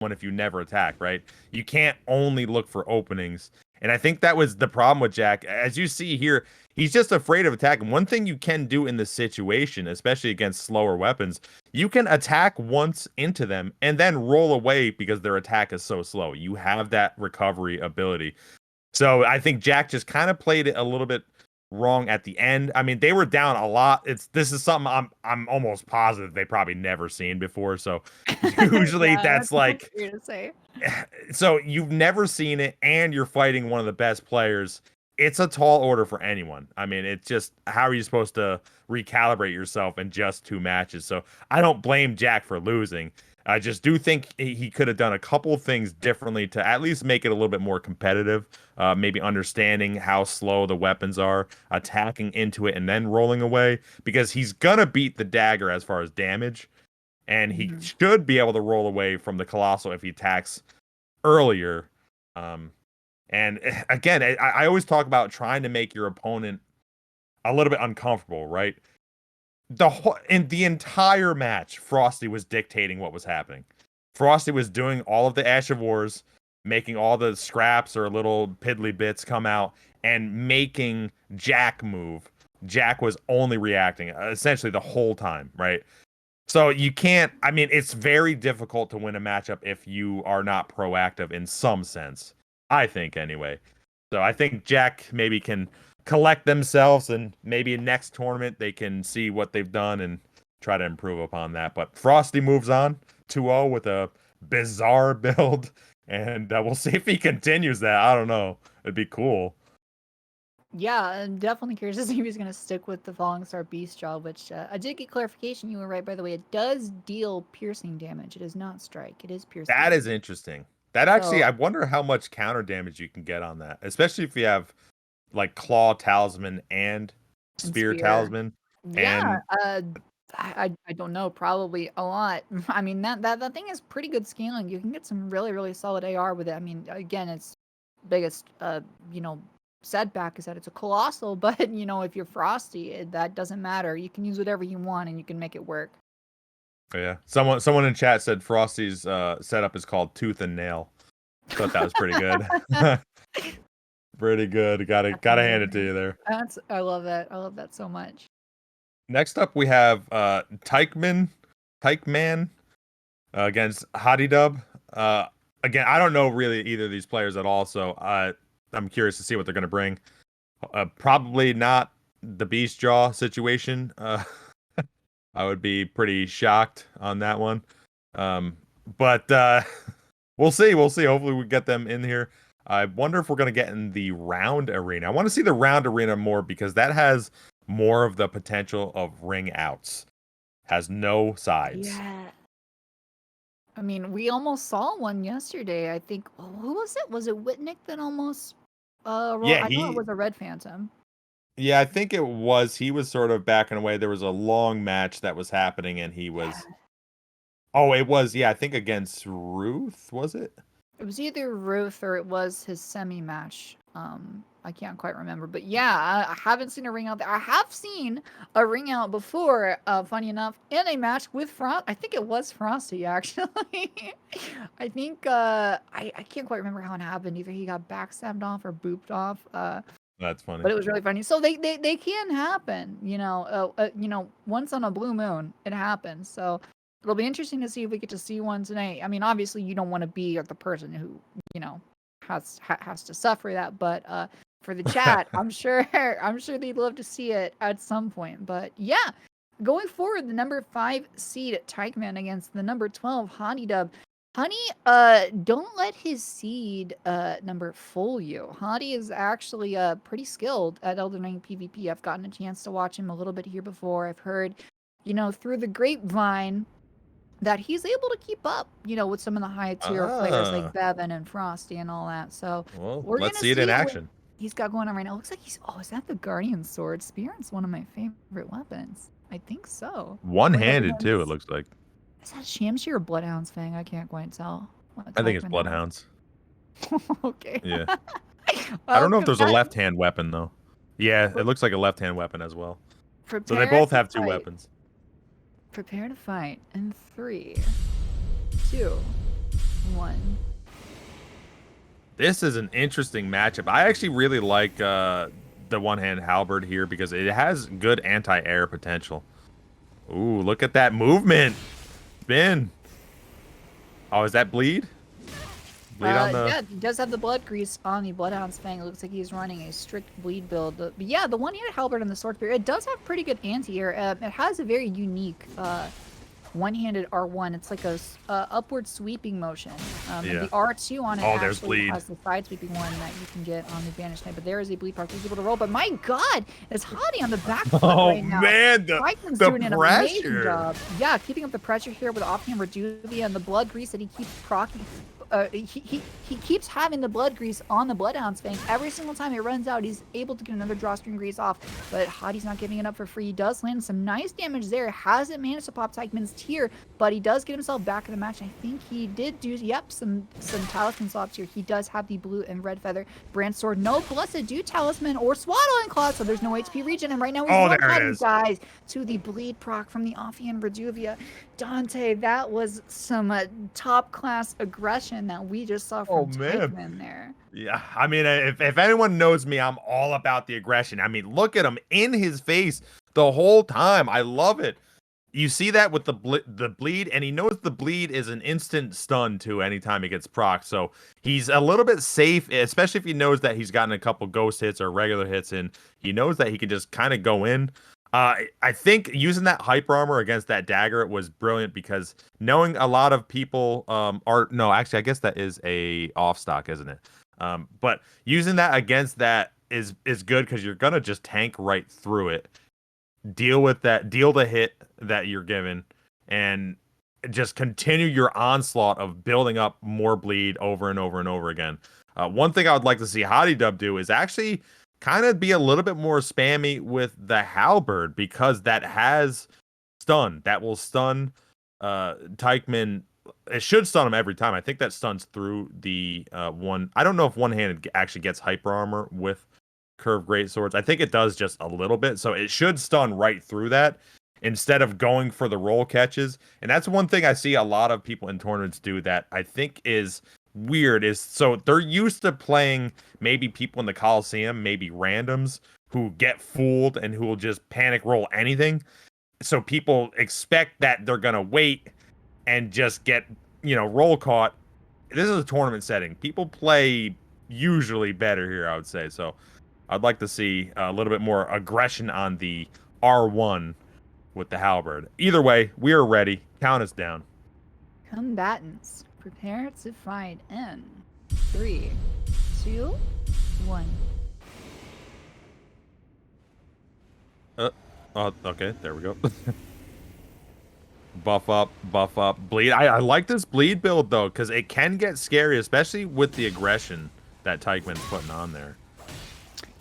one if you never attack, right? You can't only look for openings. And I think that was the problem with Jack. As you see here, he's just afraid of attacking. One thing you can do in this situation, especially against slower weapons, you can attack once into them and then roll away because their attack is so slow. You have that recovery ability. So I think Jack just kind of played it a little bit wrong at the end. I mean, they were down a lot. This is something I'm almost positive they probably never seen before. So usually Yeah, that's like weird to say. so you've never seen it and you're fighting one of the best players. It's a tall order for anyone. I mean, it's just how are you supposed to recalibrate yourself in just 2 matches? So I don't blame Jack for losing. I just do think he could have done a couple of things differently to at least make it a little bit more competitive. Maybe understanding how slow the weapons are, attacking into it, and then rolling away because he's gonna beat the dagger as far as damage, and he should be able to roll away from the colossal if he attacks earlier. And again, I always talk about trying to make your opponent a little bit uncomfortable, right? In the entire match, Frosty was dictating what was happening. Frosty was doing all of the Ash of Wars, making all the scraps or little piddly bits come out, and making Jack move. Jack was only reacting essentially the whole time, right? So you can't, I mean, it's very difficult to win a matchup if you are not proactive in some sense. I think, anyway. So I think Jack maybe can collect themselves and maybe next tournament they can see what they've done and try to improve upon that. But Frosty moves on 2-0 with a bizarre build, and we'll see if he continues that. I don't know. It'd be cool. Yeah, I'm definitely curious to see if he's going to stick with the Falling Star Beast Jaw, which I did get clarification. You were right, by the way. It does deal piercing damage. It is not strike. It is piercing. That is interesting. That actually, So, I wonder how much counter damage you can get on that, especially if you have like Claw Talisman and Spear Talisman. yeah, And I don't know, probably a lot. I mean, that thing is pretty good scaling. You can get some really, really solid AR with it. I mean, again, its biggest, you know, setback is that it's a colossal, but, you know, if you're Frosty, that doesn't matter. You can use whatever you want and you can make it work. yeah, someone in chat said Frosty's setup is called Tooth and Nail. Thought that was pretty good. Pretty good. Gotta hand it to you there. I love that. I love that so much. Next up, we have taikman against hadidub. Again, I don't know really either of these players at all, so I'm curious to see what they're going to bring. Probably not the Beast Jaw situation. I would be pretty shocked on that one. But we'll see. We'll see. Hopefully, we get them in here. I wonder if we're going to get in the round arena. I want to see the round arena more because that has more of the potential of ring outs. Has no sides. Yeah. I mean, we almost saw one yesterday. I think, who was it? Was it Whitnick that almost? Yeah, I know it was a Red Phantom. Yeah, I think it was. He was sort of backing away. There was a long match that was happening, and he was. Yeah. Oh, it was. Yeah, I think against Ruth, was it? It was either Ruth or it was his semi match. I can't quite remember, but yeah, I haven't seen a ring out there. I have seen a ring out before. Funny enough, in a match with Frost. I think it was Frosty actually. I think I can't quite remember how it happened. Either he got backstabbed off or booped off. That's funny. But it was really funny. So they can happen. You know, once on a blue moon, it happens. So it'll be interesting to see if we get to see one tonight. I mean, obviously, you don't want to be the person who, you know, has to suffer that. But for the chat, I'm sure they'd love to see it at some point. But yeah, going forward, the number 5 seed taikman against the number 12 hadidub. Honey, don't let his seed number fool you. Hadi is actually pretty skilled at Elden Ring PvP. I've gotten a chance to watch him a little bit here before. I've heard, you know, through the grapevine that he's able to keep up, you know, with some of the high tier players like Beven and Frosty and all that. So well, we're let's gonna see it in action. He's got going on right now. It looks like is that the Guardian Sword? Spear's one of my favorite weapons. I think so. One-handed too, it looks like. Is that Shamshi or Bloodhound's Fang? I can't quite tell. I think it's Bloodhounds. Okay. Yeah. I don't know if there's a left-hand weapon though. Yeah, it looks like a left-hand weapon as well. So they both have 2 weapons. Prepare to fight in 3, 2, 1. This is an interesting matchup. I actually really like the one-hand halberd here because it has good anti-air potential. Ooh, look at that movement. Spin. Oh, is that bleed? Bleed on the... Yeah, he does have the blood grease on the Bloodhound's Fang. It looks like he's running a strict bleed build. But yeah, the one-handed halberd and the sword spear, it does have pretty good anti-air. It has a very unique one-handed R1. It's like a upward sweeping motion. And the R2 on it actually has the side sweeping one that you can get on the Vanish Knight. But there is a bleed proc. He's able to roll. But my God, it's Hadi on the back foot right now. Oh man, Taikman's the doing an amazing job. Yeah, keeping up the pressure here with offhand Reduvia and the blood grease that he keeps procking. He keeps having the blood grease on the Bloodhound's Fang. Every single time it runs out, he's able to get another drawstring grease off. But Hadi's not giving it up for free. He does land some nice damage there. Hasn't managed to pop Taikman's tier, but he does get himself back in the match. I think he did do, some talisman swaps here. He does have the blue and red feather brand sword. No Blessed Dew talisman or swaddling claw, so there's no HP regen. And right now he's one-cutting guys to the bleed proc from the offhand Reduvia. Dante, that was some top-class aggression that we just saw from Taikman there. Yeah, I mean, if anyone knows me, I'm all about the aggression. I mean, look at him in his face the whole time. I love it. You see that with the bleed, and he knows the bleed is an instant stun too anytime he gets proc. So he's a little bit safe, especially if he knows that he's gotten a couple ghost hits or regular hits, and he knows that he can just kind of go in. I think using that hyper armor against that dagger was brilliant because knowing a lot of people actually I guess that is a off stock, isn't it? But using that against that is good because you're gonna just tank right through it, deal the hit that you're given, and just continue your onslaught of building up more bleed over and over and over again. One thing I would like to see hadidub do is actually kind of be a little bit more spammy with the halberd because that has stun. That will stun Taikman. It should stun him every time. I think that stuns through the one. I don't know if one-handed actually gets hyper armor with curved great swords. I think it does just a little bit. So it should stun right through that instead of going for the roll catches. And that's one thing I see a lot of people in tournaments do that I think is weird, is so they're used to playing maybe people in the Coliseum, maybe randoms who get fooled and who will just panic roll anything. So people expect that they're gonna wait and just get, roll caught. This is a tournament setting. People play usually better here, I would say. So I'd like to see a little bit more aggression on the R1 with the halberd. Either way, we are ready. Count us down. Combatants, prepare to fight in 3, 2, 1. Okay, there we go. Buff up, bleed. I like this bleed build though, because it can get scary, especially with the aggression that Taikman's putting on there.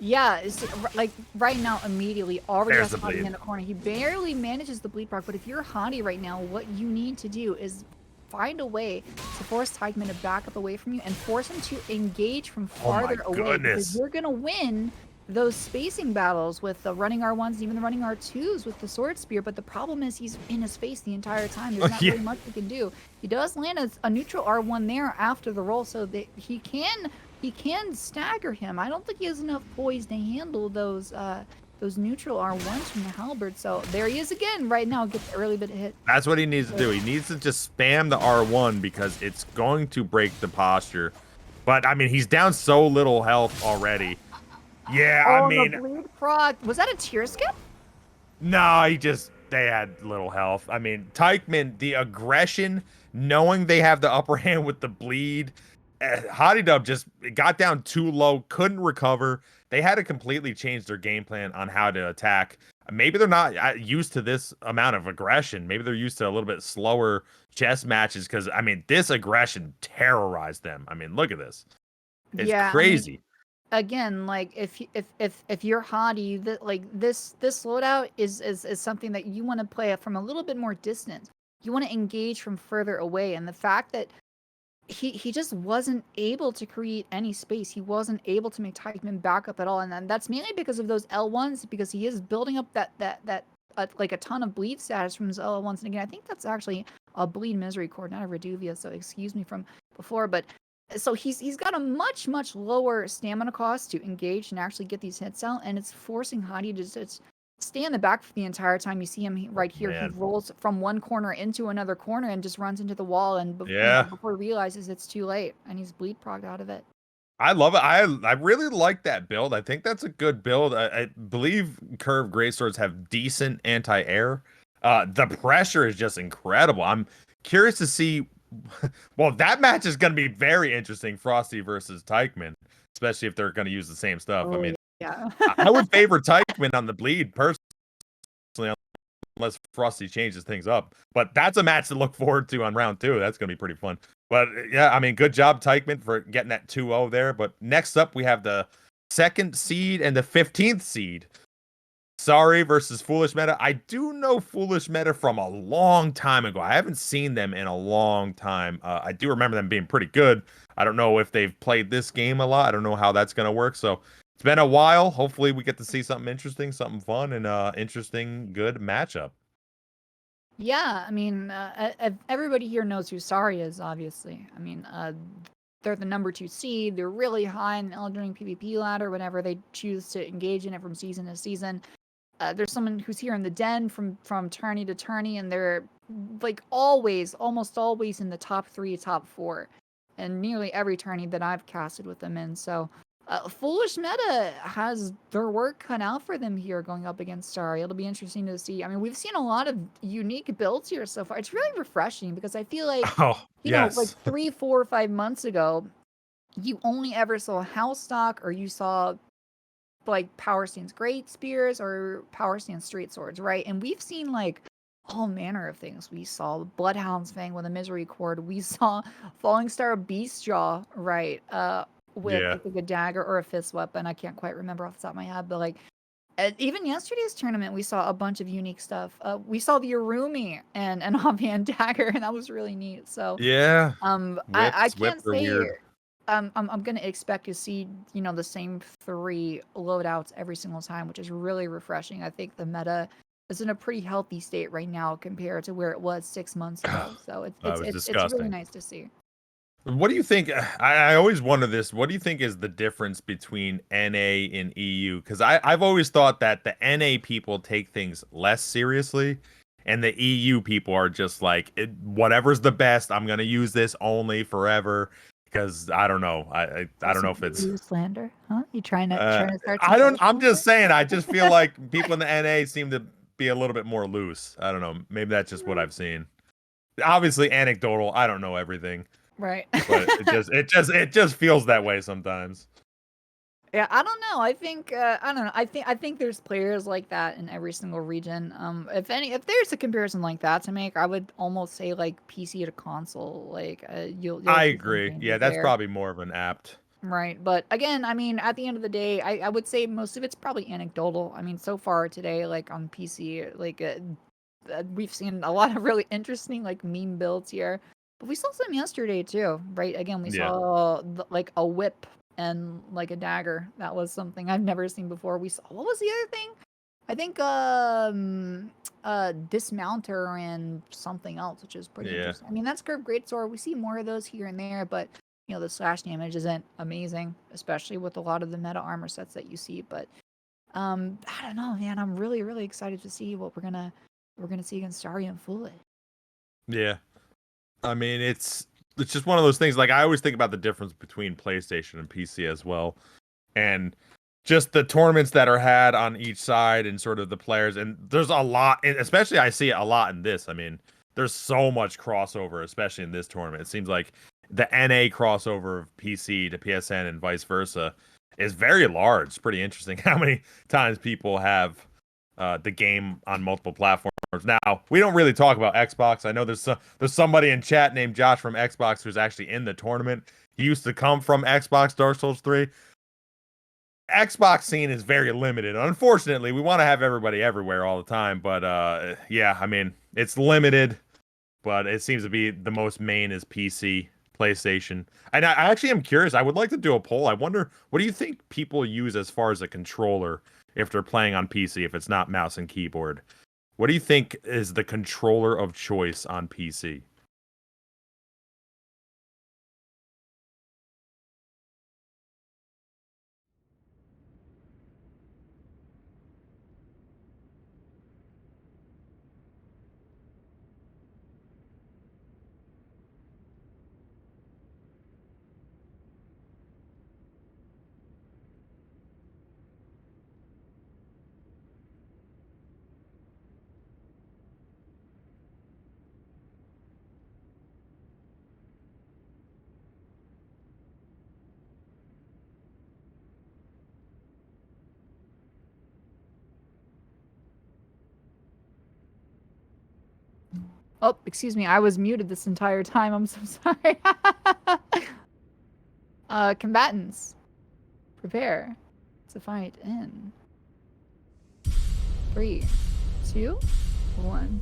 Yeah, it's like right now, immediately, already has Hadi in the corner. He barely manages the bleed proc, but if you're Hadi right now, what you need to do is find a way to force Taikman to back up away from you and force him to engage from farther away. Because you're going to win those spacing battles with the running R1s and even the running R2s with the sword spear, but the problem is he's in his face the entire time. There's not very much he can do. He does land a neutral R1 there after the roll, so that he can stagger him. I don't think he has enough poise to handle those neutral R1s from the halberd. So there he is again right now, gets the early bit of hit. That's what he needs to do. He needs to just spam the R1 because it's going to break the posture. But I mean, he's down so little health already. Yeah, I mean, the bleed proc. Was that a tier skip? No, they had little health. I mean, Taikman, the aggression, knowing they have the upper hand with the bleed, hadidub just got down too low, couldn't recover. They had to completely change their game plan on how to attack. Maybe they're not used to this amount of aggression. Maybe they're used to a little bit slower chess matches because, I mean, this aggression terrorized them. I mean, look at this. It's crazy. I mean, again, like if you're Hadi, this loadout is something that you want to play from a little bit more distance. You want to engage from further away, and the fact that he just wasn't able to create any space. He wasn't able to make Taikman back up at all, and then that's mainly because of those L1s, because he is building up that like a ton of bleed status from his L1s. And again, I think that's actually a bleed misery cord, not a Reduvia, so excuse me from before, but so he's got a much lower stamina cost to engage and actually get these hits out, and it's forcing Hadi to just stay in the back for the entire time. You see him right here. He Man. rolls from one corner into another corner and just runs into the wall, and before he realizes it's too late, and he's bleed progged out of it. I love it. I really like that build. I think that's a good build. I believe curved greatswords have decent anti-air. The pressure is just incredible. I'm curious to see. Well, that match is going to be very interesting. Frosty versus taikman, especially if they're going to use the same stuff. Oh, I mean, yeah. I would favor taikman on the bleed personally, unless Frosty changes things up. But that's a match to look forward to on round 2. That's going to be pretty fun. But yeah, I mean, good job, taikman, for getting that 2-0 there. But next up, we have the 2nd seed and the 15th seed. Sorry versus FoolishMeta. I do know FoolishMeta from a long time ago. I haven't seen them in a long time. I do remember them being pretty good. I don't know if they've played this game a lot. I don't know how that's going to work. So it's been a while. Hopefully we get to see something interesting, something fun, and interesting, good matchup. Yeah, I mean, everybody here knows who Sari is, obviously. I mean, they're the number 2 seed. They're really high in the Elden PvP ladder whenever they choose to engage in it from season to season. There's someone who's here in the den from tourney to tourney, and they're like almost always in the top 3, top 4, and nearly every tourney that I've casted with them in. So FoolishMeta has their work cut out for them here going up against Sari. It'll be interesting to see. I mean, we've seen a lot of unique builds here so far. It's really refreshing because I feel like, you know, like 3, 4, 5 months ago, you only ever saw house stock, or you saw like power stance great spears or power stance straight swords, right? And we've seen like all manner of things. We saw Bloodhound's Fang with a misery cord. We saw Falling Star Beast Jaw, right? With I think a dagger or a fist weapon. I can't quite remember off the top of my head, but like even yesterday's tournament, we saw a bunch of unique stuff. We saw the Arumi and an offhand dagger, and that was really neat. So yeah, I can't say weird. I'm gonna expect to see, you know, the same 3 loadouts every single time, which is really refreshing. I think the meta is in a pretty healthy state right now compared to where it was 6 months ago. So it's really nice to see. What do you think? I always wonder this. What do you think is the difference between NA and EU? Because I've always thought that the NA people take things less seriously, and the EU people are just like, whatever's the best, I'm gonna use this only forever. Because I don't know. I don't know if it's slander, huh? You trying to start? I'm just saying. I just feel like people in the NA seem to be a little bit more loose. I don't know. Maybe that's just what I've seen. Obviously anecdotal. I don't know everything. Right. But it just feels that way sometimes. Yeah, I don't know. I think I don't know. I think there's players like that in every single region. If there's a comparison like that to make, I would almost say like PC to console. Like you'll I agree. Yeah, that's probably more of an apt. Right, but again, I mean, at the end of the day, I would say most of it's probably anecdotal. I mean, so far today, like on PC, like we've seen a lot of really interesting like meme builds here. But we saw some yesterday too, right? Again, we saw like a whip and like a dagger. That was something I've never seen before. We saw, what was the other thing? I think dismounter and something else, which is pretty interesting. I mean, that's curved greatsword. We see more of those here and there, but you know, the slash damage isn't amazing, especially with a lot of the meta armor sets that you see. But I don't know, man. I'm really excited to see what we're gonna see against Sari and Foolish. Yeah, I mean, it's just one of those things. Like I always think about the difference between PlayStation and PC as well, and just the tournaments that are had on each side and sort of the players. And there's a lot, especially I see it a lot in this. I mean, there's so much crossover, especially in this tournament. It seems like the NA crossover of PC to PSN and vice versa is very large. It's pretty interesting how many times people have the game on multiple platforms. Now, we don't really talk about Xbox. I know there's somebody in chat named Josh from Xbox who's actually in the tournament. He used to come from Xbox Dark Souls 3. Xbox scene is very limited. Unfortunately, we want to have everybody everywhere all the time, but yeah, I mean, it's limited, but it seems to be the most main is PC, PlayStation. And I actually am curious. I would like to do a poll. I wonder, what do you think people use as far as a controller if they're playing on PC, if it's not mouse and keyboard? What do you think is the controller of choice on PC? Oh, excuse me. I was muted this entire time. I'm so sorry. Combatants, prepare to fight in 3, 2, 1.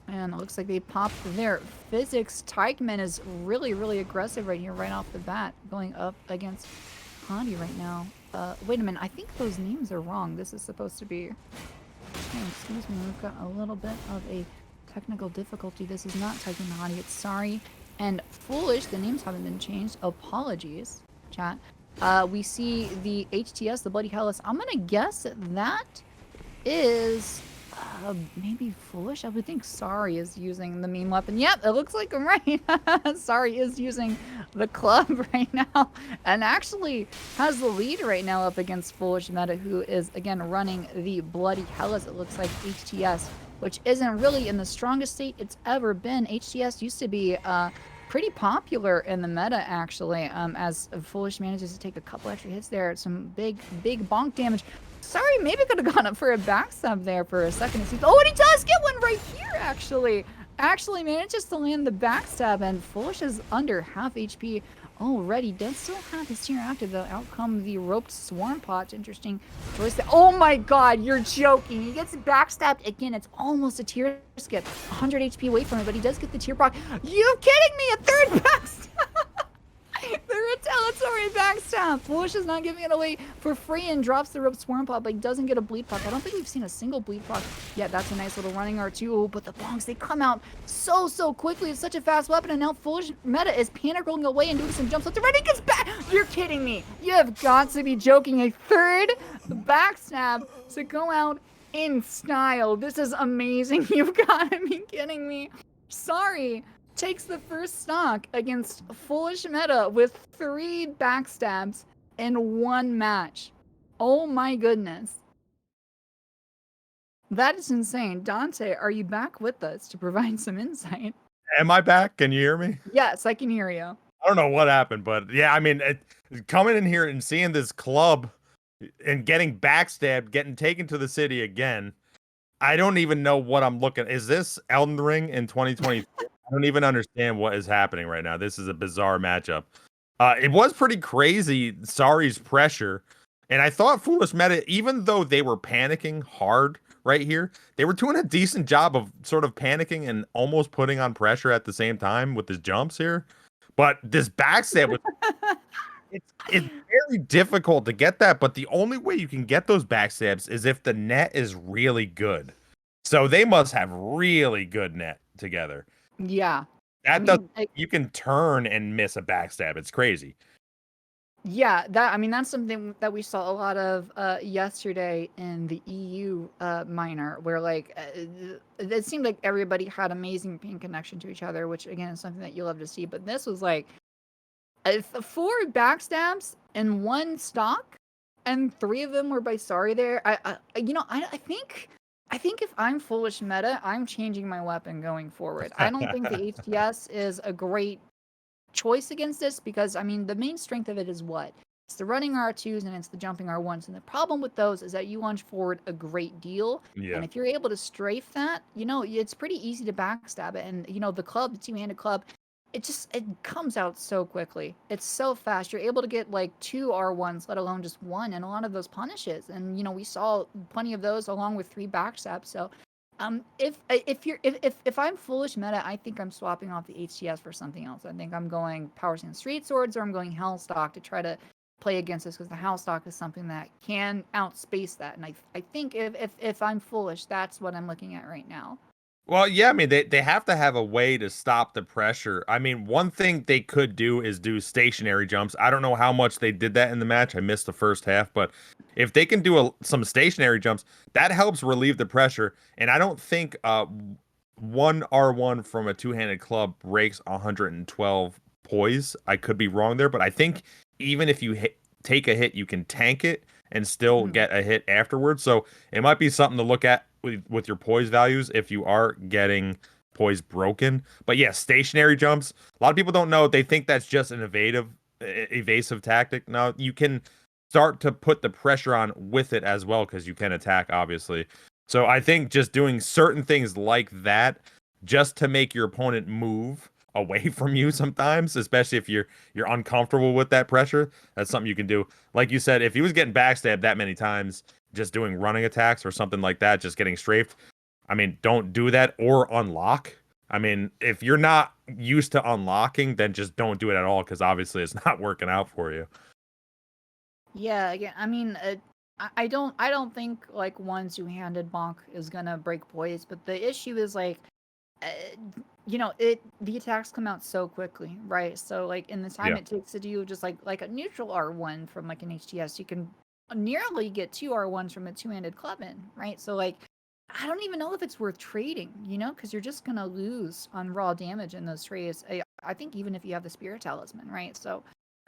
And it looks like they popped their physics. Taikman is really, really aggressive right here, right off the bat, going up against Hadi right now. Wait a minute. I think those names are wrong. This is supposed to be... Oh, excuse me. We've got a little bit of a technical difficulty. This is not Taikman Hadi. It's Sorry and Foolish. The names haven't been changed. Apologies, chat. We see the HTS, the Bloody Hellas. I'm going to guess that is... maybe Foolish? I would think Sorry is using the meme weapon. Yep, it looks like I'm right. Sorry is using the club right now. And actually has the lead right now up against FoolishMeta, who is, again, running the Bloody Hellas. It looks like HTS, which isn't really in the strongest state it's ever been. HTS used to be pretty popular in the meta, actually, as Foolish manages to take a couple extra hits there. Some big bonk damage. Sorry, maybe could have gone up for a backstab there for a second. Oh, and he does get one right here, actually. Actually manages to land the backstab, and Foolish is under half HP already. Does still have his tier active, though. Out come the roped swarm pots. Interesting choice there. Oh my god, you're joking. He gets backstabbed again. It's almost a tier skip. 100 HP away from it, but he does get the tier proc. You kidding me? A third backstab! The retaliatory backstab. Foolish is not giving it away for free and drops the rope swarm pot, but he doesn't get a bleed proc. I don't think we've seen a single bleed proc yet. That's a nice little running R2, but the bonks, they come out so quickly. It's such a fast weapon, and now FoolishMeta is panic rolling away and doing some jumps. But the running gets back. You're kidding me. You have got to be joking. A third backstab to go out in style. This is amazing. You've got to be kidding me. Sorry. Takes the first stock against FoolishMeta with 3 backstabs in 1 match. Oh my goodness. That is insane. Dante, are you back with us to provide some insight? Am I back? Can you hear me? Yes, I can hear you. I don't know what happened, but yeah, I mean, coming in here and seeing this club and getting backstabbed, getting taken to the city again, I don't even know what I'm looking. Is this Elden Ring in 2023? I don't even understand what is happening right now. This is a bizarre matchup. It was pretty crazy, Sorry's pressure. And I thought FoolishMeta, even though they were panicking hard right here, they were doing a decent job of sort of panicking and almost putting on pressure at the same time with his jumps here. But this backstab was... It's very difficult to get that, but the only way you can get those backstabs is if the net is really good. So they must have really good net together. Yeah. You can turn and miss a backstab. It's crazy. Yeah, that's something that we saw a lot of yesterday in the EU minor, where it seemed like everybody had amazing ping connection to each other, which again is something that you love to see. But this was like 4 backstabs in 1 stock, and 3 of them were by Sorry there. I think if I'm FoolishMeta, I'm changing my weapon going forward. I don't think the HTS is a great choice against this, because, I mean, the main strength of it is what? It's the running R2s and it's the jumping R1s. And the problem with those is that you launch forward a great deal. Yeah. And if you're able to strafe that, it's pretty easy to backstab it. And, the club, the two-handed club, it comes out so quickly. It's so fast. You're able to get like 2 R1s, let alone just 1, and a lot of those punishes. And we saw plenty of those along with 3 backstabs. So, if I'm FoolishMeta, I think I'm swapping off the HTS for something else. I think I'm going Power Sand Street Swords, or I'm going Hellstock to try to play against this, because the Hellstock is something that can outspace that. And I think if I'm Foolish, that's what I'm looking at right now. Well, yeah, I mean, they have to have a way to stop the pressure. I mean, one thing they could do is do stationary jumps. I don't know how much they did that in the match. I missed the first half, but if they can do some stationary jumps, that helps relieve the pressure. And I don't think 1 R1 from a two-handed club breaks 112 poise. I could be wrong there, but I think even if you take a hit, you can tank it and still get a hit afterwards. So it might be something to look at with your poise values if you are getting poise broken. But yeah, stationary jumps, a lot of people don't know. They think that's just an evasive tactic. No, you can start to put the pressure on with it as well, because you can attack, obviously. So I think just doing certain things like that just to make your opponent move away from you sometimes, especially if you're uncomfortable with that pressure, that's something you can do. Like you said, if he was getting backstabbed that many times, just doing running attacks or something like that, just getting strafed, I mean, don't do that or unlock. I mean, if you're not used to unlocking, then just don't do it at all, because obviously it's not working out for you. Yeah, again, I mean, I don't think like one two-handed bonk is gonna break boys, but the issue is like, uh, the attacks come out so quickly, right? So like in the time Yeah. it takes to do just like a neutral R1 from like an HTS, you can nearly get two R1s from a two-handed club in, right? So like, I don't even know if it's worth trading, because you're just gonna lose on raw damage in those trades. I think even if you have the Spirit Talisman, right? So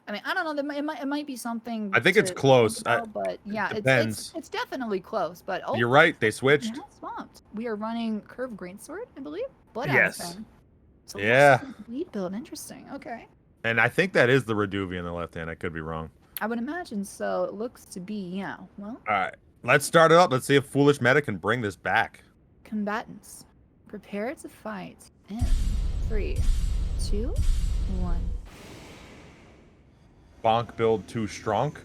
I mean, I don't know. It might be something I think to it's think close. about, but yeah, Depends. it's definitely close. But You're right. They it switched. has swamped. We are running Curve Greatsword, I believe. Blood Yes. Thing. So Yeah. lead build. Interesting. Okay. And I think that is the Reduvi in the left hand. I could be wrong. I would imagine so. It looks to be, yeah. Well, All right. Let's start it up. Let's see if FoolishMeta can bring this back. combatants, prepare to fight in 3, 2, 1. Bonk build too strong.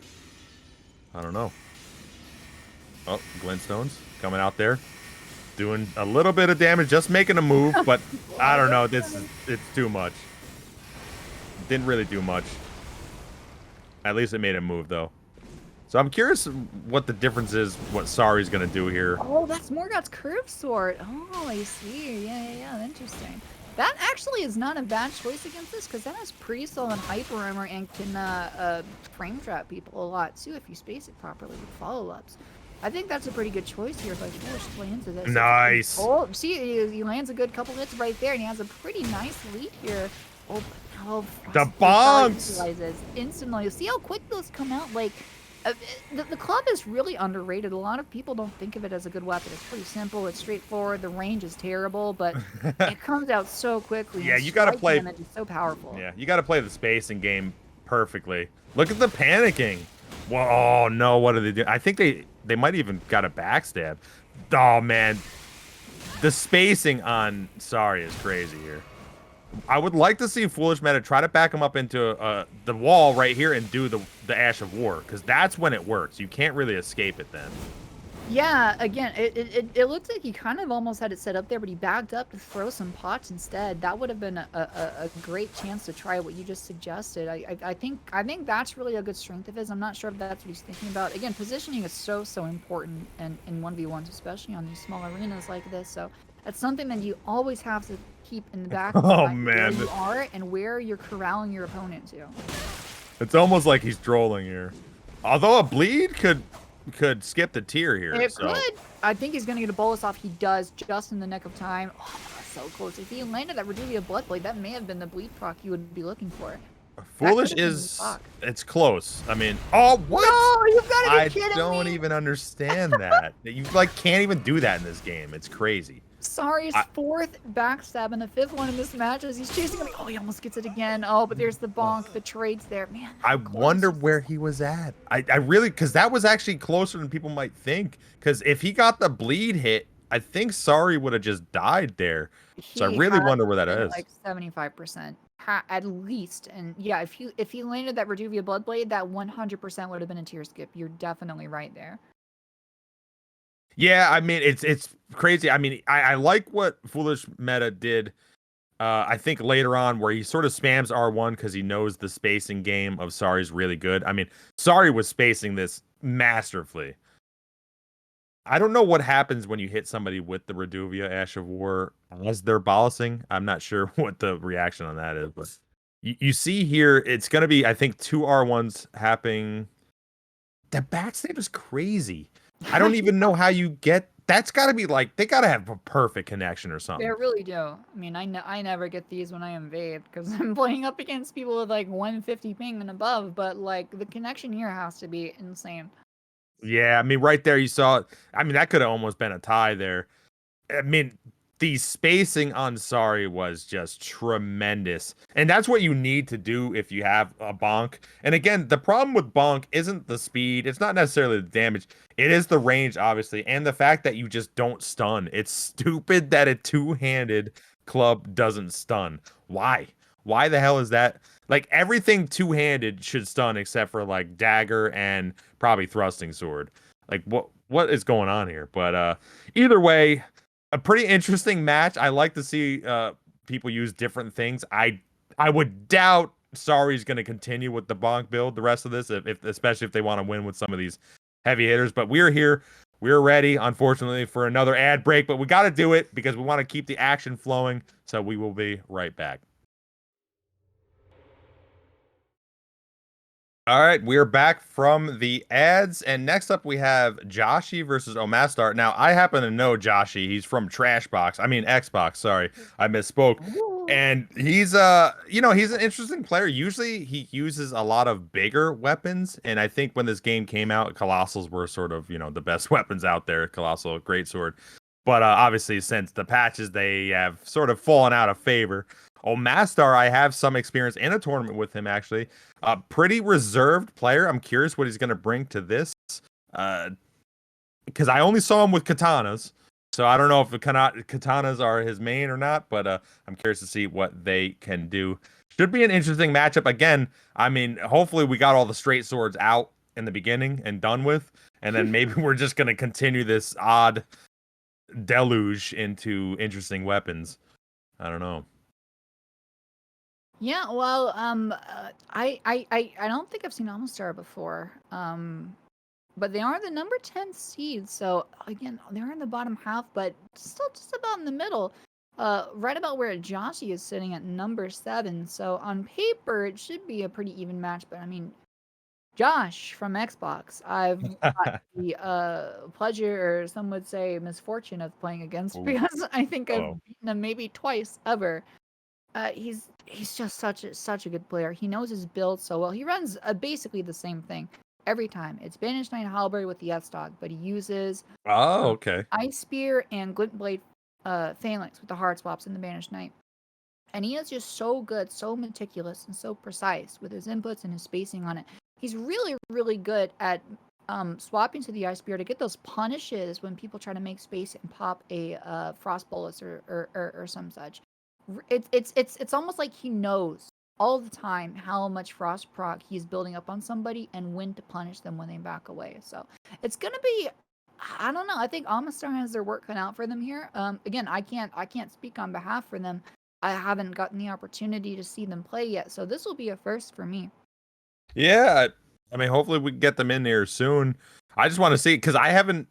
I don't know. Oh, Glintstones coming out there, doing a little bit of damage, just making a move, but I don't know. It's too much. Didn't really do much. At least it made a move though. So I'm curious what the difference is. What Sari's gonna do here. Oh, that's Morgoth's Curve Sword. Oh, I see. Yeah. Interesting. That actually is not a bad choice against this, because that has pretty solid hyper armor and can frame trap people a lot too if you space it properly with follow-ups. I think that's a pretty good choice here if I Foolish to play into this. Nice. Oh, see, he lands a good couple hits right there, and he has a pretty nice lead here. Oh, The bonks! Realizes instantly. See how quick those come out? Like, the club is really underrated. A lot of people don't think of it as a good weapon. It's pretty simple. It's straightforward. The range is terrible, but it comes out so quickly. Yeah, you gotta play. Damage is so powerful. Yeah, you gotta play the spacing game perfectly. Look at the panicking. Well, oh no, what are they doing? I think they might even got a backstab. Oh man, the spacing on Sari is crazy here. I would like to see FoolishMeta try to back him up into the wall right here and do the Ash of War, because that's when it works. You can't really escape it then. Yeah, again, it looks like he kind of almost had it set up there, but he backed up to throw some pots instead. That would have been a great chance to try what you just suggested. I think that's really a good strength of his. I'm not sure if that's what he's thinking about. Again, positioning is so important in 1v1s, especially on these small arenas like this. So that's something that you always have to keep in the back of Oh mind, man, where you are and where you're corralling your opponent to. It's almost like he's trolling here. Although a bleed could skip the tier here. It could. I think he's going to get a bolus off. He does, just in the nick of time. Oh, that's so close. If he landed that Reduvi Bloodblade, that may have been the bleed proc you would be looking for. Foolish is... It's close. I mean... Oh, what? No, you've got to be kidding me. I don't even understand that. You, like, can't even do that in this game. It's crazy. Sari's fourth backstab and the fifth one in this match as he's chasing him. Oh, he almost gets it again. Oh, but there's the bonk. The trade's there. Man, I wonder where he was at. I really... Because that was actually closer than people might think. Because if he got the bleed hit, I think Sari would have just died there. So I really wonder where that is. Like 75%. At least. And yeah, if he landed that Reduvi Bloodblade, that 100% would have been a tier skip. You're definitely right there. Yeah, I mean, it's crazy. I mean, I like what FoolishMeta did, I think later on, where he sort of spams R1 because he knows the spacing game of Sari's really good. I mean, Sari was spacing this masterfully. I don't know what happens when you hit somebody with the Reduvia Ash of War as they're bolusing. I'm not sure what the reaction on that is, but you see here, it's going to be, I think, 2 R1s happening. The backstab is crazy. I don't even know how you get. That's got to be like, they got to have a perfect connection or something. They really do. I mean, I never get these when I invade because I'm playing up against people with like 150 ping and above, but like the connection here has to be insane. Yeah, I mean, right there you saw, I mean, that could have almost been a tie there. I mean, the spacing on Sari was just tremendous. And that's what you need to do if you have a bonk. And again, the problem with bonk isn't the speed. It's not necessarily the damage. It is the range, obviously. And the fact that you just don't stun. It's stupid that a two-handed club doesn't stun. Why? Why the hell is that? Like, everything two-handed should stun except for, like, dagger and probably thrusting sword. Like, what is going on here? But either way, a pretty interesting match. I like to see people use different things. I would doubt Sari's going to continue with the bonk build the rest of this, if especially if they want to win with some of these heavy hitters. But we're here. We're ready, unfortunately, for another ad break. But we got to do it because we want to keep the action flowing. So we will be right back. All right, we're back from the ads, and next up we have Joshy versus Omastar. Now, I happen to know Joshy. He's from Xbox. Sorry, I misspoke. And he's he's an interesting player. Usually he uses a lot of bigger weapons, and I think when this game came out, Colossals were sort of, the best weapons out there. Colossal Greatsword. But obviously, since the patches, they have sort of fallen out of favor. Omastar, I have some experience in a tournament with him, actually. A pretty reserved player. I'm curious what he's going to bring to this. Because I only saw him with katanas. So I don't know if the katanas are his main or not. But I'm curious to see what they can do. Should be an interesting matchup. Again, I mean, hopefully we got all the straight swords out in the beginning and done with. And then maybe we're just going to continue this odd deluge into interesting weapons. I don't know. Yeah, well, I don't think I've seen Omastar before. But they are the number 10 seed, so again, they're in the bottom half, but still just about in the middle. Right about where Joshy is sitting at number 7. So on paper, it should be a pretty even match, but I mean, Josh from Xbox, I've got the pleasure, or some would say misfortune, of playing against because I think I've beaten him maybe twice ever. He's just such a good player. He knows his build so well. He runs basically the same thing every time. It's Banished Knight Halberd with the S-Dog, but he uses Ice Spear and Glint Blade Phalanx with the hard swaps in the Banished Knight. And he is just so good, so meticulous, and so precise with his inputs and his spacing on it. He's really, really good at swapping to the Ice Spear to get those punishes when people try to make space and pop a Frost Bolus or some such. It's almost like he knows all the time how much frost proc he's building up on somebody and when to punish them when they back away. So it's gonna be, I don't know. I think Omastar has their work cut out for them here. Again, I can't speak on behalf for them. I haven't gotten the opportunity to see them play yet, so this will be a first for me. Yeah, I mean, hopefully we can get them in here soon. I just want to see, because I haven't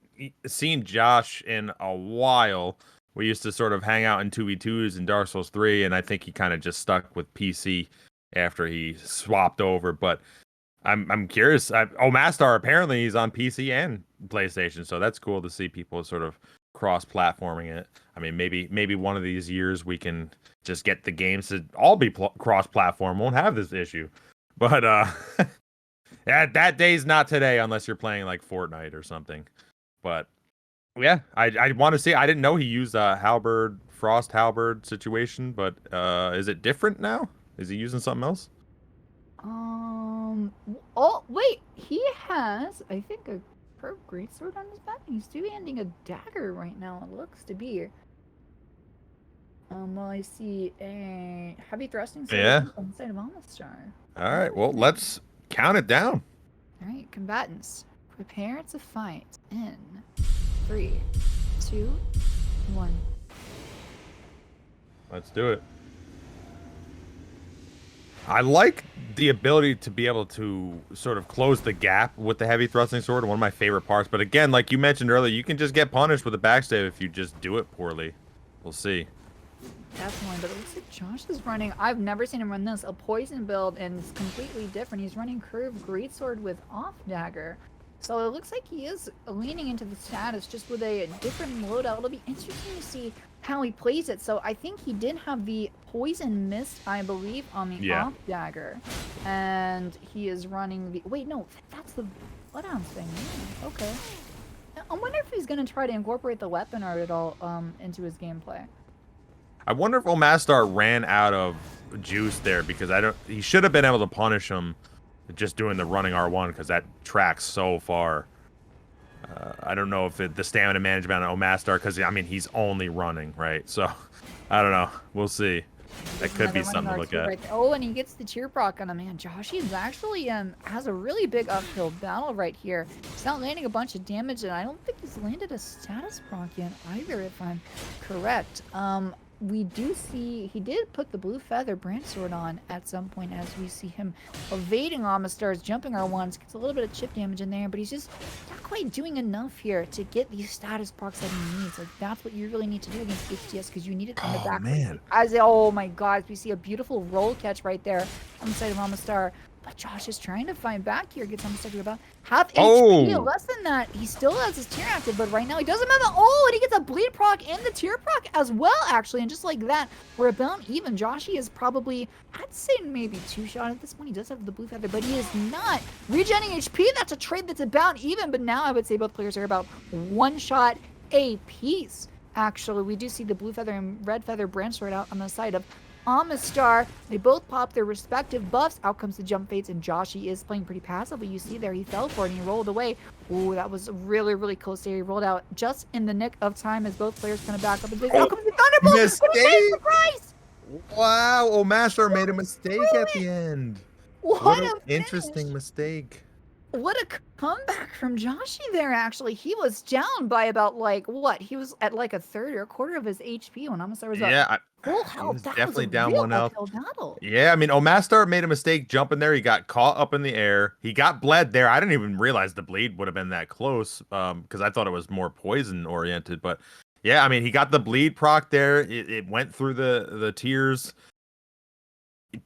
seen Josh in a while. We used to sort of hang out in 2v2s in Dark Souls 3, and I think he kind of just stuck with PC after he swapped over. But I'm curious. Omastar, apparently he's on PC and PlayStation, so that's cool to see people sort of cross-platforming it. I mean, maybe one of these years we can just get the games to all be cross-platform. Won't have this issue. But that day's not today unless you're playing like Fortnite or something. But yeah, I want to see. I didn't know he used a Frost Halberd situation, but is it different now? Is he using something else? Oh wait, he has, I think, a Curved Greatsword on his back. He's two-handing a dagger right now. It looks to be. Well, I see a heavy thrusting sword on the side of Omastar. All right, well, let's count it down. All right, combatants, prepare to fight in 3, 2, 1. Let's do it. I like the ability to be able to sort of close the gap with the heavy thrusting sword. One of my favorite parts. But again, like you mentioned earlier, you can just get punished with a backstab if you just do it poorly. We'll see. Definitely, but it looks like Josh is running. I've never seen him run this. A poison build, and it's completely different. He's running Curved Greatsword with off dagger. So it looks like he is leaning into the status just with a different loadout. It'll be interesting to see how he plays it. So I think he did have the Poison Mist, I believe, on the off dagger. And he is running the... Wait, no, that's the Bloodhound thing. Yeah, okay. I wonder if he's going to try to incorporate the weapon art at all into his gameplay. I wonder if Omastar ran out of juice there because he should have been able to punish him just doing the running R1 because that tracks so far. I don't know if the stamina management on Omastar, because I mean he's only running, right? So I don't know. We'll see. That could be something to look at. Oh, and he gets the cheer proc on him, man. Joshy's actually has a really big uphill battle right here. He's not landing a bunch of damage, and I don't think he's landed a status proc yet either, if I'm correct. We do see he did put the blue feather branch sword on at some point, as we see him evading Omastar's jumping R1s. Gets a little bit of chip damage in there, but he's just not quite doing enough here to get these status procs that he needs. Like, that's what you really need to do against HTS, because you need it in the back. Man. Oh my god, we see a beautiful roll catch right there on the side of Omastar. But Josh is trying to find back here. Gets Omastar to about half HP. Less than that. He still has his tier active, but right now he doesn't have the and he gets a bleed proc and the tier proc as well, actually. And just like that, we're about even. Joshy is probably, I'd say maybe 2-shot at this point. He does have the blue feather, but he is not regenerating HP. That's a trade that's about even, but now I would say both players are about 1-shot a piece. Actually, we do see the blue feather and red feather branch sword out on the side of Omastar. They both pop their respective buffs. Out comes the jump fates, and Joshy is playing pretty passively. You see there, he fell for it and he rolled away. Ooh, that was really, really close there. He rolled out just in the nick of time as both players kind of back up. And out comes the Thunderbolt! Mistake! Wow, Omastar made a mistake at the end. What an interesting mistake. What a comeback from Joshy there, actually. He was down by about, like, what? He was at, like, a third or a quarter of his HP when Omastar was up. Full health. He was definitely down 1 health. Battle. Yeah, I mean, Omastar made a mistake jumping there. He got caught up in the air. He got bled there. I didn't even realize the bleed would have been that close, because I thought it was more poison oriented. But yeah, I mean, he got the bleed proc there. It went through the tiers.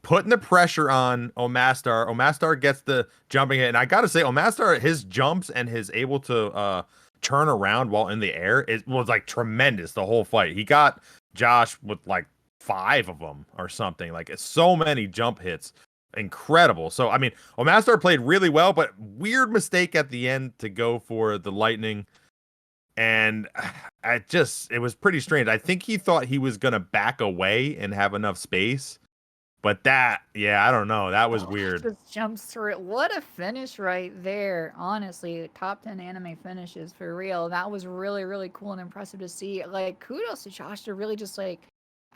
Putting the pressure on Omastar. Omastar gets the jumping hit. And I got to say, Omastar, his jumps and his able to turn around while in the air, it was like tremendous the whole fight. He got Josh with like 5 of them or something. Like, it's so many jump hits. Incredible. So, I mean, Omastar played really well, but weird mistake at the end to go for the lightning. And it was pretty strange. I think he thought he was going to back away and have enough space. But I don't know. That was weird. Just jumps through it. What a finish right there. Honestly, top 10 anime finishes for real. That was really, really cool and impressive to see. Like, kudos to Josh to really just like,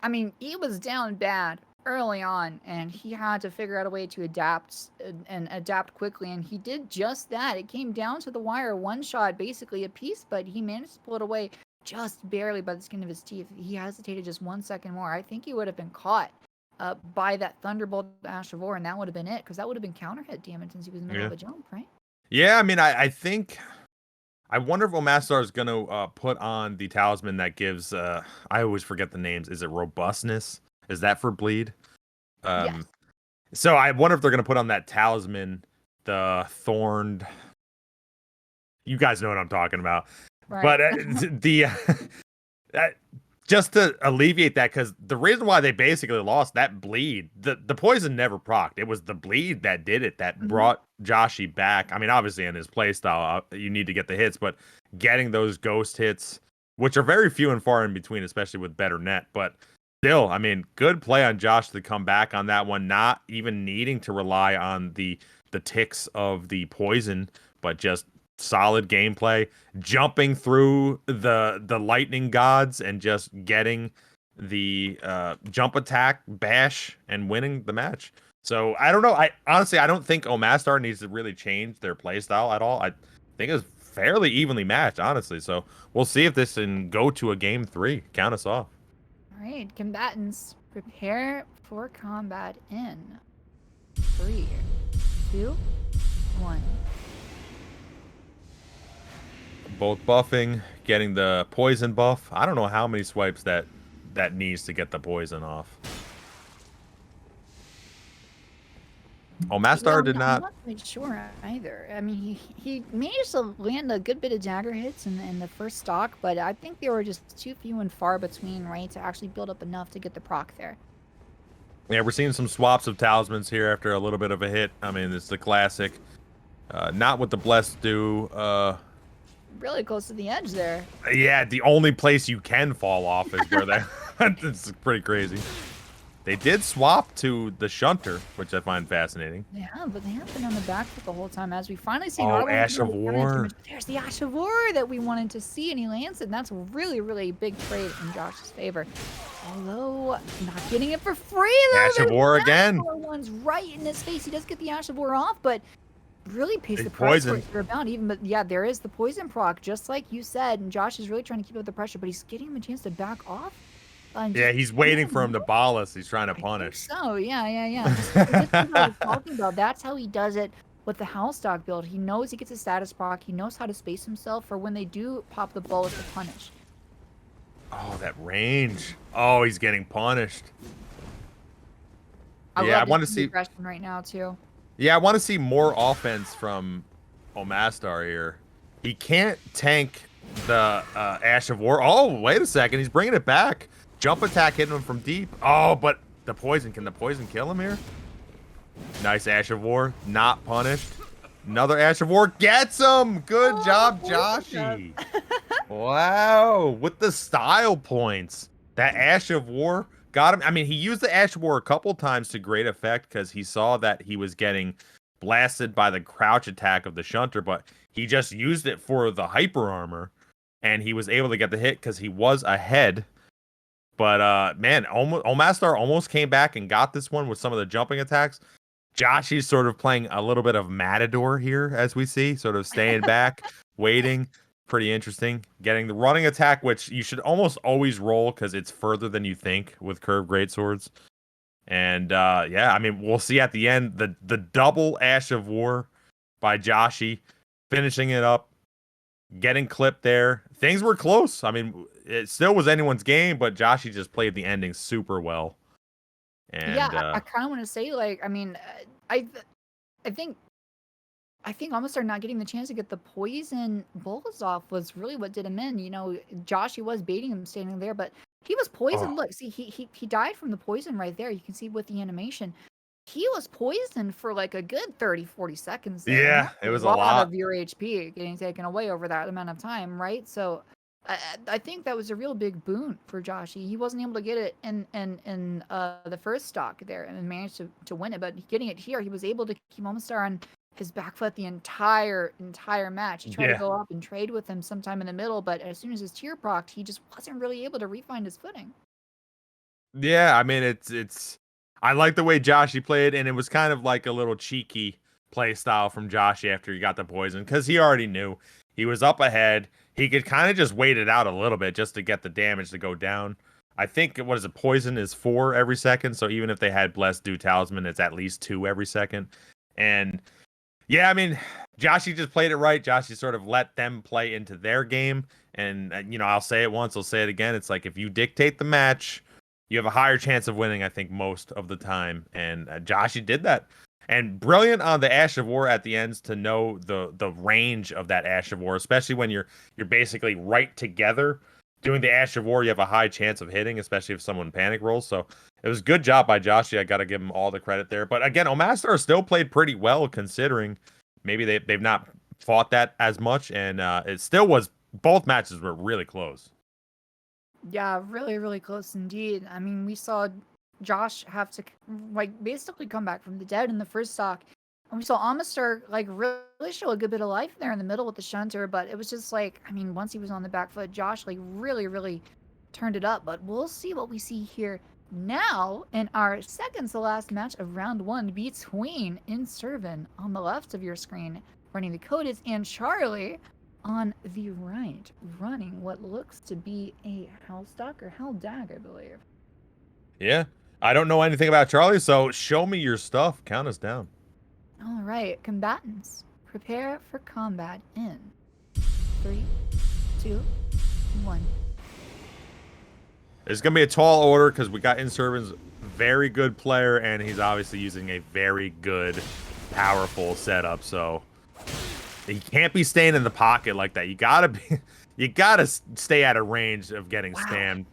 I mean, he was down bad early on, and he had to figure out a way to adapt and adapt quickly. And he did just that. It came down to the wire, 1-shot basically a piece, but he managed to pull it away just barely by the skin of his teeth. He hesitated just 1 second more. I think he would have been caught by that Thunderbolt Ash of War, and that would have been it, because that would have been counter hit damage since he was in the middle of a jump, right? Yeah, I mean, I think, I wonder if Omastar is going to put on the talisman that gives, I always forget the names. Is it robustness? Is that for bleed? Yes. So I wonder if they're going to put on that talisman, the thorned. You guys know what I'm talking about. Right. But just to alleviate that, because the reason why they basically lost that bleed, the poison never procced. It was the bleed that did it, that brought Joshy back. I mean, obviously in his playstyle, you need to get the hits, but getting those ghost hits, which are very few and far in between, especially with better net. But still, I mean, good play on Josh to come back on that one, not even needing to rely on the ticks of the poison, but just solid gameplay, jumping through the lightning gods and just getting the jump attack bash and winning the match. So I don't know. I honestly don't think Omastar needs to really change their playstyle at all. I think it's fairly evenly matched, honestly. So we'll see if this can go to a game 3. Count us off. All right, combatants, prepare for combat in 3, 2, 1. Both buffing, getting the poison buff. I don't know how many swipes that needs to get the poison off. Omastar did not. I'm not quite sure either. I mean, he managed to land a good bit of dagger hits in the first stock, but I think they were just too few and far between, right, to actually build up enough to get the proc there. Yeah, we're seeing some swaps of talismans here after a little bit of a hit. I mean, it's the classic. Not what the blessed do. Really close to the edge there. Yeah, the only place you can fall off is where That's pretty crazy. They did swap to the shunter, which I find fascinating. Yeah, but they have been on the back foot the whole time. As we finally see Oh, Ash of War. There's the Ash of War that we wanted to see, and he lands it. And that's really, really big trade in Josh's favor. Although, not getting it for free, though. Ash of War again. One's right in his face. He does get the Ash of War off, but really pays the price poison. for about even. But yeah, there is the poison proc, just like you said. And Josh is really trying to keep up the pressure, but he's getting him a chance to back off. Yeah, he's waiting for him to ball us. He's trying to punish. So yeah. Just what I was talking about. That's how he does it with the house dog build. He knows he gets a status proc. He knows how to space himself for when they do pop the bullets to punish. Oh, that range. Oh, he's getting punished. I want to see aggression right now too. Yeah, I want to see more offense from Omastar here. He can't tank the Ash of War. Oh, wait a second. He's bringing it back. Jump attack hitting him from deep. Oh, but the poison. Can the poison kill him here? Nice Ash of War. Not punished. Another Ash of War. Gets him. Good job, Joshy. Wow. With the style points. That Ash of War got him. I mean, he used the Ash of War a couple times to great effect because he saw that he was getting blasted by the crouch attack of the shunter, but he just used it for the hyper armor, and he was able to get the hit because he was ahead. But man, Omastar almost came back and got this one with some of the jumping attacks. Joshy's sort of playing a little bit of Matador here, as we see, sort of staying back, waiting. Pretty interesting. Getting the running attack, which you should almost always roll because it's further than you think with curved greatswords. And yeah, I mean, we'll see at the end the double Ash of War by Joshy, finishing it up, getting clipped there. Things were close. I mean, it still was anyone's game, but Joshy just played the ending super well. And yeah, I kind of want to say, like, I mean, I think Omastar not getting the chance to get the poison bullets off was really what did him in. You know, Joshy was baiting him standing there, but he was poisoned. Look, see, he died from the poison right there. You can see with the animation. He was poisoned for like a good 30-40 seconds there. Yeah, it was a lot of your HP getting taken away over that amount of time, right? So I think that was a real big boon for Joshy. He wasn't able to get it in the first stock there and managed to win it, but getting it here, he was able to keep Omastar on his back foot the entire match. He tried to go up and trade with him sometime in the middle, but as soon as his tier procced, he just wasn't really able to refine his footing. Yeah, I mean, it's I like the way Joshy played, and it was kind of like a little cheeky play style from Joshy after he got the poison, because he already knew he was up ahead. He could kind of just wait it out a little bit just to get the damage to go down. I think, what is it, poison is 4 every second, so even if they had Blessed Dew Talisman, it's at least 2 every second. And yeah, I mean, Joshy just played it right. Joshy sort of let them play into their game, and you know, I'll say it once, I'll say it again. It's like, if you dictate the match, you have a higher chance of winning, I think, most of the time. And Joshy did that. And brilliant on the Ash of War at the ends to know the range of that Ash of War, especially when you're basically right together. Doing the Ash of War, you have a high chance of hitting, especially if someone panic rolls. So it was a good job by Joshy. I got to give him all the credit there. But again, Omastar still played pretty well, considering maybe they've not fought that as much. And it still was, both matches were really close. Yeah, really, really close indeed. I mean, we saw Josh have to, like, basically come back from the dead in the first stock. And we saw Omastar, like, really show a good bit of life there in the middle with the shunter. But it was just like, I mean, once he was on the back foot, Josh, like, really, really turned it up. But we'll see what we see here now in our second to last match of round 1 between Inservin on the left of your screen, running the Codes, and Charlie on the right, running what looks to be a Hellstock or Helldag, I believe. Yeah, I don't know anything about Charlie, so show me your stuff. Count us down. All right, combatants, prepare for combat in 3, 2, 1. It's going to be a tall order because we got Inservin's very good player, and he's obviously using a very good, powerful setup, so he can't be staying in the pocket like that. You gotta stay out of range of getting spammed.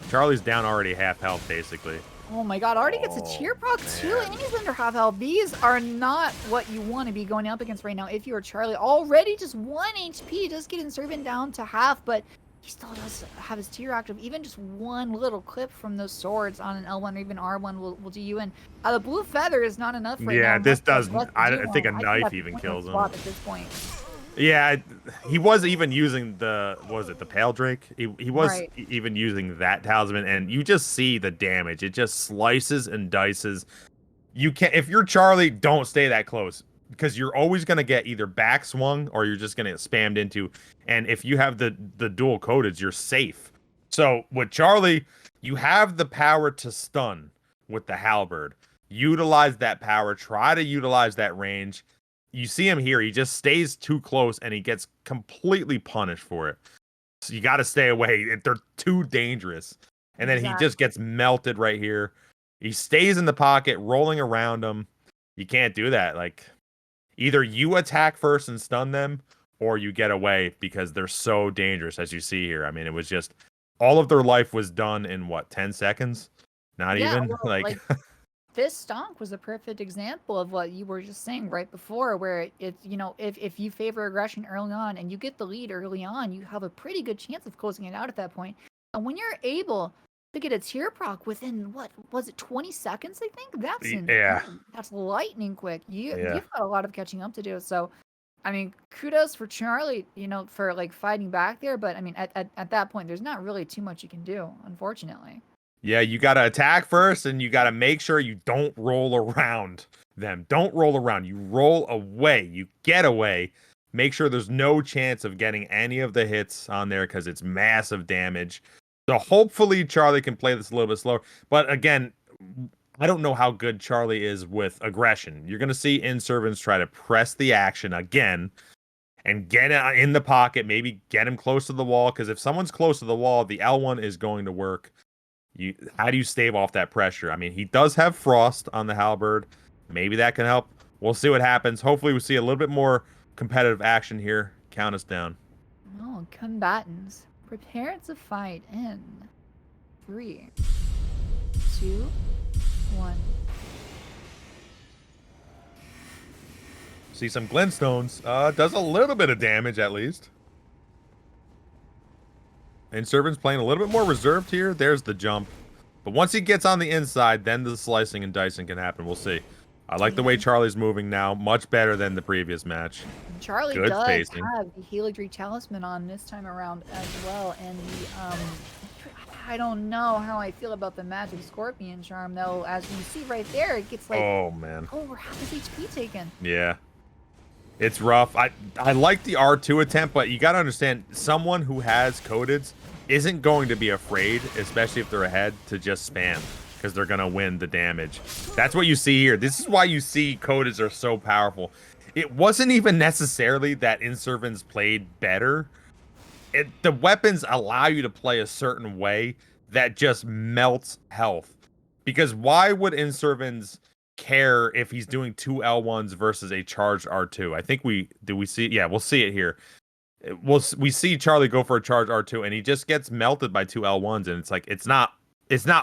Charlie's down already half health, basically. Oh my god, already gets a tier proc too, and he's under half health. These are not what you want to be going up against right now if you are Charlie. Already just 1 HP, just getting Inservin down to half, but he still does have his tier active. Even just one little clip from those swords on an L1 or even R1 will do you in. The blue feather is not enough right now. Yeah, this does. Less to I do think a on. knife That's a even pointless kills him. swap at this point. Yeah, he was even using the, what was it, the Pale Drake? He was Right. even using that talisman, and you just see the damage. It just slices and dices. You can't, if you're Charlie, don't stay that close because you're always gonna get either back swung or you're just gonna get spammed into. And if you have the dual codeds, you're safe. So with Charlie, you have the power to stun with the halberd. Utilize that power. Try to utilize that range. You see him here. He just stays too close and he gets completely punished for it. So you got to stay away. They're too dangerous. And then he just gets melted right here. He stays in the pocket, rolling around him. You can't do that. Like, either you attack first and stun them, or you get away because they're so dangerous, as you see here. I mean, it was just all of their life was done in what, 10 seconds? Not even well, like this stonk was a perfect example of what you were just saying right before, where it's, you know, if you favor aggression early on and you get the lead early on, you have a pretty good chance of closing it out at that point. And when you're able to get a tier proc within, what was it, 20 seconds, I think? That's insane. That's lightning quick. You've got a lot of catching up to do. So, I mean, kudos for Charlie, you know, for like fighting back there. But I mean, at that point, there's not really too much you can do, unfortunately. Yeah, you got to attack first and you got to make sure you don't roll around them. Don't roll around. You roll away. You get away. Make sure there's no chance of getting any of the hits on there because it's massive damage. So hopefully Charlie can play this a little bit slower. But again, I don't know how good Charlie is with aggression. You're going to see Inservins try to press the action again and get it in the pocket. Maybe get him close to the wall because if someone's close to the wall, the L1 is going to work. How do you stave off that pressure? I mean, he does have Frost on the halberd. Maybe that can help. We'll see what happens. Hopefully, we see a little bit more competitive action here. Count us down. Oh, combatants, prepare to fight in 3, 2, 1. See some glintstones. Does a little bit of damage at least. Inservin's playing a little bit more reserved here. There's the jump. But once he gets on the inside, then the slicing and dicing can happen. We'll see. I like the way Charlie's moving now. Much better than the previous match. Charlie does have the Helidry Talisman on this time around as well. And the, I don't know how I feel about the Magic Scorpion Charm, though. As you see right there, it gets like over half his HP taken. Yeah. It's rough. I like the R2 attempt, but you got to understand, someone who has codeds isn't going to be afraid, especially if they're ahead, to just spam because they're going to win the damage. That's what you see here. This is why you see codeds are so powerful. It wasn't even necessarily that Inservins played better. The weapons allow you to play a certain way that just melts health. Because why would Inservins care if he's doing 2 L1s versus a charged R2? I think we see, yeah, we'll see it here. We see Charlie go for a charge R2 and he just gets melted by 2 L1s, and it's like it's not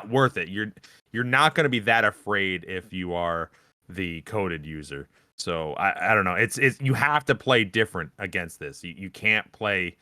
worth it. You're not going to be that afraid if you are the coded user. So I don't know. It's you have to play different against this. You can't play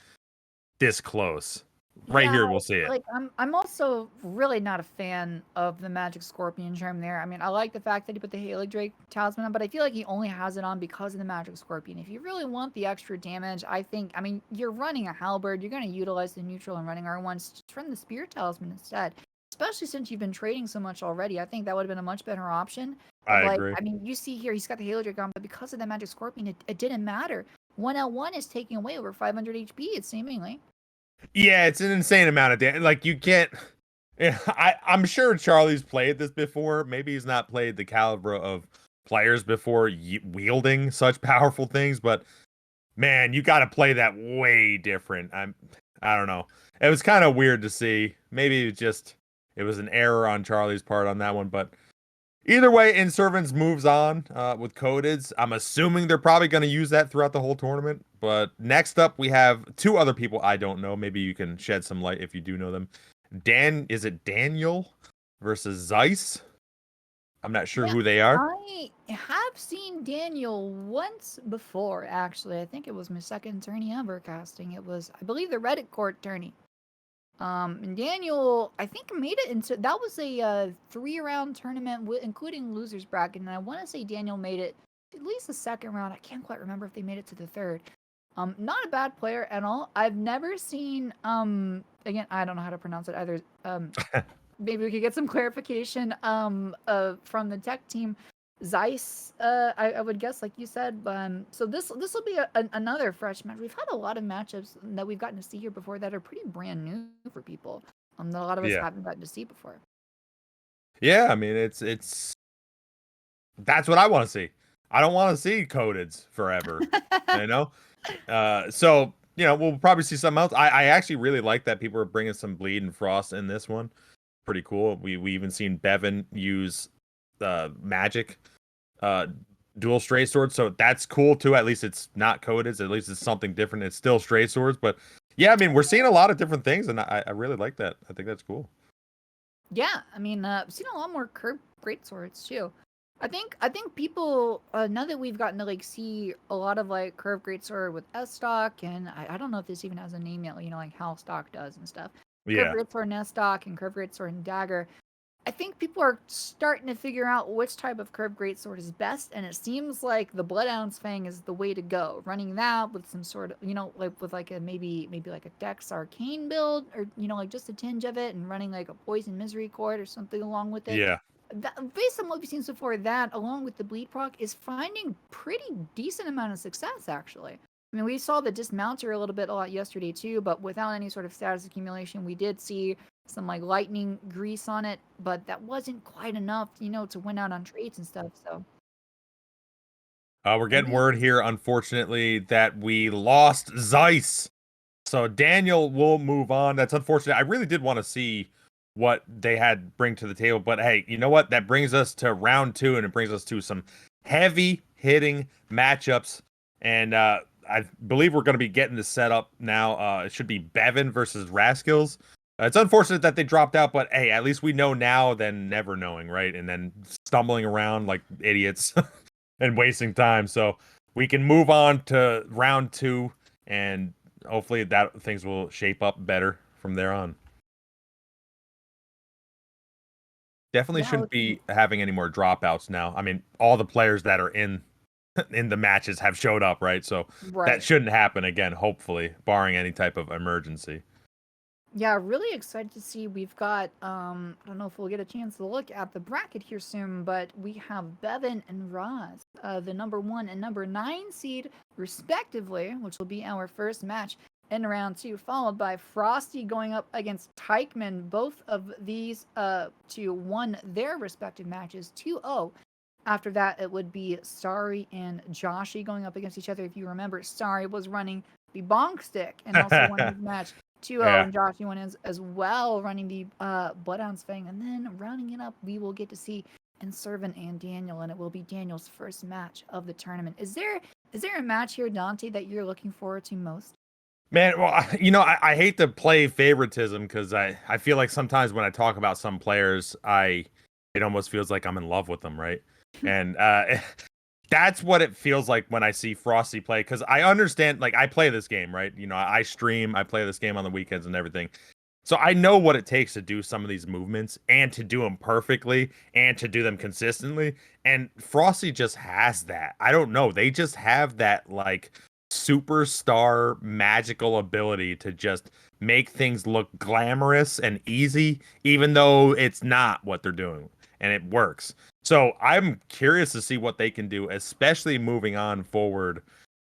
this close. Right here, we'll see it. Like I'm also really not a fan of the Magic Scorpion Charm there. I mean, I like the fact that he put the Helidry Talisman on, but I feel like he only has it on because of the Magic Scorpion. If you really want the extra damage, I mean, you're running a halberd, you're going to utilize the neutral and running R1s. Just run the Spear Talisman instead. Especially since you've been trading so much already. I think that would have been a much better option. I agree. I mean, you see here, he's got the Helidry on, but because of the Magic Scorpion, it didn't matter. 1L1 is taking away over 500 HP, it's seemingly. Yeah, it's an insane amount of damage. Like, you can't... I'm sure Charlie's played this before. Maybe he's not played the caliber of players before wielding such powerful things, but man, you got to play that way different. I don't know. It was kind of weird to see. Maybe it was an error on Charlie's part on that one, but either way, Inservins moves on with codeds. I'm assuming they're probably going to use that throughout the whole tournament. But next up, we have 2 other people I don't know. Maybe you can shed some light if you do know them. Is it Daniel versus Zeiss? I'm not sure who they are. I have seen Daniel once before, actually. I think it was my second tourney ever casting. It was, I believe, the Reddit court tourney. And Daniel, I think made it into that was a 3-round tournament, including losers bracket, and I want to say Daniel made it at least the second round. I can't quite remember if they made it to the third. Not a bad player at all. I've never seen again, I don't know how to pronounce it either. Maybe we could get some clarification from the tech team. Zeiss, I would guess, like you said. So this will be another fresh match. We've had a lot of matchups that we've gotten to see here before that are pretty brand new for people. That a lot of us Yeah. haven't gotten to see before. Yeah, I mean it's that's what I want to see. I don't want to see codeds forever, you know. So we'll probably see something else. I actually really like that people are bringing some bleed and frost in this one. Pretty cool. We even seen Beven use magic dual straight swords, so that's cool too. At least it's not coded. At least it's something different. It's still straight swords, but yeah, I mean we're seeing a lot of different things, and I really like that. I think that's cool. Yeah, I mean, I've seen a lot more curved greatswords too. I think people now that we've gotten to like see a lot of like curved greatsword with S stock, and I don't know if this even has a name yet. Like how stock does and stuff. Curved Yeah, greatsword and S stock, and curved greatsword and dagger. I think people are starting to figure out which type of curved greatsword is best, and it seems like the Bloodhound's Fang is the way to go. Running that with some sort of, like with like a maybe like a Dex Arcane build, or like just a tinge of it, and running like a Poison Misery Cord or something along with it. yeah. That, based on what we've seen so far, that along with the bleed proc is finding pretty decent amount of success actually. I mean, we saw the dismounter a lot yesterday too, but without any sort of status accumulation, we did see some like lightning grease on it, but that wasn't quite enough, to win out on trades and stuff. So We're getting word here, unfortunately, that we lost Zeiss. So Daniel will move on. That's unfortunate. I really did want to see what they had bring to the table, but hey, you know what? That brings us to round 2, and it brings us to some heavy hitting matchups. And I believe we're going to be getting this set up now. It should be Beven versus Raskills. It's unfortunate that they dropped out, but hey, at least we know now than never knowing, right? And then stumbling around like idiots and wasting time. So we can move on to round 2, and hopefully that things will shape up better from there on. Definitely yeah, shouldn't be having any more dropouts now. I mean, all the players that are in the matches have showed up, right? So that right. shouldn't happen again, hopefully, barring any type of emergency. Yeah, really excited to see. We've got I don't know if we'll get a chance to look at the bracket here soon, but we have Bevan and Roz, the number 1 and number 9 seed respectively, which will be our first match in round 2, followed by Frosty going up against Taikman. Both of these two won their respective matches 2-0. After that, it would be Starry and Joshy going up against each other. If you remember, Starry was running the bonk stick and also won his match 2-0, Yeah. and Joshy won as well, running the Bloodhound's Fang. And then rounding it up, we will get to see Inservin and Daniel, and it will be Daniel's first match of the tournament. Is there a match here, Dante, that you're looking forward to most? Man, well, I hate to play favoritism because I feel like sometimes when I talk about some players, it almost feels like I'm in love with them, right? And that's what it feels like when I see Frosty play, because I understand, like, I play this game, right? I stream, I play this game on the weekends and everything. So I know what it takes to do some of these movements and to do them perfectly and to do them consistently. And Frosty just has that. I don't know. They just have that, like, superstar magical ability to just make things look glamorous and easy, even though it's not what they're doing. And it works. So I'm curious to see what they can do, especially moving on forward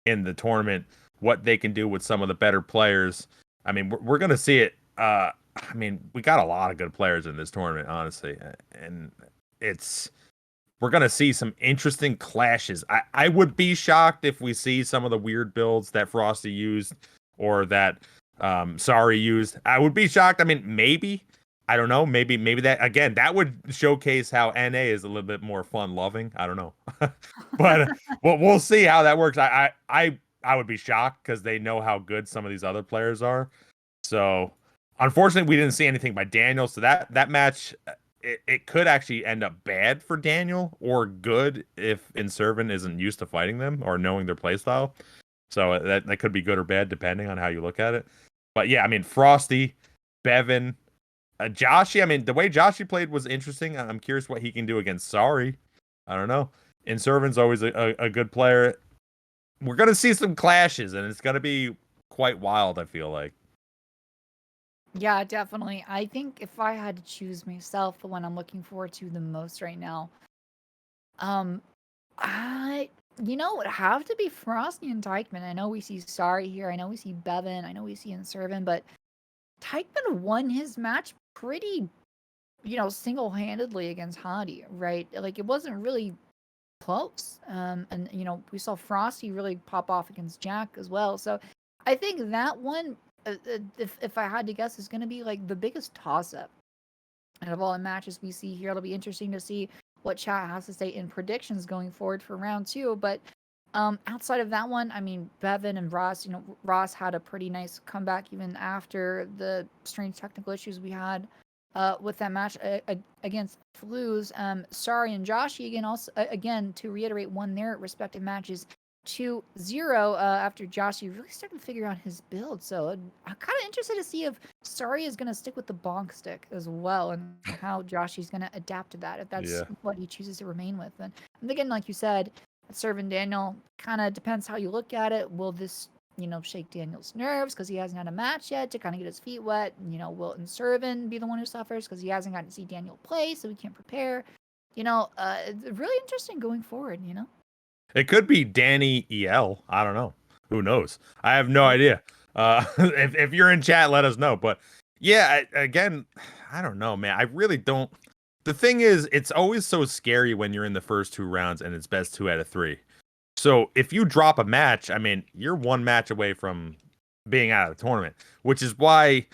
in the tournament, what they can do with some of the better players. I mean, we're going to see it. I mean, we got a lot of good players in this tournament, honestly, and we're going to see some interesting clashes. I would be shocked if we see some of the weird builds that Frosty used or that Sorry used. I would be shocked. I mean, maybe. I don't know. Maybe that again, that would showcase how NA is a little bit more fun loving. I don't know. But we'll see how that works. I would be shocked because they know how good some of these other players are. So unfortunately, we didn't see anything by Daniel. So that match, it could actually end up bad for Daniel or good if Inservin isn't used to fighting them or knowing their playstyle. So that could be good or bad depending on how you look at it. But yeah, I mean, Frosty, Beven, Joshy. I mean, the way Joshy played was interesting. I'm curious what he can do against Sorry. I don't know. Inservin's always a good player. We're gonna see some clashes, and it's gonna be quite wild. I feel like. Yeah, definitely. I think if I had to choose myself, the one I'm looking forward to the most right now, um, I it would have to be Frosty and Taikman. I know we see Sorry here. I know we see Beven. I know we see Inservin, but Taikman won his match pretty, single-handedly against Hadi, right? Like it wasn't really close. And we saw Frosty really pop off against Jackk as well. So I think that one, if I had to guess, is going to be like the biggest toss-up out of all the matches we see here. It'll be interesting to see what chat has to say in predictions going forward for round 2. But outside of that one, I mean, Beven and Ross, Ross had a pretty nice comeback even after the strange technical issues we had with that match against Flooz. Sorry and Joshy again, also again to reiterate, won their respective matches 2-0 after Joshy really started to figure out his build. So I'm kind of interested to see if Sorry is going to stick with the bonk stick as well, and how Joshy's going to adapt to that, if that's what he chooses to remain with. And again, like you said, Serving Daniel kind of depends how you look at it. Will this, shake Daniel's nerves because he hasn't had a match yet to kind of get his feet wet? Will Inservin be the one who suffers because he hasn't gotten to see Daniel play, so he can't prepare? It's really interesting going forward. It could be Danny EL. I don't know. Who knows? I have no idea. If you're in chat, let us know. But yeah, again, I don't know, man. I really don't. The thing is, it's always so scary when you're in the first 2 rounds and it's best 2 out of 3. So if you drop a match, I mean, you're 1 match away from being out of the tournament, which is why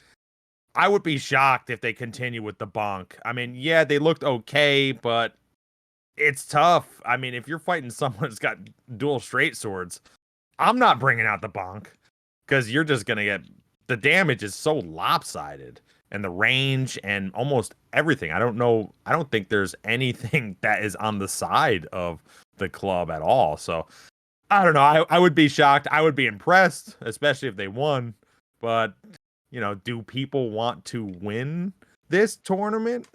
I would be shocked if they continue with the bonk. I mean, yeah, they looked okay, but it's tough. I mean, if you're fighting someone that's got dual straight swords, I'm not bringing out the bonk because you're just going to get the damage is so lopsided, and the range and almost everything. I don't know. I don't think there's anything that is on the side of the club at all. So I don't know. I would be shocked. I would be impressed, especially if they won. But, do people want to win this tournament?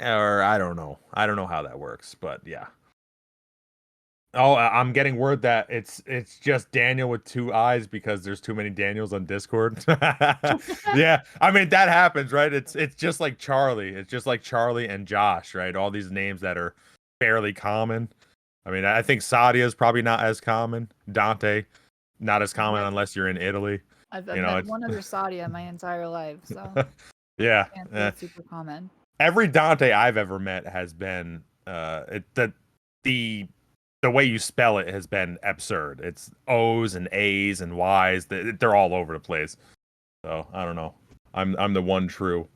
Or I don't know. I don't know how that works, but yeah. Oh, I'm getting word that it's just Daniel with 2 eyes because there's too many Daniels on Discord. Yeah, I mean that happens, right? It's just like Charlie. It's just like Charlie and Josh, right? All these names that are fairly common. I mean, I think Sadia is probably not as common. Dante, not as common unless you're in Italy. I've met one other Sadia my entire life, so yeah, it's super common. Every Dante I've ever met has been the way you spell it has been absurd. It's O's and A's and Y's. They're all over the place. So I don't know. I'm the one true.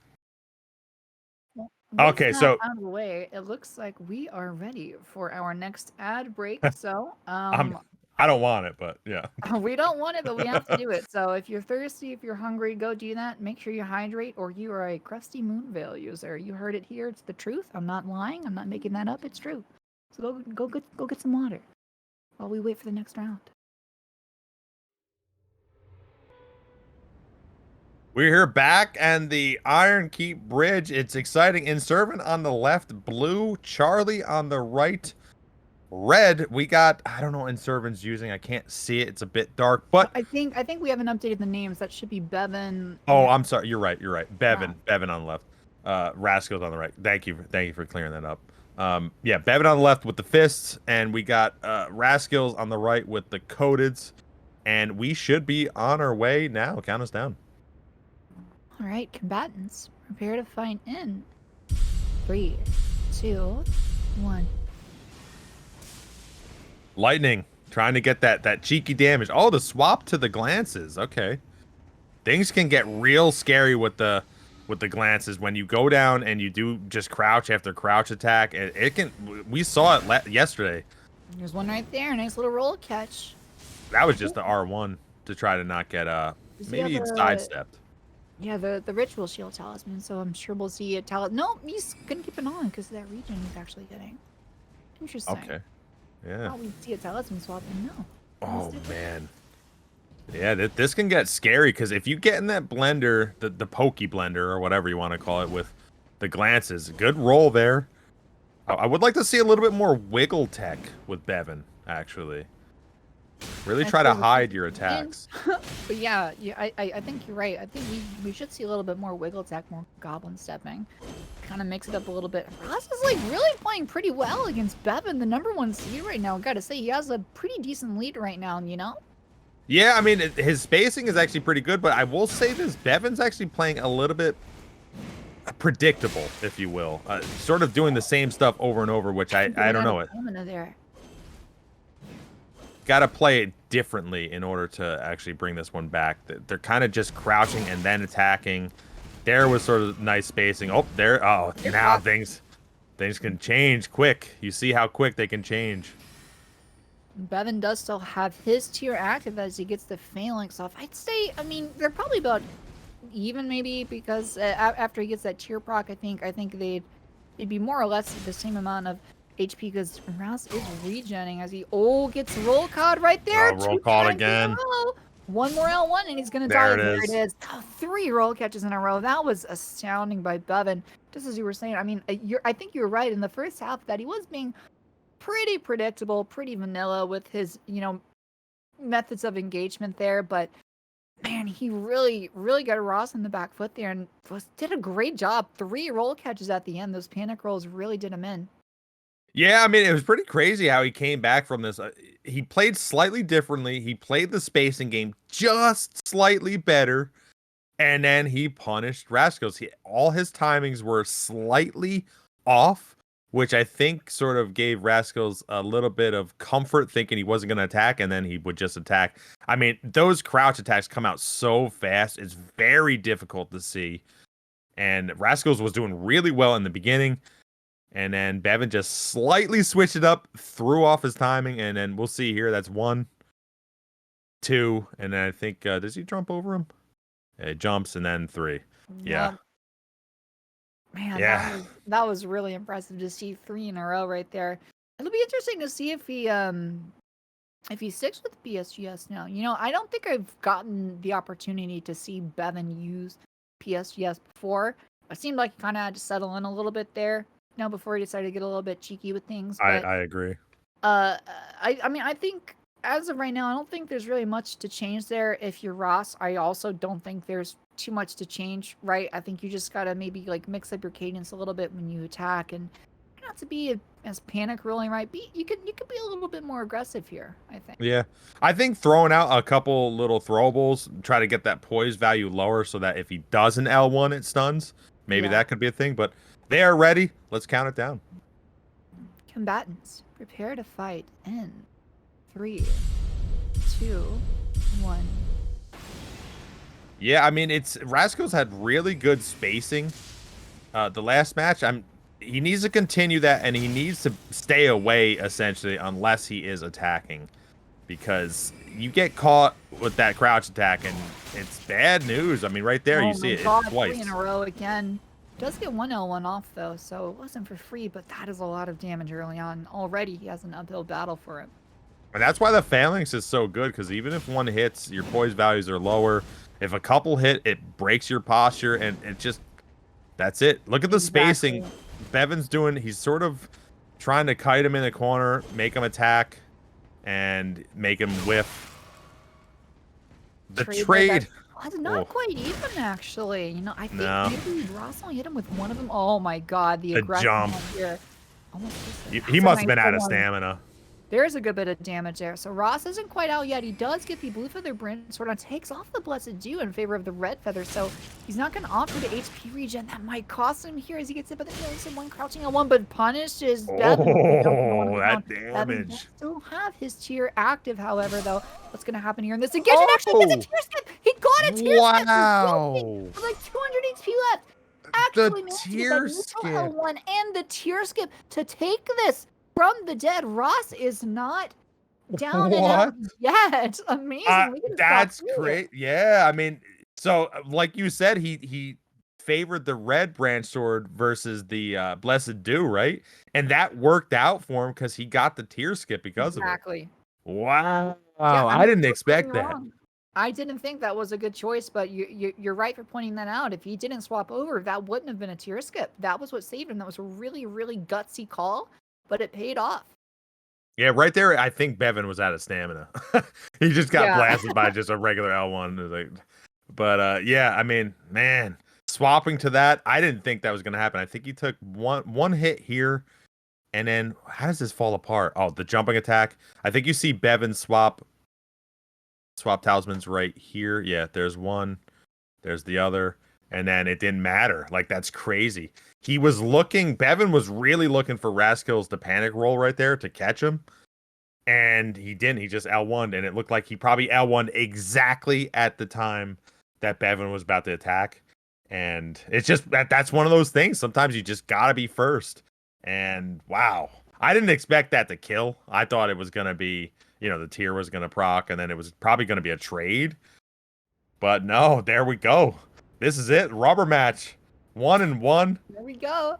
Well, okay, so out of the way, it looks like we are ready for our next ad break. So I don't want it, but yeah. We don't want it, but we have to do it. So if you're thirsty, if you're hungry, go do that. Make sure you hydrate, or you are a crusty Moonveil user. You heard it here. It's the truth. I'm not lying. I'm not making that up. It's true. So go get some water while we wait for the next round. We're here back, and the Iron Keep Bridge. It's exciting. Inservin on the left, blue. Charlie on the right, red. We got, I don't know what Inservin's using. I can't see it. It's a bit dark, but I think we haven't updated the names. That should be Beven. Oh, I'm sorry. You're right. Beven. Yeah. Beven on the left. Rascals on the right. Thank you for clearing that up. Yeah, Beven on the left with the fists, and we got Rascals on the right with the codeds, and we should be on our way now. Count us down. All right, combatants, prepare to fight in 3, 2, 1. Lightning, trying to get that cheeky damage. Oh, the swap to the glances. Okay, things can get real scary with the glances when you go down and you do just crouch after crouch attack. It can. We saw it yesterday. There's one right there. Nice little roll catch. That was just the R1 to try to not get maybe it's sidestepped. Yeah, the ritual shield talisman. So I'm sure we'll see a talisman. No, he's gonna keep it on because of that region he's actually getting. Interesting. Okay. Yeah. Oh, we see a talisman swap. No. Oh man. Yeah, this can get scary because if you get in that blender, the pokey blender or whatever you want to call it, with the glances, good roll there. I would like to see a little bit more wiggle tech with Beven, actually. Really I try to suppose it's hide your in. attacks. But yeah, I think you're right. I think we should see a little bit more wiggle attack, more goblin stepping. Kind of mix it up a little bit. Ross is like really playing pretty well against Bevan, the #1 seed right now. Gotta say, he has a pretty decent lead right now, you know? Yeah, I mean, his spacing is actually pretty good, but I will say this, Bevan's actually playing a little bit predictable, if you will. Sort of doing the same stuff over and over, which I don't know. There. Got to play it differently in order to actually bring this one back. They're kind of just crouching and then attacking. There was sort of nice spacing. Oh, there. Oh, now things can change quick. You see how quick they can change. Bevan does still have his tier active as he gets the phalanx off. I'd say, I mean, they're probably about even maybe because after he gets that tier proc, I think they'd be more or less the same amount of HP because Rouse is regenning as he gets roll caught right there. Roll caught again. One more L1 and he's gonna die. There it is. 3 roll catches in a row. That was astounding by Bevan. Just as you were saying, I mean, I think you were right in the first half that he was being pretty predictable, pretty vanilla with his, methods of engagement there, but man, he really got Ross on the back foot there and did a great job. 3 roll catches at the end. Those panic rolls really did him in. Yeah, I mean, it was pretty crazy how he came back from this. He played slightly differently. He played the spacing game just slightly better, and then he punished Rascals. All his timings were slightly off, which I think sort of gave Rascals a little bit of comfort thinking he wasn't going to attack, and then he would just attack. I mean, those crouch attacks come out so fast. It's very difficult to see. And Rascals was doing really well in the beginning. And then Bevan just slightly switched it up, threw off his timing, and then we'll see here. That's 1, 2, and then I think, does he jump over him? Yeah, he jumps, and then 3. Yeah. Man, yeah. That was really impressive to see 3 in a row right there. It'll be interesting to see if he sticks with PSGS now. I don't think I've gotten the opportunity to see Bevan use PSGS before. It seemed like he kind of had to settle in a little bit there, before he decided to get a little bit cheeky with things. But, I agree. I mean, I think as of right now, I don't think there's really much to change there. If you're Ross, I also don't think there's too much to change, right? I think you just gotta maybe like mix up your cadence a little bit when you attack, and not to be as panic rolling, right? You could be a little bit more aggressive here, I think. Yeah, I think throwing out a couple little throwables, try to get that poise value lower so that if he does an L1, it stuns. Maybe that could be a thing, but they are ready. Let's count it down. Combatants, prepare to fight in 3, 2, 1. Yeah, I mean, Rascals had really good spacing. The last match, he needs to continue that, and he needs to stay away essentially unless he is attacking, because you get caught with that crouch attack and it's bad news. I mean, right there you see it twice. 3 in a row again. Does get 1 L1 off though, so it wasn't for free, but that is a lot of damage early on. Already he has an uphill battle for him. And that's why the phalanx is so good, because even if one hits, your poise values are lower. If a couple hit, it breaks your posture, and it just, that's it. Look at the spacing Bevan's doing. He's sort of trying to kite him in the corner, make him attack, and make him whiff. The trade. It's not quite even, actually. I think maybe Ross only hit him with one of them. Oh my god, the aggressive jump here. He must have been out of stamina. There's a good bit of damage there. So Ross isn't quite out yet. He does get the blue feather brand sword on, takes off the blessed dew in favor of the red feather. So he's not going to offer the HP regen. That might cost him here as he gets hit by the feelings of one crouching on one, but punishes Bevan. Oh, that damage. Still have his tier active, however, though. What's going to happen here in this engagement? Actually gets a tier skip. He got a tier skip. Wow. With like 200 HP left. Actually, the tier skip. L1 and the tier skip to take this from the dead. Ross is not down and out yet. Amazing. That's great. Yeah, I mean, so like you said, he favored the red branch sword versus the blessed dew, right? And that worked out for him because he got the tier skip because of it. Exactly. Wow. Yeah, I didn't expect that. I didn't think that was a good choice, but you're right for pointing that out. If he didn't swap over, that wouldn't have been a tier skip. That was what saved him. That was a really, really gutsy call, but it paid off. Yeah, right there, I think Beven was out of stamina. He just got Yeah. blasted by just a regular L1. But yeah, I mean, man, swapping to that, I didn't think that was going to happen. I think he took one hit here, and then how does this fall apart? Oh, the jumping attack. I think you see Beven swap talismans right here. Yeah, there's one, there's the other, and then it didn't matter. Like, that's crazy. Beven was really looking for Raskills to panic roll right there to catch him. And he didn't. He just L1'd, and it looked like he probably L1'd exactly at the time that Beven was about to attack. And it's just that's one of those things. Sometimes you just gotta be first. And wow, I didn't expect that to kill. I thought it was gonna be, the tier was gonna proc, and then it was probably gonna be a trade. But no, there we go. This is it. Rubber match. 1-1. There we go.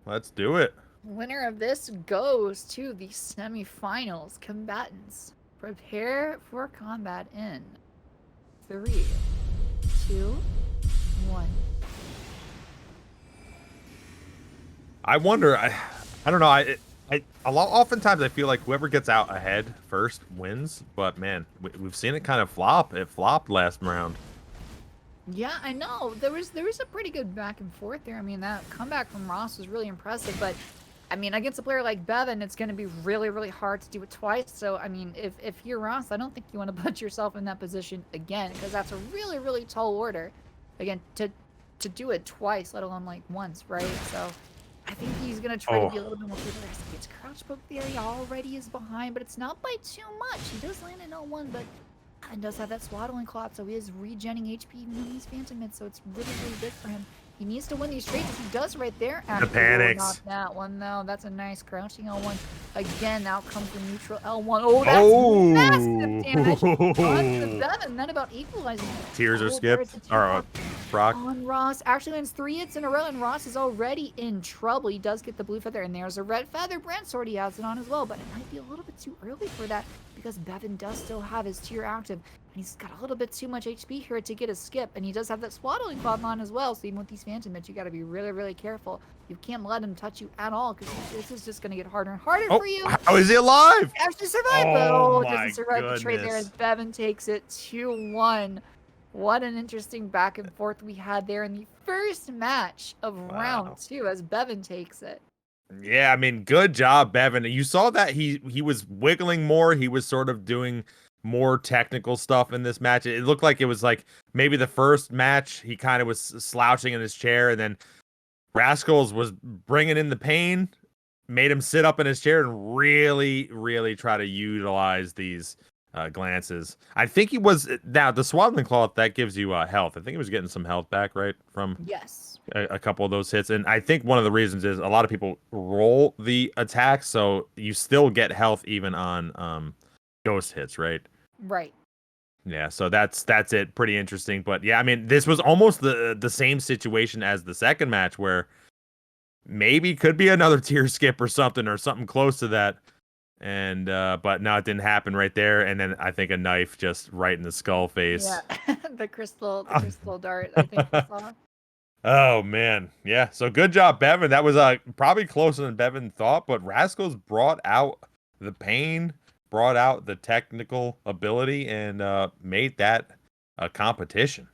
Let's do it. Winner of this goes to the semifinals. Combatants, prepare for combat in 3, 2, 1. I wonder. I don't know. Oftentimes I feel like whoever gets out ahead first wins. But man, we've seen it kind of flop. It flopped last round. Yeah, I know. There was a pretty good back and forth there. I mean, that comeback from Ross was really impressive, but I mean, against a player like Beven, it's going to be really, really hard to do it twice. So, I mean, if you're Ross, I don't think you want to put yourself in that position again, because that's a really, really tall order. Again, to do it twice, let alone like once, right? So, I think he's going to try to be a little bit more prepared. He gets crouch poke there. He already is behind, but it's not by too much. He does land in L1, but and does have that swaddling cloth, so he is regenning HP even though he's phantom mid, so it's really, really big for him. He needs to win these trades. He does right there. The panics. Not that one, though. That's a nice crouching L1. Again, out comes the neutral L1. Oh, that's massive damage on the Beven. Then about equalizing. Tears are skipped. Or proc. On Ross. Actually lands 3 hits in a row, and Ross is already in trouble. He does get the blue feather, and there's a red feather. Brand Sword, he has it on as well, but it might be a little bit too early for that because Beven does still have his tier active. And he's got a little bit too much HP here to get a skip, and he does have that swaddling cloth on as well, so even with these phantom hits, you got to be really, really careful. You can't let him touch you at all, because this is just going to get harder and harder for you. How is he alive? He actually survived, but my doesn't survive the trade there as Beven takes it 2-1. What an interesting back and forth we had there in the first match of round 2 as Beven takes it. Yeah, I mean, good job, Beven. You saw that he was wiggling more. He was sort of doing more technical stuff in this match. It looked like it was like maybe the first match he kind of was slouching in his chair, and then Rascals was bringing in the pain, made him sit up in his chair and really, really try to utilize these glances. I think he was now the swaddling cloth that gives you health. I think he was getting some health back right from a couple of those hits, and I think one of the reasons is a lot of people roll the attack, so you still get health even on ghost hits, right? Right. Yeah, so that's it. Pretty interesting, but yeah, I mean, this was almost the same situation as the second match, where maybe could be another tier skip or something close to that. And but no, it didn't happen right there. And then I think a knife just right in the skull face. Yeah, the crystal dart. I think I saw. Oh man, yeah. So good job, Beven. That was probably closer than Beven thought, but Rascals brought out the pain, brought out the technical ability, and made that a competition.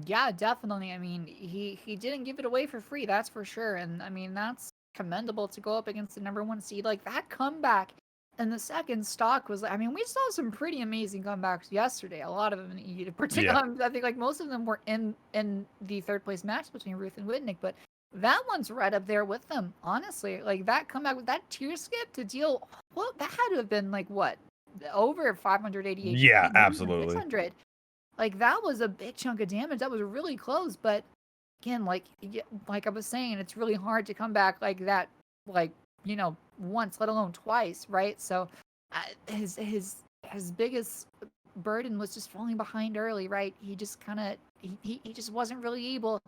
Yeah, definitely. I mean, he didn't give it away for free, that's for sure. And I mean, that's commendable to go up against the #1 seed. Like that comeback and the second stock was, I mean, we saw some pretty amazing comebacks yesterday. A lot of them in EU, particularly. I think like most of them were in the third place match between Ruth and Whitnick, but that one's right up there with them, honestly. Like that comeback with that tier skip to deal, well, that had to have been like what, over 588. Yeah, absolutely. 600. Like that was a big chunk of damage. That was really close, but again, like I was saying, it's really hard to come back like that, like, once, let alone twice, right? So his biggest burden was just falling behind early, right? He just kind of he just wasn't really able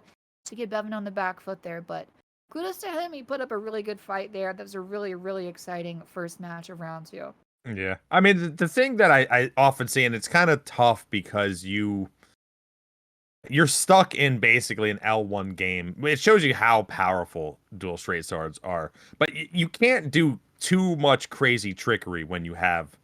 to get Beven on the back foot there, but kudos to him. He put up a really good fight there. That was a really, really exciting first match of round 2. Yeah. I mean, the thing that I often see, and it's kind of tough because you're stuck in basically an L1 game. It shows you how powerful dual straight swords are, but you can't do too much crazy trickery when you have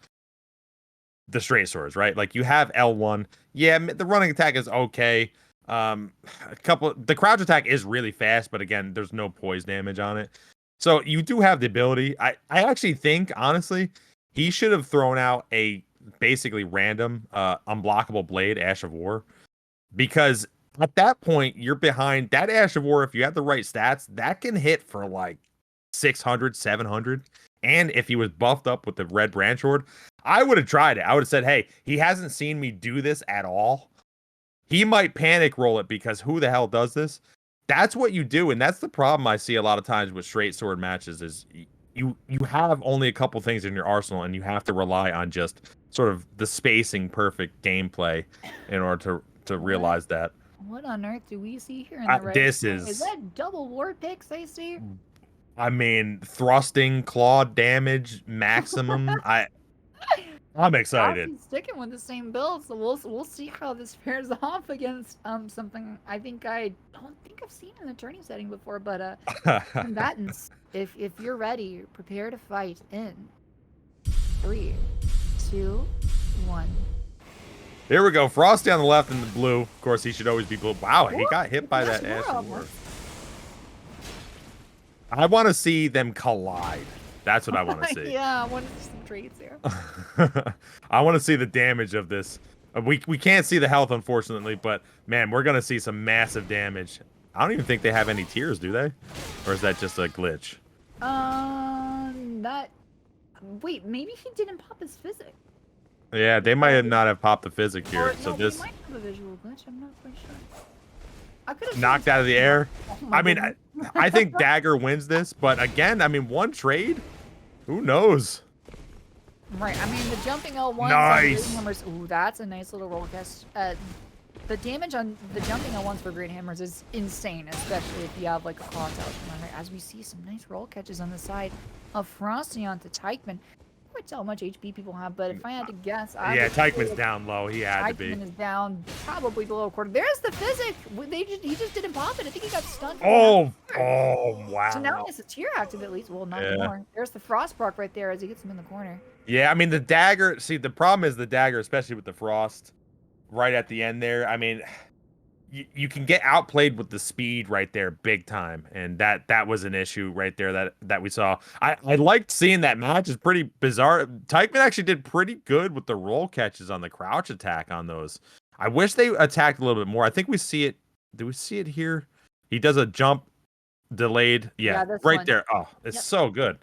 the straight swords, right? Like you have L1. Yeah, the running attack is okay. The crouch attack is really fast, but again, there's no poise damage on it. So you do have the ability. I actually think, honestly, he should have thrown out a basically random unblockable blade, Ash of War, because at that point you're behind that Ash of War. If you have the right stats, that can hit for like 600, 700. And if he was buffed up with the red branch horde, I would have tried it. I would have said, hey, he hasn't seen me do this at all. He might panic roll it because who the hell does this? That's what you do, and that's the problem I see a lot of times with straight sword matches is you have only a couple things in your arsenal, and you have to rely on just sort of the spacing perfect gameplay in order to realize that. What on earth do we see here in the right? This is that double war picks I see? I mean, thrusting, claw damage, maximum. I'm excited. Frosty's sticking with the same build, so we'll see how this pairs off against something I don't think I've seen in the tourney setting before, but combatants, if you're ready, prepare to fight in 3, 2, 1. Here we go. Frosty on the left and the blue. Of course, he should always be blue. Wow, he got hit by that Ash of War. I want to see them collide. That's what I want to see. Yeah, I want to see some trades here. I want to see the damage of this. We can't see the health, unfortunately, but man, we're going to see some massive damage. I don't even think they have any tears, do they? Or is that just a glitch? Wait, maybe he didn't pop his physic. Yeah, they might not have popped the physic here. Or, so no, this might have a visual glitch. I'm not quite sure. I could have knocked out of the air. Oh I mean, I think Dagger wins this, but again, I mean, one trade, who knows? Right. I mean, the jumping L1. Nice. Ooh, that's a nice little roll cast. The damage on the jumping L1s for Great Hammers is insane, especially if you have like a claw tower. Right? As we see some nice roll catches on the side of Frosty onto taikman. I can't tell how much HP people have, but if I had to guess, yeah, taikman's down low. He had to be. Taikman is down, probably below a quarter. There's the physic. He just didn't pop it. I think he got stunned. Oh, wow. So now he has a tier active at least. Well, not anymore. There's the frost proc right there as he gets him in the corner. Yeah, I mean the dagger. See, the problem is the dagger, especially with the frost, right at the end there. I mean, you can get outplayed with the speed right there, big time, and that was an issue right there that we saw. I liked seeing that match. It's pretty bizarre. Taikman actually did pretty good with the roll catches on the crouch attack on those. I wish they attacked a little bit more. I think we see it. Do we see it here? He does a jump delayed. Yeah, right there. Oh, it's so good.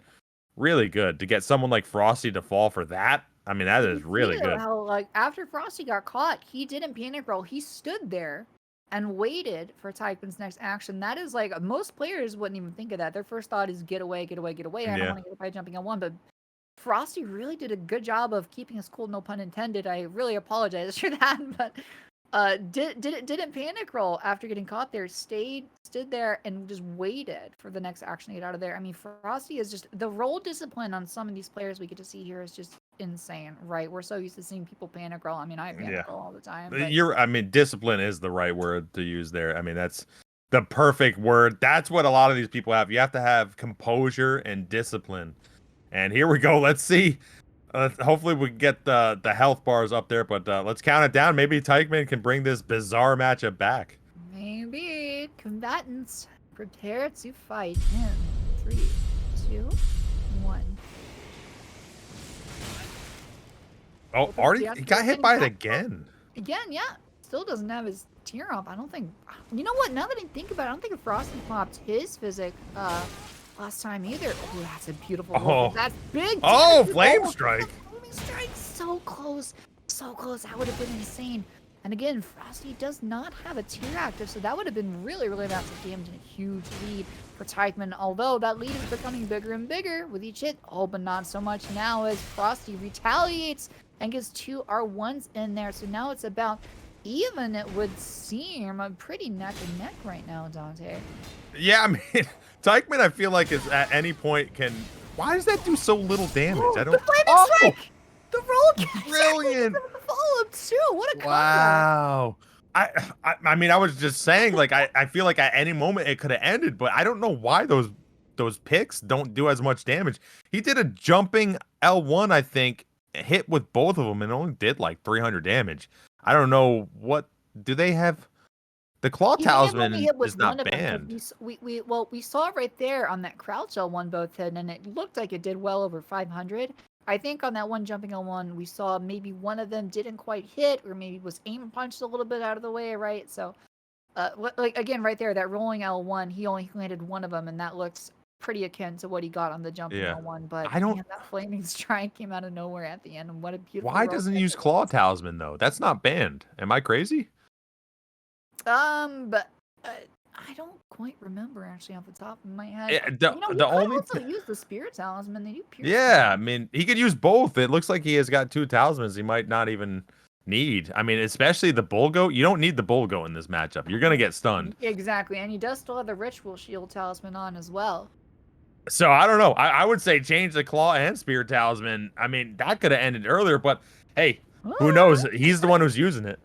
Really good to get someone like Frosty to fall for that. I mean, that is really good. How, like, after Frosty got caught, he didn't panic roll. He stood there and waited for taikman's next action. That is like, most players wouldn't even think of that. Their first thought is get away, get away, get away. I don't want to get by jumping on one, but Frosty really did a good job of keeping us cool, no pun intended. I really apologize for that, but didn't panic roll after getting caught there. Stood there and just waited for the next action to get out of there. I mean, Frosty is just, the roll discipline on some of these players we get to see here is just insane, right? We're so used to seeing people panic roll. I mean, I panic roll all the time. But... I mean, discipline is the right word to use there. I mean, that's the perfect word. That's what a lot of these people have. You have to have composure and discipline. And here we go. Let's see. Hopefully we can get the health bars up there, but let's count it down. Maybe Taikman can bring this bizarre matchup back. Maybe. Combatants, prepare to fight in 3, 2, 1. Oh, already he got hit by it again. Again, yeah. Still doesn't have his tier up. I don't think. You know what? Now that I think about it, I don't think Frosty popped his physic last time either. Oh, that's a beautiful roll. That's big. Oh, flame strike. Flaming strike. So close. So close. That would have been insane. And again, Frosty does not have a tier active, so that would have been really, really massive damage and a huge lead for taikman. Although that lead is becoming bigger and bigger with each hit. Oh, but not so much now as Frosty retaliates and gets 2 R1s in there. So now it's about even, it would seem. I'm pretty neck and neck right now, Dante. Yeah, I mean, taikman, I feel like is at any point can. Why does that do so little damage? Oh, I don't. The flaming strike! The roll catch. Brilliant. The follow-up too. What a combo. Wow. I mean, I was just saying, like, I feel like at any moment it could have ended, but I don't know why those picks don't do as much damage. He did a jumping L1, I think, hit with both of them and only did like 300 damage. I don't know what do they have. The claw He may have only talisman hit with is one not of them banned. because we saw it right there on that crouch L1 both hit, and it looked like it did well over 500. I think on that one jumping L1, we saw maybe one of them didn't quite hit, or maybe was aim punched a little bit out of the way, right? So, like again, right there, that rolling L1, he only landed one of them, and that looks pretty akin to what he got on the jumping Yeah. L1. But I don't. man, that flaming strike came out of nowhere at the end, and what a beautiful. Why roll doesn't he catch use it claw was. talisman though? That's not banned. Am I crazy? But I don't quite remember actually off the top of my head. The He the could only also use the spirit talisman. They do pierce. Yeah, I mean, he could use both. It looks like he has got two talismans he might not even need. I mean, especially the bull goat. You don't need the bull goat in this matchup. You're gonna get stunned. Exactly, and he does still have the ritual shield talisman on as well. So I don't know. I would say change the claw and spear talisman. I mean, that could have ended earlier, but hey, who knows? He's the one who's using it.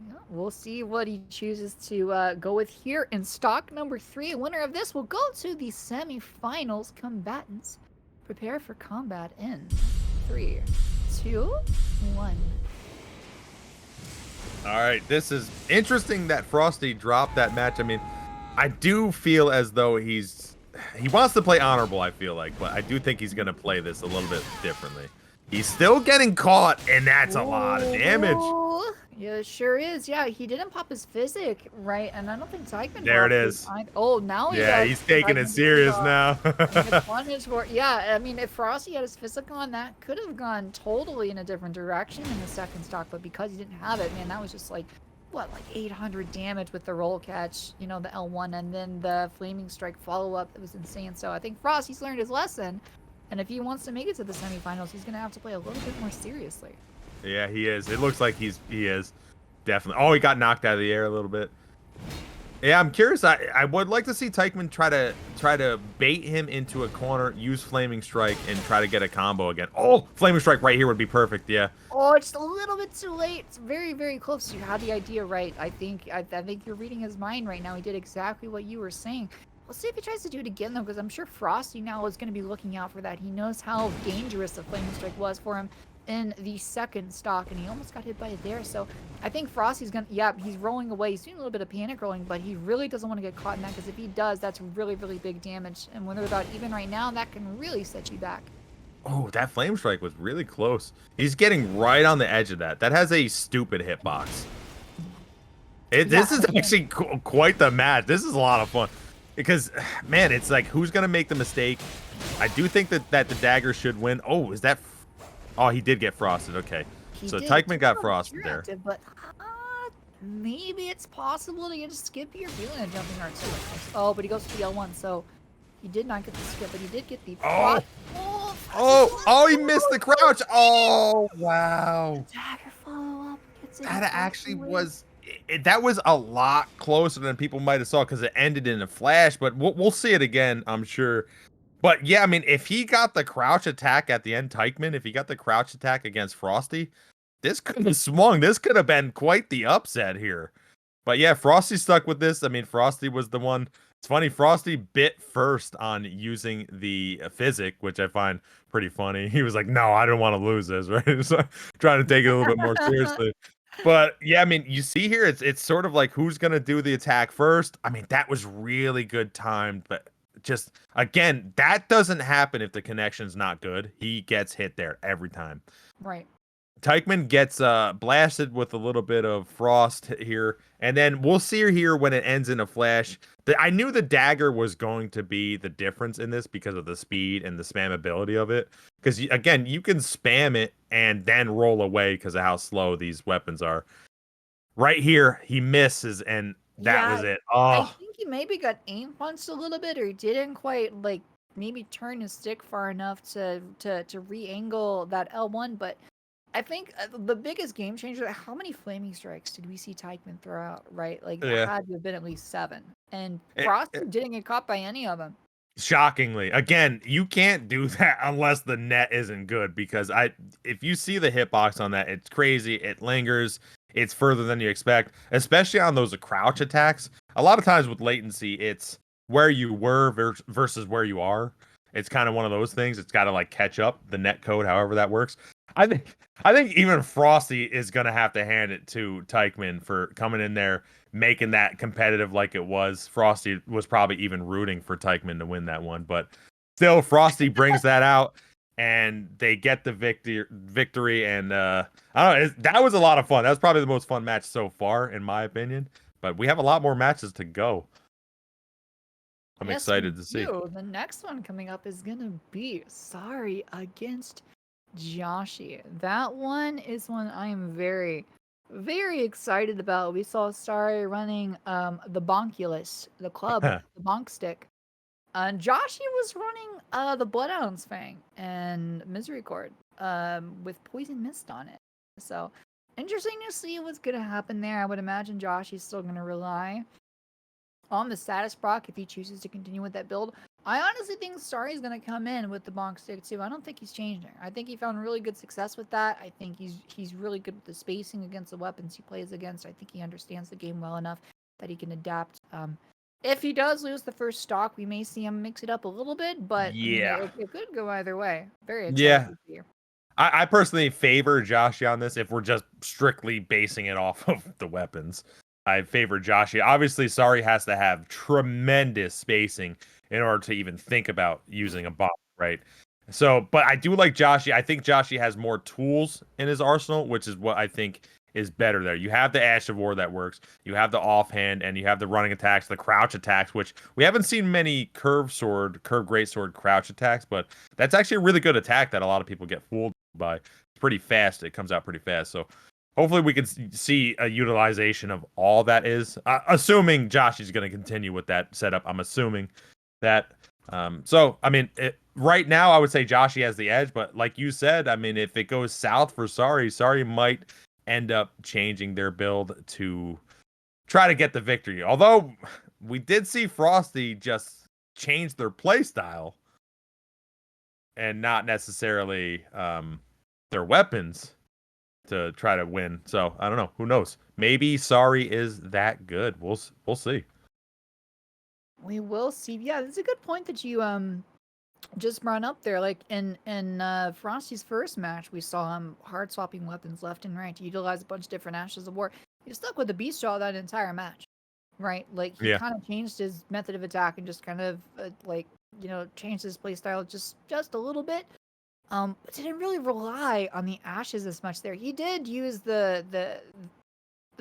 Yeah, we'll see what he chooses to go with here in stock number 3. Winner of this will go to the semifinals. Combatants, prepare for combat in 3, 2, 1. All right, this is interesting that Frosty dropped that match. I mean, I do feel as though he wants to play honorable, I feel like, but I do think he's going to play this a little bit differently. He's still getting caught, and that's a lot of damage. Ooh, yeah, it sure is. Yeah, he didn't pop his physic, right? And I don't think taikman. There it is. Oh, now he Yeah, does. he's taking it taikman serious now. punished for. Yeah, I mean, if Frosty had his physic on, that could have gone totally in a different direction in the second stock. But because he didn't have it, man, that was just like, what, like 800 damage with the roll catch, you know, the L1, and then the flaming strike follow-up. It was insane. So I think Frosty's learned his lesson. And if he wants to make it to the semifinals, he's going to have to play a little bit more seriously. Yeah, he is. It looks like he is. Definitely. Oh, he got knocked out of the air a little bit. Yeah, I'm curious. I would like to see taikman try to bait him into a corner, use flaming strike, and try to get a combo again. Oh, flaming strike right here would be perfect. Yeah. Oh, it's a little bit too late. It's very, very close. You had the idea right. I think you're reading his mind right now. He did exactly what you were saying. Let's see if he tries to do it again, though, because I'm sure Frosty now is going to be looking out for that. He knows how dangerous the flaming strike was for him in the second stock, and he almost got hit by it there. So I think Frosty's going to, yeah, he's rolling away. He's doing a little bit of panic rolling, but he really doesn't want to get caught in that, because if he does, that's really, really big damage. And when they're about even right now, that can really set you back. Oh, that flame strike was really close. He's getting right on the edge of that. That has a stupid hitbox. This is actually quite the match. This is a lot of fun. Because, man, it's like, who's going to make the mistake? I do think that the dagger should win. Oh, is that... Oh, he did get frosted. Okay. So taikman got frosted there. But maybe it's possible to get a skip here. Feeling a jumping R2. Oh, but he goes to the L1, so he did not get the skip, but he did get the... Oh, he missed the crouch. Oh, wow. Dagger follow-up. That actually was... that was a lot closer than people might have saw, because it ended in a flash, but we'll see it again, I'm sure. But yeah, I mean, if he got the crouch attack at the end, taikman, if he got the crouch attack against Frosty, this could have swung. This could have been quite the upset here. But yeah, Frosty stuck with this. I mean, Frosty was the one. It's funny, Frosty bit first on using the physic, which I find pretty funny. He was like, no, I don't want to lose this, right? So trying to take it a little bit more seriously. But yeah, I mean, you see here, it's sort of like who's gonna do the attack first. I mean, that was really good timed, but just again, that doesn't happen if the connection's not good. He gets hit there every time. Right. taikman gets blasted with a little bit of frost here, and then we'll see here when it ends in a flash. I knew the dagger was going to be the difference in this because of the speed and the spammability of it. Because again, you can spam it and then roll away because of how slow these weapons are. Right here, he misses, and that was it. Oh, I think he maybe got aim punched a little bit, or he didn't quite like maybe turn his stick far enough to re-angle that L1. But I think the biggest game changer, how many flaming strikes did we see taikman throw out, right? Like, there had to have been at least 7. And Frosty didn't get caught by any of them. Shockingly, again, you can't do that unless the net isn't good because if you see the hitbox on that, it's crazy. It lingers. It's further than you expect, especially on those crouch attacks. A lot of times with latency, it's where you were versus where you are. It's kind of one of those things. It's got to like catch up the net code, however that works. I think even Frosty is gonna have to hand it to Taikman for coming in there, making that competitive like it was. Frosty was probably even rooting for Taikman to win that one, but still, Frosty brings that out, and they get the victory. And I don't know, that was a lot of fun. That was probably the most fun match so far, in my opinion. But we have a lot more matches to go. I'm Yes, excited we to see. do. The next one coming up is gonna be Sorry against Joshy. That one is one I am very, very excited about. We saw Sorry running the Bonkulus, the club, the Bonk stick. And Joshy was running the Bloodhound's Fang and Misery Cord with Poison Mist on it. So interesting to see what's gonna happen there. I would imagine Joshy's still gonna rely on the status proc if he chooses to continue with that build. I honestly think Sorry's going to come in with the bonk stick too. I don't think he's changing. I think he found really good success with that. I think he's really good with the spacing against the weapons he plays against. I think he understands the game well enough that he can adapt. If he does lose the first stock, we may see him mix it up a little bit, but Yeah. I mean, it could go either way. Very excited Yeah. to see. I personally favor Joshy on this if we're just strictly basing it off of the weapons. I favor Joshy. Obviously, Sorry has to have tremendous spacing in order to even think about using a bomb, right? So, but I do like Joshy. I think Joshy has more tools in his arsenal, which is what I think is better there. You have the Ash of War that works. You have the offhand, and you have the running attacks, the crouch attacks, which we haven't seen many curve greatsword crouch attacks, but that's actually a really good attack that a lot of people get fooled by. It's pretty fast. It comes out pretty fast. So hopefully we can see a utilization of all that is, assuming Josh is going to continue with that setup. I'm assuming that. So, I mean, right now I would say Joshy has the edge, but like you said, I mean, if it goes south for Sorry might end up changing their build to try to get the victory. Although we did see Frosty just change their play style and not necessarily their weapons to try to win. So I don't know. Who knows? Maybe Sorry is that good. We'll see. We will see. Yeah, that's a good point that you just brought up there. Like in Frosty's first match, we saw him hard swapping weapons left and right to utilize a bunch of different Ashes of War. He stuck with the Beast Jaw that entire match, right? Like he kind of changed his method of attack and just kind of changed his play style just a little bit. But didn't really rely on the ashes as much there. He did use the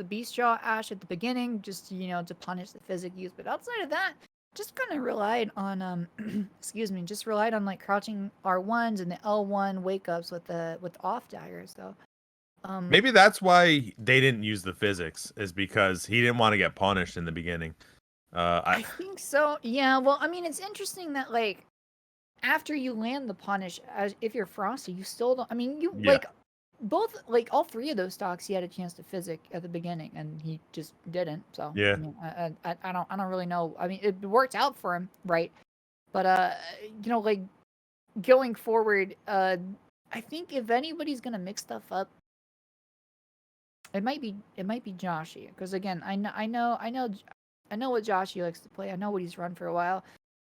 Beast Jaw Ash at the beginning just to punish the physic use, but outside of that, just kind of relied on just relied on like crouching R1s and the L1 wake ups with off daggers. So maybe that's why they didn't use the physics, is because he didn't want to get punished in the beginning. I think so. Yeah. Well, I mean, it's interesting that like after you land the punish, if you're Frosty, you still don't. I mean, like both, like all three of those stocks, he had a chance to physic at the beginning, and he just didn't. So yeah, I mean, I don't really know. I mean, it worked out for him, right? But like going forward, I think if anybody's gonna mix stuff up, it might be Joshy, because again, I know what Joshy likes to play. I know what he's run for a while.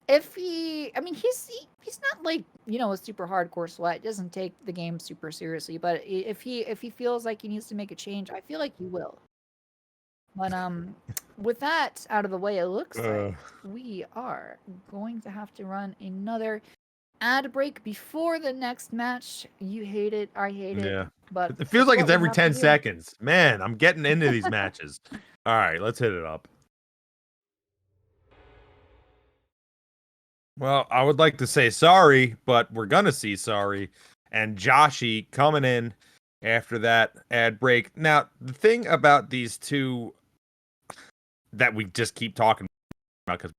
If he's not like a super hardcore sweat. Doesn't take the game super seriously. But if he feels like he needs to make a change, I feel like he will. But with that out of the way, it looks like we are going to have to run another ad break before the next match. You hate it, I hate it. Yeah, but it feels like it's every 10 seconds. Man, I'm getting into these matches. All right, let's hit it up. Well, I would like to say sorry, but we're gonna see sorry. And Joshy coming in after that ad break. Now, the thing about these two that we just keep talking about, because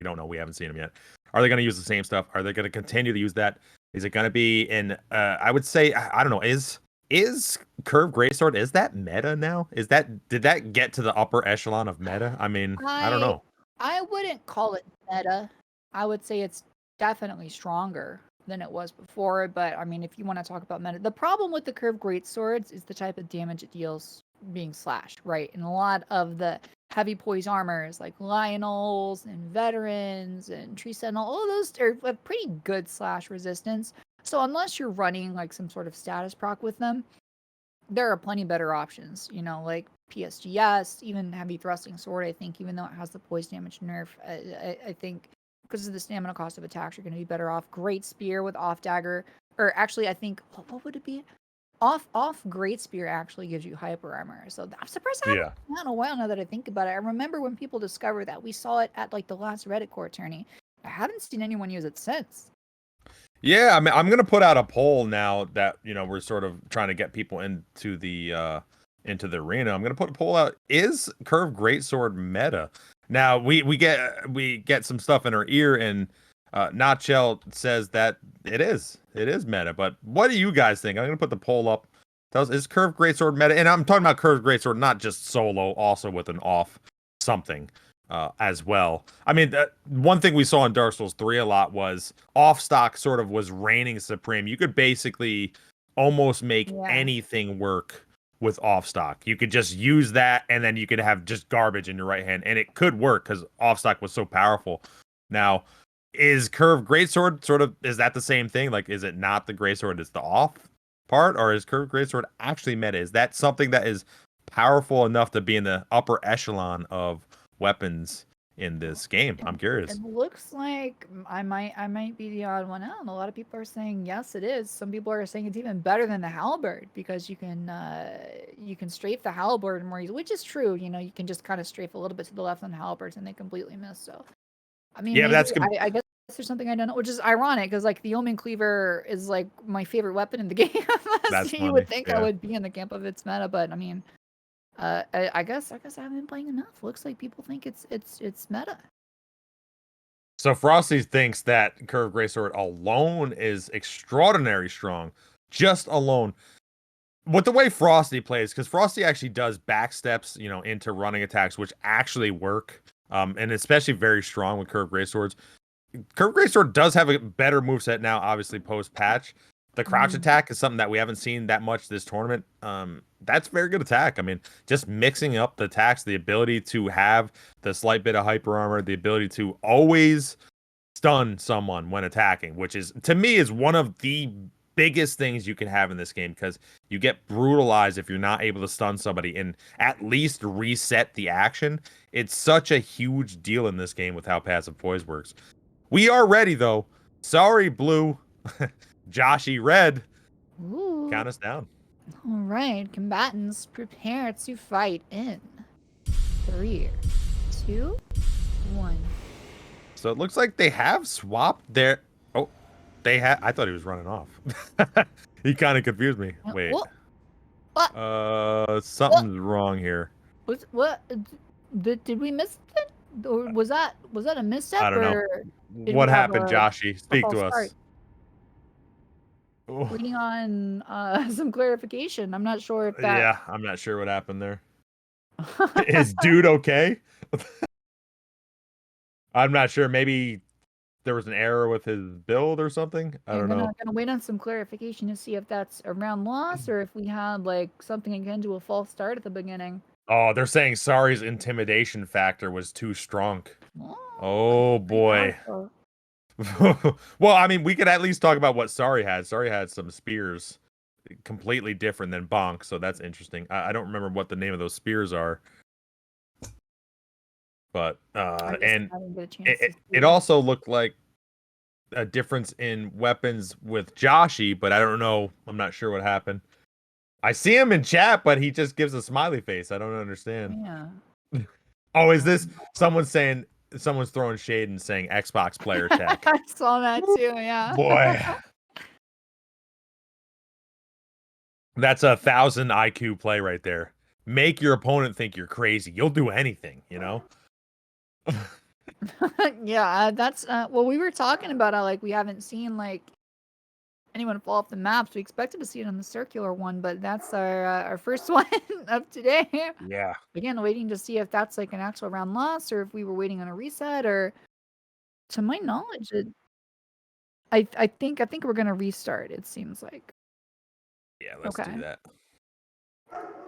we don't know, we haven't seen them yet. Are they going to use the same stuff? Are they going to continue to use that? Is it going to be in? I would say, I don't know. Is Curve Greatsword, is that meta now? Did that get to the upper echelon of meta? I mean, I don't know. I wouldn't call it meta. I would say it's definitely stronger than it was before. But I mean, if you want to talk about meta, the problem with the curved greatswords is the type of damage it deals being slashed, right? And a lot of the heavy poise armors like Lionels and Veterans and Tree Sentinel, all of those are a pretty good slash resistance. So unless you're running like some sort of status proc with them, there are plenty better options, like PSGS, even heavy thrusting sword. I think even though it has the poise damage nerf, I think because of the stamina cost of attacks, you're going to be better off. Great spear with off dagger, or actually, I think what would it be? Off great spear actually gives you hyper armor. So I'm surprised I haven't Yeah. seen that in a while. Now that I think about it, I remember when people discovered that. We saw it at like the last Reddit core tourney. I haven't seen anyone use it since. Yeah, I mean, I'm gonna put out a poll now that we're sort of trying to get people into the arena. I'm gonna put a poll out: is curved greatsword meta? Now we get some stuff in our ear, and Notchell says that it is meta. But what do you guys think? I'm gonna put the poll up. Tell us, is curved greatsword meta? And I'm talking about curved greatsword, not just solo, also with an off something. As well. I mean, one thing we saw in Dark Souls 3 a lot was off stock sort of was reigning supreme. You could basically almost make anything work with off stock. You could just use that, and then you could have just garbage in your right hand, and it could work because off stock was so powerful. Now, is curved greatsword is that the same thing? Like, is it not the greatsword? It's the off part, or is curved greatsword actually meta? Is that something that is powerful enough to be in the upper echelon of weapons in this game? I'm curious. It looks like I might be the odd one out. A lot of people are saying yes, it is. Some people are saying it's even better than the halberd because you can strafe the halberd more easily, which is true. You can just kind of strafe a little bit to the left on the halberds and they completely miss. So, I mean, Yeah, maybe that's I guess there's something I don't know, which is ironic because like the Omen Cleaver is like my favorite weapon in the game. that's You funny. would think I Yeah. would be in the camp of its meta, but I mean, I guess I haven't been playing enough. Looks like people think it's meta. So Frosty thinks that curved greatsword alone is extraordinary strong, just alone. With the way Frosty plays, because Frosty actually does backsteps, into running attacks, which actually work, and especially very strong with curved greatswords. Curved greatsword does have a better moveset now, obviously post patch. The crouch attack is something that we haven't seen that much this tournament. That's very good attack. I mean, just mixing up the attacks, the ability to have the slight bit of hyper armor, the ability to always stun someone when attacking, which is to me is one of the biggest things you can have in this game because you get brutalized if you're not able to stun somebody and at least reset the action. It's such a huge deal in this game with how passive poise works. We are ready though. Sorry, blue. Joshy red. Ooh. Count us down. All right, combatants, prepare to fight in 3, 2, 1. So it looks like they have swapped their. Oh, they had. I thought he was running off. He kind of confused me. Wait. What? Something's wrong here. What? Did we miss it? Or was that a misstep? I don't know. Or did What we have happened, a Joshy? Speak false to us. start? Oh. Waiting on some clarification. I'm not sure if that. Yeah, I'm not sure what happened there. Is dude okay? I'm not sure. Maybe there was an error with his build or something. I don't know. Gonna wait on some clarification to see if that's a round loss or if we had like something akin to a false start at the beginning. Oh, they're saying Sorry's intimidation factor was too strong. Oh boy. Well, I mean, we could at least talk about what Sorry had. Sorry had some spears completely different than Bonk, so that's interesting. I don't remember what the name of those spears are. But and it also looked like a difference in weapons with Joshy, but I don't know. I'm not sure what happened. I see him in chat, but he just gives a smiley face. I don't understand. Yeah. Oh, is this someone's throwing shade and saying Xbox player tech? I saw that too, yeah. Boy. That's 1,000 IQ play right there. Make your opponent think you're crazy. You'll do anything, Yeah, that's well, we were talking about how like we haven't seen like anyone fall off the maps. We expected to see it on the circular one, but that's our first one of today. Yeah. Again, waiting to see if that's like an actual round loss or if we were waiting on a reset or To my knowledge, I think we're gonna restart. It seems like. Yeah, let's do Okay. that.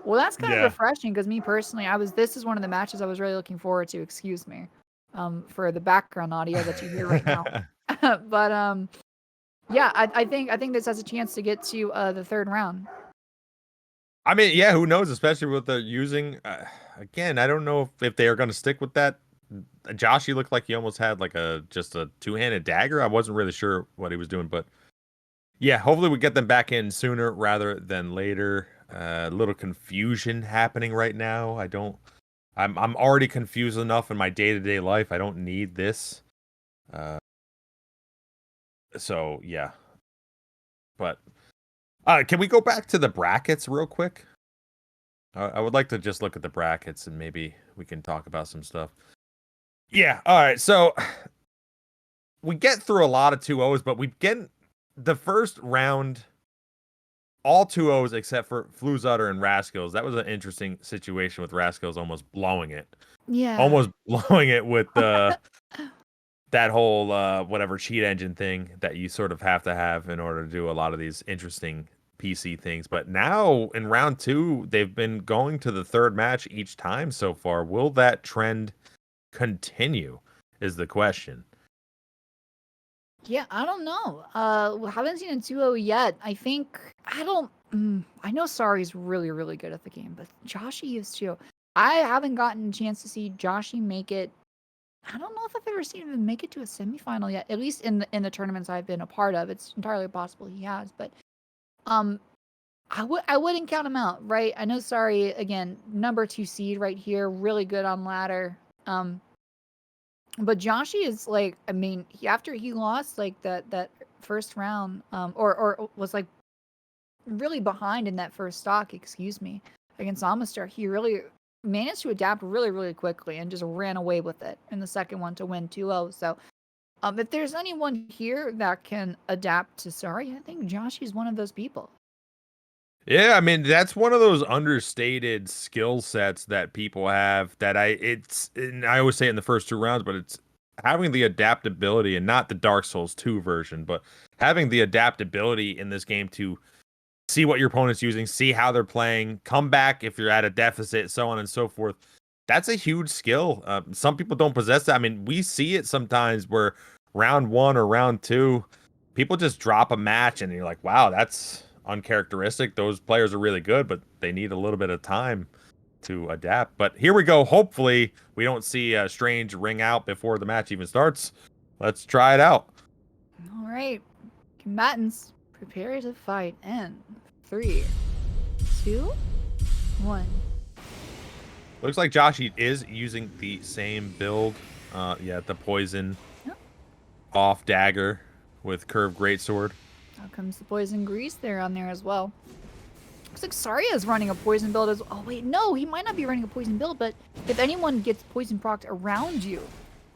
Well, that's kind of Yeah. refreshing because me personally, this is one of the matches I was really looking forward to. Excuse me, for the background audio that you hear right now. But yeah, I think this has a chance to get to the third round. I mean, yeah, who knows? Especially with the using. Again, I don't know if they are going to stick with that. Joshy looked like he almost had like just a two-handed dagger. I wasn't really sure what he was doing, but yeah, hopefully we get them back in sooner rather than later. A little confusion happening right now. I'm already confused enough in my day-to-day life. I don't need this. So yeah, but can we go back to the brackets real quick? I would like to just look at the brackets and maybe we can talk about some stuff. Yeah. All right. So we get through a lot of 2-0s, but we get the first round all 2-0s except for floozutter and Rascals. That was an interesting situation with Rascals almost blowing it. Yeah. Almost blowing it with that whole whatever cheat engine thing that you sort of have to have in order to do a lot of these interesting PC things. But now in round 2, they've been going to the third match each time so far. Will that trend continue is the question. Yeah, I don't know. We haven't seen a 2-0 yet. I know Sari's really, really good at the game, but Joshy is too. I haven't gotten a chance to see Joshy make it. I don't know if I've ever seen him make it to a semifinal yet. At least in the tournaments I've been a part of, it's entirely possible he has. But um, I wouldn't count him out, right? I know Sari again, number 2 seed right here, really good on ladder. But Joshy is like, I mean, after he lost like that first round, or was like really behind in that first stock, excuse me, against Omastar, he really managed to adapt really, really quickly and just ran away with it in the second one to win 2-0. So, if there's anyone here that can adapt to Sari, I think Joshy's one of those people. Yeah, I mean that's one of those understated skill sets that people have that and I always say it in the first 2 rounds, but it's having the adaptability and not the Dark Souls 2 version, but having the adaptability in this game to see what your opponent's using, see how they're playing, come back if you're at a deficit, so on and so forth. That's a huge skill. Some people don't possess that. I mean, we see it sometimes where round 1 or round 2, people just drop a match and you're like, wow, that's uncharacteristic. Those players are really good, but they need a little bit of time to adapt. But here we go. Hopefully, we don't see a strange ring out before the match even starts. Let's try it out. All right, combatants, prepare to fight in 3, 2, 1. Looks like Joshy is using the same build. Yeah, the poison off dagger with curved greatsword. Now comes the poison grease there on there as well. Looks like Saria is running a poison build as well. Oh wait, no, he might not be running a poison build, but if anyone gets poison procced around you,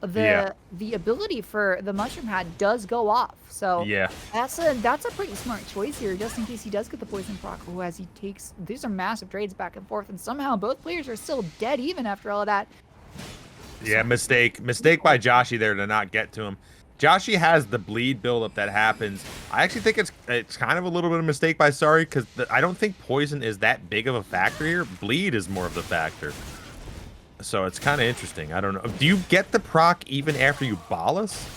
the ability for the mushroom hat does go off. So yeah, that's a pretty smart choice here, just in case he does get the poison proc. Oh, as he takes, these are massive trades back and forth, and somehow both players are still dead even after all of that. yeah, mistake by Joshy there to not get to him. Joshy has the bleed buildup that happens. I actually think it's kind of a little bit of a mistake by Sari because I don't think poison is that big of a factor here. Bleed is more of the factor. So it's kind of interesting. I don't know. Do you get the proc even after you bolus?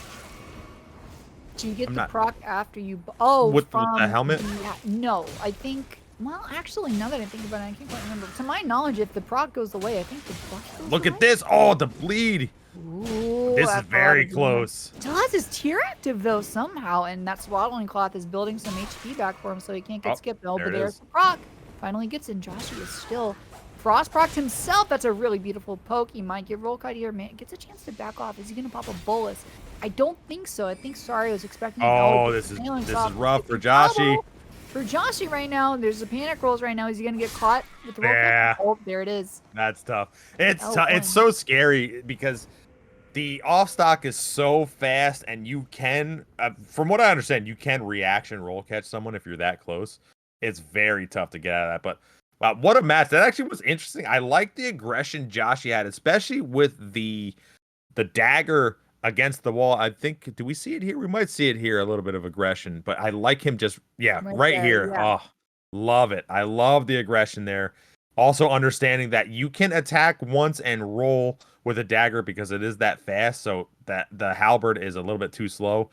Do you get the proc after you? Oh, with from the helmet? No, I think. Well, actually, now that I think about it, I can't quite remember. To my knowledge, if the proc goes away, I think the buff goes Look away. at this! Oh, the bleed! Ooh, this is very close. Still has his tier active though somehow, and that swaddling cloth is building some HP back for him, so he can't get skipped. Oh, but there's the proc. Finally gets in. Joshy is still frost proc himself. That's a really beautiful poke. He might get roll cut here. Man, gets a chance to back off. Is he gonna pop a bolus? I don't think so. I think Sari was expecting. Oh, this is rough for Joshy. For Joshy right now, there's a panic rolls right now. Is he gonna get caught with the roll cut? Yeah. Oh, there it is. That's tough. It's so scary because the off stock is so fast, and you can, from what I understand, you can reaction roll catch someone if you're that close. It's very tough to get out of that. But wow, what a match! That actually was interesting. I like the aggression Joshy had, especially with the dagger against the wall. I think, do we see it here? We might see it here, a little bit of aggression, but I like him just, yeah, right there, here. yeah. Oh, love it. I love the aggression there. Also understanding that you can attack once and roll with a dagger because it is that fast, so that the halberd is a little bit too slow.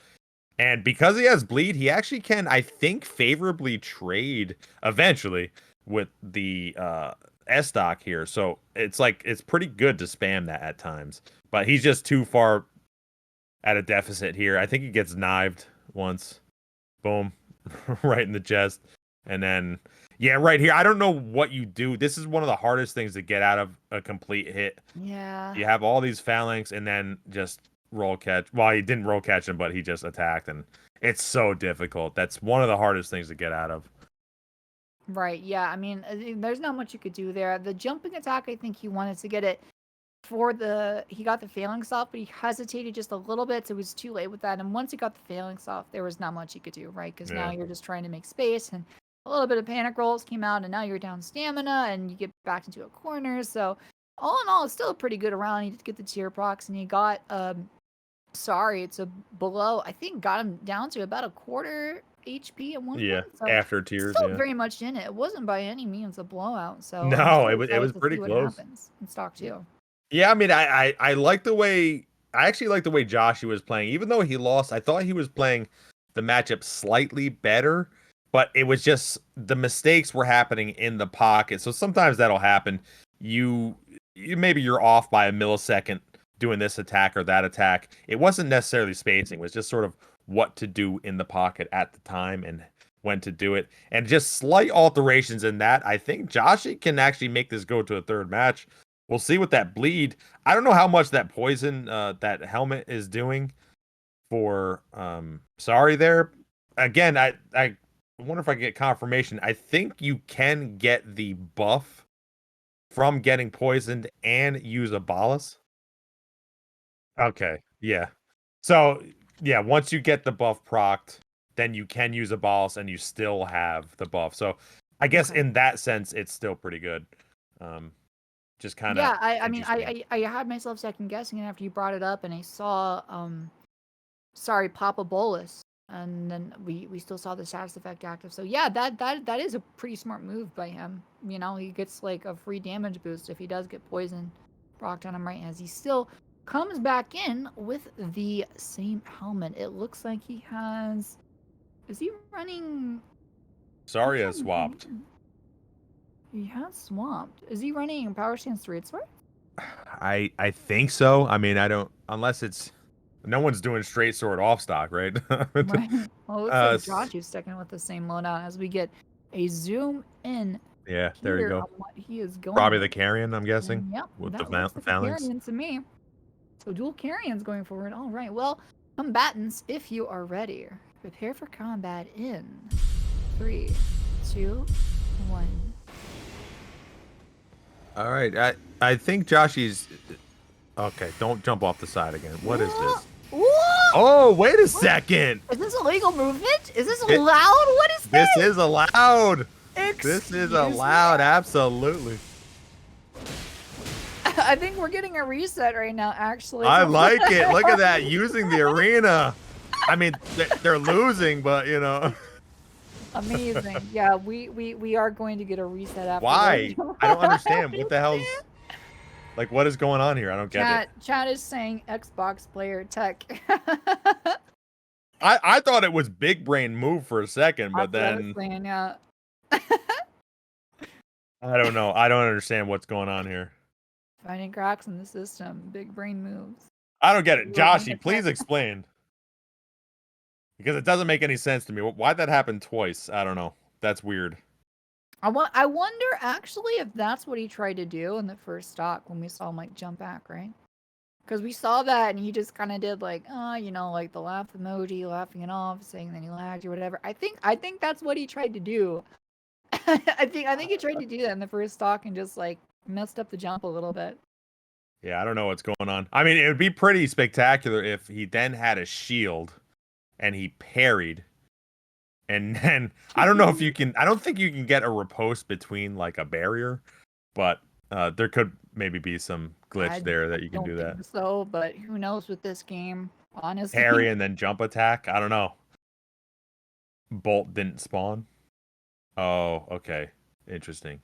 And because he has bleed, he actually can, I think, favorably trade eventually with the S-Stock here. So it's like, it's pretty good to spam that at times. But he's just too far at a deficit here. I think he gets knived once. Boom. Right in the chest. And then, yeah, right here. I don't know what you do. This is one of the hardest things to get out of a complete hit. Yeah. You have all these phalanx and then just roll catch. Well, he didn't roll catch him, but he just attacked. And it's so difficult. That's one of the hardest things to get out of. Right. Yeah. I mean, there's not much you could do there. The jumping attack, I think he wanted to get it for he got the phalanx off, but he hesitated just a little bit, so it was too late with that. And once he got the phalanx off, there was not much he could do, right? Because now you're just trying to make space, and a little bit of panic rolls came out, and now you're down stamina, and you get back into a corner. So all in all, it's still a pretty good round. You did get the tier procs, and you got it's a below. I think got him down to about a quarter HP at one point. So after tiers, still very much in it. It wasn't by any means a blowout. So no, it was pretty close. What happens in stock 2. Yeah, I mean, I like the way, I actually like the way Joshy was playing. Even though he lost, I thought he was playing the matchup slightly better, but it was just the mistakes were happening in the pocket. So sometimes that'll happen. You maybe you're off by a millisecond doing this attack or that attack. It wasn't necessarily spacing. It was just sort of what to do in the pocket at the time and when to do it. And just slight alterations in that. I think Joshy can actually make this go to a third match. We'll see what that bleed. I don't know how much that poison, that helmet is doing for Sorry there. Again, I wonder if I can get confirmation. I think you can get the buff from getting poisoned and use a bolus. Okay, yeah. So, yeah, once you get the buff procced, then you can use a bolus and you still have the buff. So, I guess in that sense, it's still pretty good. Just kind of I mean I had myself second guessing it after you brought it up, and I saw Papa Bolus, and then we still saw the status effect active. So yeah, that is a pretty smart move by him. You know, he gets like a free damage boost if he does get poison procced on him, right, as he still comes back in with the same helmet. It looks like he has, is he running, Sorry has swapped. He has swapped. Is he running Power Stance Straight Sword? I think so. I mean, I don't, unless it's, no one's doing straight sword off stock, right? Right. Well, it looks like Joshy's sticking with the same loadout as we get a zoom in. Yeah, there you go. On what he is going Probably with. the carrion, I'm guessing. And, yep, with that the looks like phalanx. Carrion to me. So dual carrions going forward. All right. Well, combatants, if you are ready, prepare for combat in 3, 2, 1. All right, I think Joshy's. Okay, don't jump off the side again. What is this? Whoa! Oh, wait a second. Is this a legal movement? Is this allowed? What is this? This is allowed. Excuse This is allowed, me? Absolutely. I think we're getting a reset right now, actually. I like it. Look at that, using the arena. I mean, they're losing, but you know. Amazing. Yeah, we are going to get a reset after. Why? I don't understand. What the hell's, like, what is going on here? I don't get it. Chat is saying Xbox player tech. I thought it was big brain move for a second, but then I was saying, yeah. I don't know. I don't understand what's going on here. Finding cracks in the system. Big brain moves. I don't get it. Joshy, please explain. Because it doesn't make any sense to me. Why'd that happen twice? I don't know. That's weird. I wonder actually if that's what he tried to do in the first stock when we saw him like jump back, right? Because we saw that and he just kind of did like, you know, like the laugh emoji, laughing it off, saying that he lagged or whatever. I think that's what he tried to do. I think he tried to do that in the first stock and just like messed up the jump a little bit. Yeah, I don't know what's going on. I mean, it would be pretty spectacular if he then had a shield and he parried. And then I don't know if you can, I don't think you can get a riposte between like a barrier, but there could maybe be some glitch there that you can do that. So, but who knows with this game, honestly. Parry and then jump attack. I don't know. Bolt didn't spawn. Oh, okay. Interesting.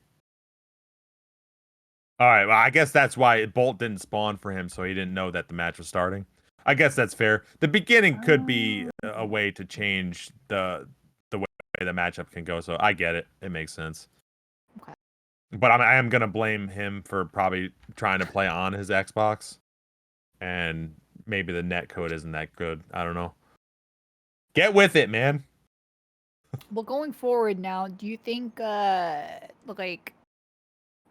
All right, well, I guess that's why Bolt didn't spawn for him, so he didn't know that the match was starting. I guess that's fair. The beginning could be a way to change the way the matchup can go, so I get it. It makes sense. Okay. But I am going to blame him for probably trying to play on his Xbox, and maybe the net code isn't that good. I don't know. Get with it, man. Well, going forward now, do you think, like...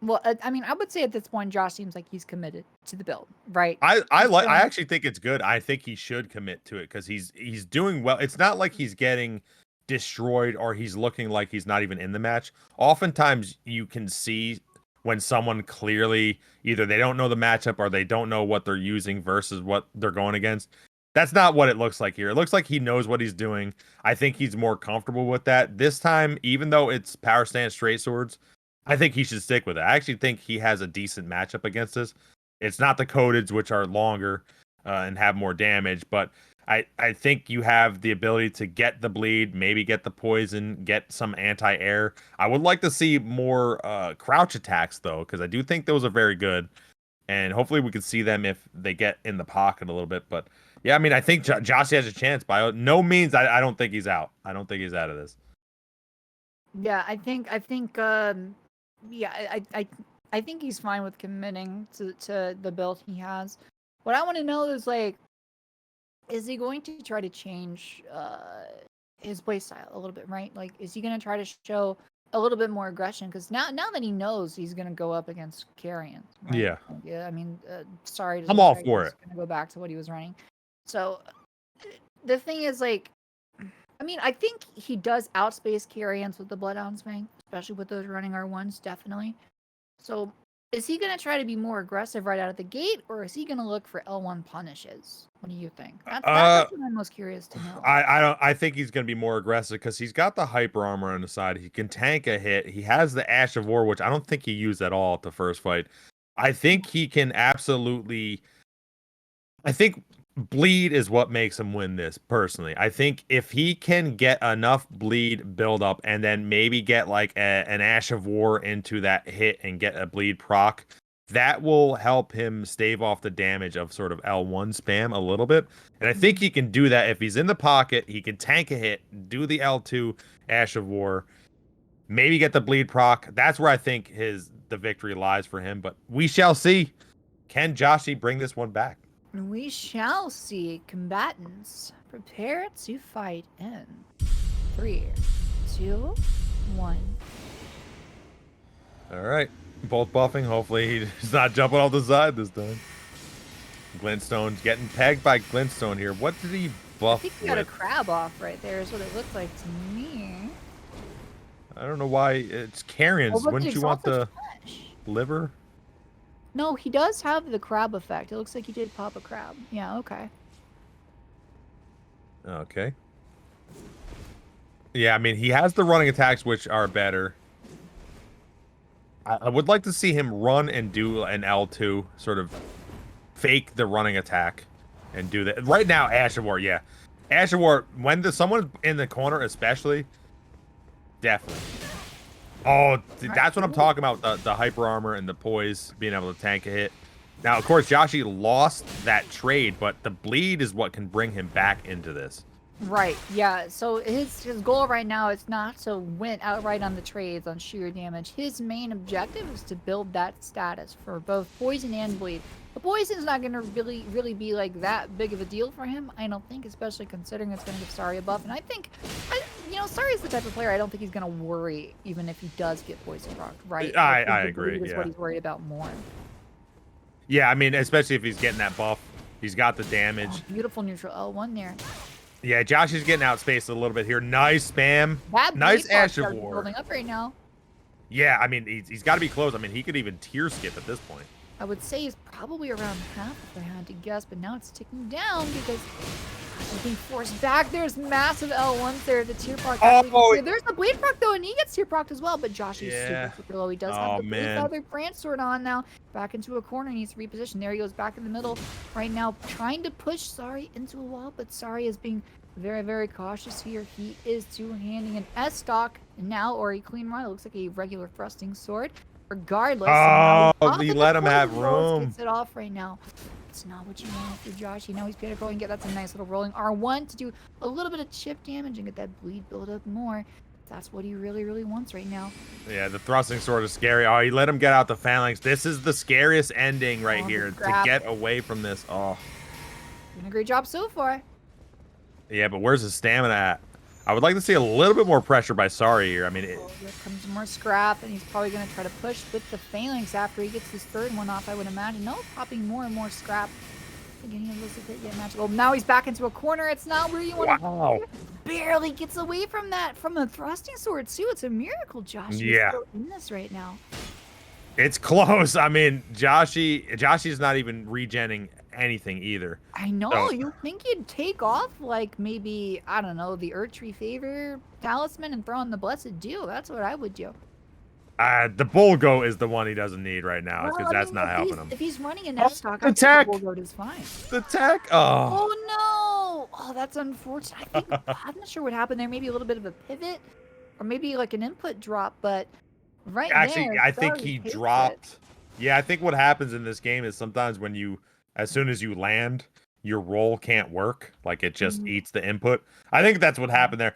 Well, I mean, I would say at this point, Josh seems like he's committed to the build, right? I actually think it's good. I think he should commit to it because he's doing well. It's not like he's getting destroyed or he's looking like he's not even in the match. Oftentimes, you can see when someone clearly either they don't know the matchup or they don't know what they're using versus what they're going against. That's not what it looks like here. It looks like he knows what he's doing. I think he's more comfortable with that this time, even though it's power stance straight swords. I think he should stick with it. I actually think he has a decent matchup against us. It's not the codeds, which are longer and have more damage, but I think you have the ability to get the bleed, maybe get the poison, get some anti-air. I would like to see more crouch attacks, though, because I do think those are very good. And hopefully we can see them if they get in the pocket a little bit. But, yeah, I mean, I think Joshy has a chance. By no means, I don't think he's out. I don't think he's out of this. Yeah, I think yeah, I think he's fine with committing to the build he has. What I want to know is, like, is he going to try to change his playstyle a little bit, right? Like, is he going to try to show a little bit more aggression? Because now that he knows he's going to go up against Carrion, right? Yeah. I mean, sorry to I'm all for it. Going to go back to what he was running. So the thing is, like, I mean, I think he does outspace Carrions with the Bloodhound's Fang, especially with those running R1s, definitely. So, is he going to try to be more aggressive right out of the gate, or is he going to look for L1 punishes? What do you think? That's what I'm most curious to know. I think he's going to be more aggressive because he's got the hyper armor on the side. He can tank a hit. He has the Ash of War, which I don't think he used at all at the first fight. I think he can absolutely... I think bleed is what makes him win this, personally. I think if he can get enough bleed build up and then maybe get like an Ash of War into that hit and get a bleed proc, that will help him stave off the damage of sort of L1 spam a little bit. And I think he can do that if he's in the pocket. He can tank a hit, do the L2 Ash of War, maybe get the bleed proc. That's where I think the victory lies for him. But we shall see. Can Joshy bring this one back? We shall see. Combatants, prepare to fight in 3, 2, 1. All right. Both buffing. Hopefully he's not jumping off the side this time. Glintstone's getting pegged by Glintstone here. What did he buff I think he got a crab off right there is what it looked like to me. I don't know why. It's Carrions. Wouldn't you want the liver? No, he does have the crab effect. It looks like he did pop a crab. Yeah, okay. Okay. Yeah, I mean, he has the running attacks, which are better. I would like to see him run and do an L2, sort of fake the running attack and do that. Right now, Ash of War, yeah. Ash of War, when someone's in the corner especially, definitely. Oh, that's what I'm talking about, the hyper armor and the poise, being able to tank a hit. Now, of course, Joshy lost that trade, but the bleed is what can bring him back into this. Right, yeah. So his goal right now is not to win outright on the trades on sheer damage. His main objective is to build that status for both poison and bleed. The poison's not going to really be like that big of a deal for him, I don't think, especially considering it's going to give Sari a buff. And I think, Sari's the type of player I don't think he's going to worry even if he does get poison rocked, right? I agree, yeah. What he's worried about more. Yeah, I mean, especially if he's getting that buff. He's got the damage. Oh, beautiful neutral L1 there. Yeah, Josh is getting outspaced a little bit here. Nice spam. Nice Ash of War. Building up right now. Yeah, I mean, he's got to be close. I mean, he could even tier skip at this point. I would say he's probably around half if I had to guess, but now it's ticking down because Being forced back. There's massive L1s there. The tier proc. Oh, There's the blade proc though, and he gets tier proc as well. But Joshy's yeah. super low. He does have the blade feather branch sword on now. Back into a corner. He needs to reposition. There he goes back in the middle right now, trying to push Sari into a wall. But Sari is being very cautious here. He is two-handing an S stock now, or a clean run. It looks like a regular thrusting sword. Regardless, he let him have room. Gets it off right now. It's not what you want for Joshy. Now he's gonna go and get that's a nice little rolling R1 to do a little bit of chip damage and get that bleed build up more. That's what he really wants right now. Yeah, the thrusting sword is scary. Oh, he let him get out the phalanx. This is the scariest ending right here to get away from this. Oh, doing a great job so far. Yeah, but where's his stamina at? I would like to see a little bit more pressure by Sari here. I mean, here comes more scrap, and he's probably going to try to push with the phalanx after he gets his third one off, I would imagine. No, popping more and more scrap. Again, he looks a bit yet magical. Now he's back into a corner. It's not where you want to. Barely gets away from that, from a thrusting sword, too. It's a miracle, Josh. Yeah. Still in this right now. It's close. I mean, Joshy's not even regenning anything either. I know. So, you think you'd take off, like, maybe, I don't know, the Urtree Favor talisman and throw in the Blessed Dew. That's what I would do. The Bulgo is the one he doesn't need right now, because that's not helping him. If he's running an F-stock, I think the Bulgo is fine. The tech? Oh no! Oh, that's unfortunate. I think, I'm not sure what happened there. Maybe a little bit of a pivot, or maybe like an input drop, but Actually, I think he dropped. Yeah, I think what happens in this game is sometimes when you, as soon as you land, your roll can't work. Like it just eats the input. I think that's what happened there.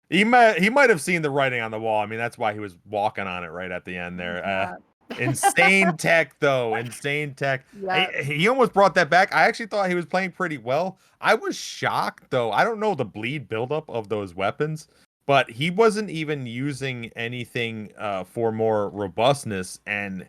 He might have seen the writing on the wall. I mean, that's why he was walking on it right at the end there. Insane tech, though. Insane tech. Yep. He almost brought that back. I actually thought he was playing pretty well. I was shocked, though. I don't know the bleed buildup of those weapons, but he wasn't even using anything for more robustness, and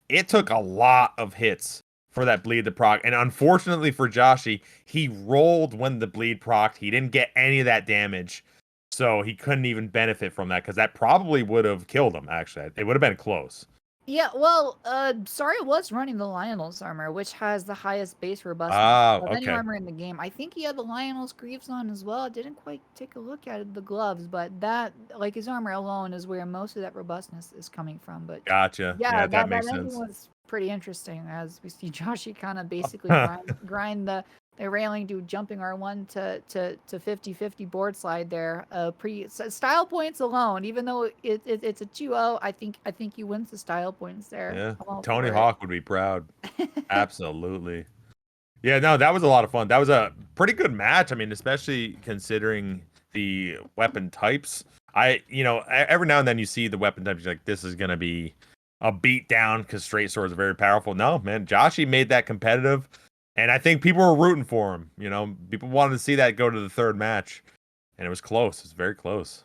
it took a lot of hits for that bleed to proc. And unfortunately for Joshy, he rolled when the bleed procced. He didn't get any of that damage. So he couldn't even benefit from that, because that probably would have killed him, actually. It would have been close. Yeah, well, Sari was running the Lionel's armor, which has the highest base robustness of any armor in the game. I think he had the Lionel's greaves on as well. I didn't quite take a look at the gloves, but that, like, his armor alone is where most of that robustness is coming from. But gotcha. Yeah, that makes sense. That was pretty interesting, as we see Joshy kind of basically grind the railing, do jumping R1 to 50-50 board slide there. Style points alone, even though it's a 2-0, I think he wins the style points there. Yeah, Tony Hawk would be proud. Absolutely. Yeah, no, that was a lot of fun. That was a pretty good match. I mean, especially considering the weapon types. Every now and then you see the weapon types, you're like, this is gonna be a beat down because straight swords are very powerful. No, man, Joshy made that competitive. And I think people were rooting for him. You know, people wanted to see that go to the third match. And it was close. It was very close.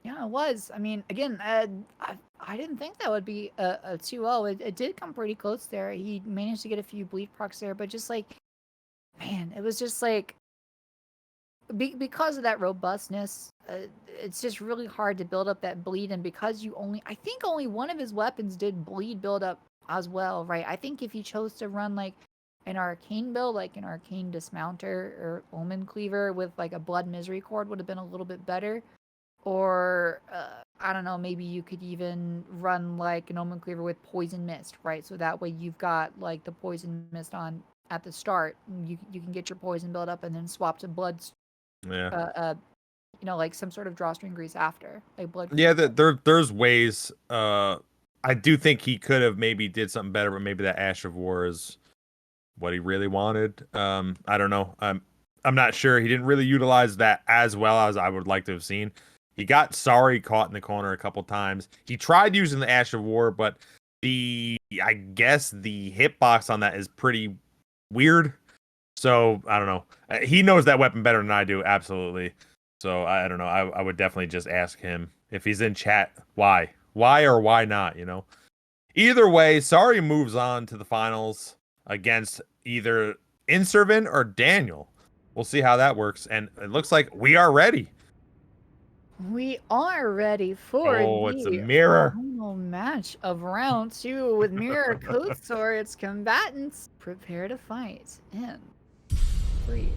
Yeah, it was. I mean, again, I didn't think that would be a 2-0. It did come pretty close there. He managed to get a few bleed procs there. But just like, man, it was just like, because of that robustness, it's just really hard to build up that bleed. And because I think only one of his weapons did bleed build up as well, right? I think if he chose to run like an arcane build, like an arcane dismounter or omen cleaver with like a blood misery cord, would have been a little bit better. Or I don't know, maybe you could even run like an omen cleaver with poison mist, right? So that way you've got like the poison mist on at the start. You can get your poison build up and then swap to blood. Yeah. Like some sort of drawstring grease after like blood. Yeah, there's ways. I do think he could have maybe did something better, but maybe that Ash of War is what he really wanted. I don't know. I'm not sure. He didn't really utilize that as well as I would like to have seen. He got Sari caught in the corner a couple times. He tried using the Ash of War, but I guess the hitbox on that is pretty weird. So I don't know. He knows that weapon better than I do, absolutely. So I don't know. I would definitely just ask him if he's in chat, why or why not, Either way, Sari moves on to the finals against either Inservin or Daniel. We'll see how that works. And it looks like we are ready. We are ready for it's a mirror final match of round 2 with mirror code swords. Combatants prepare to fight in 3,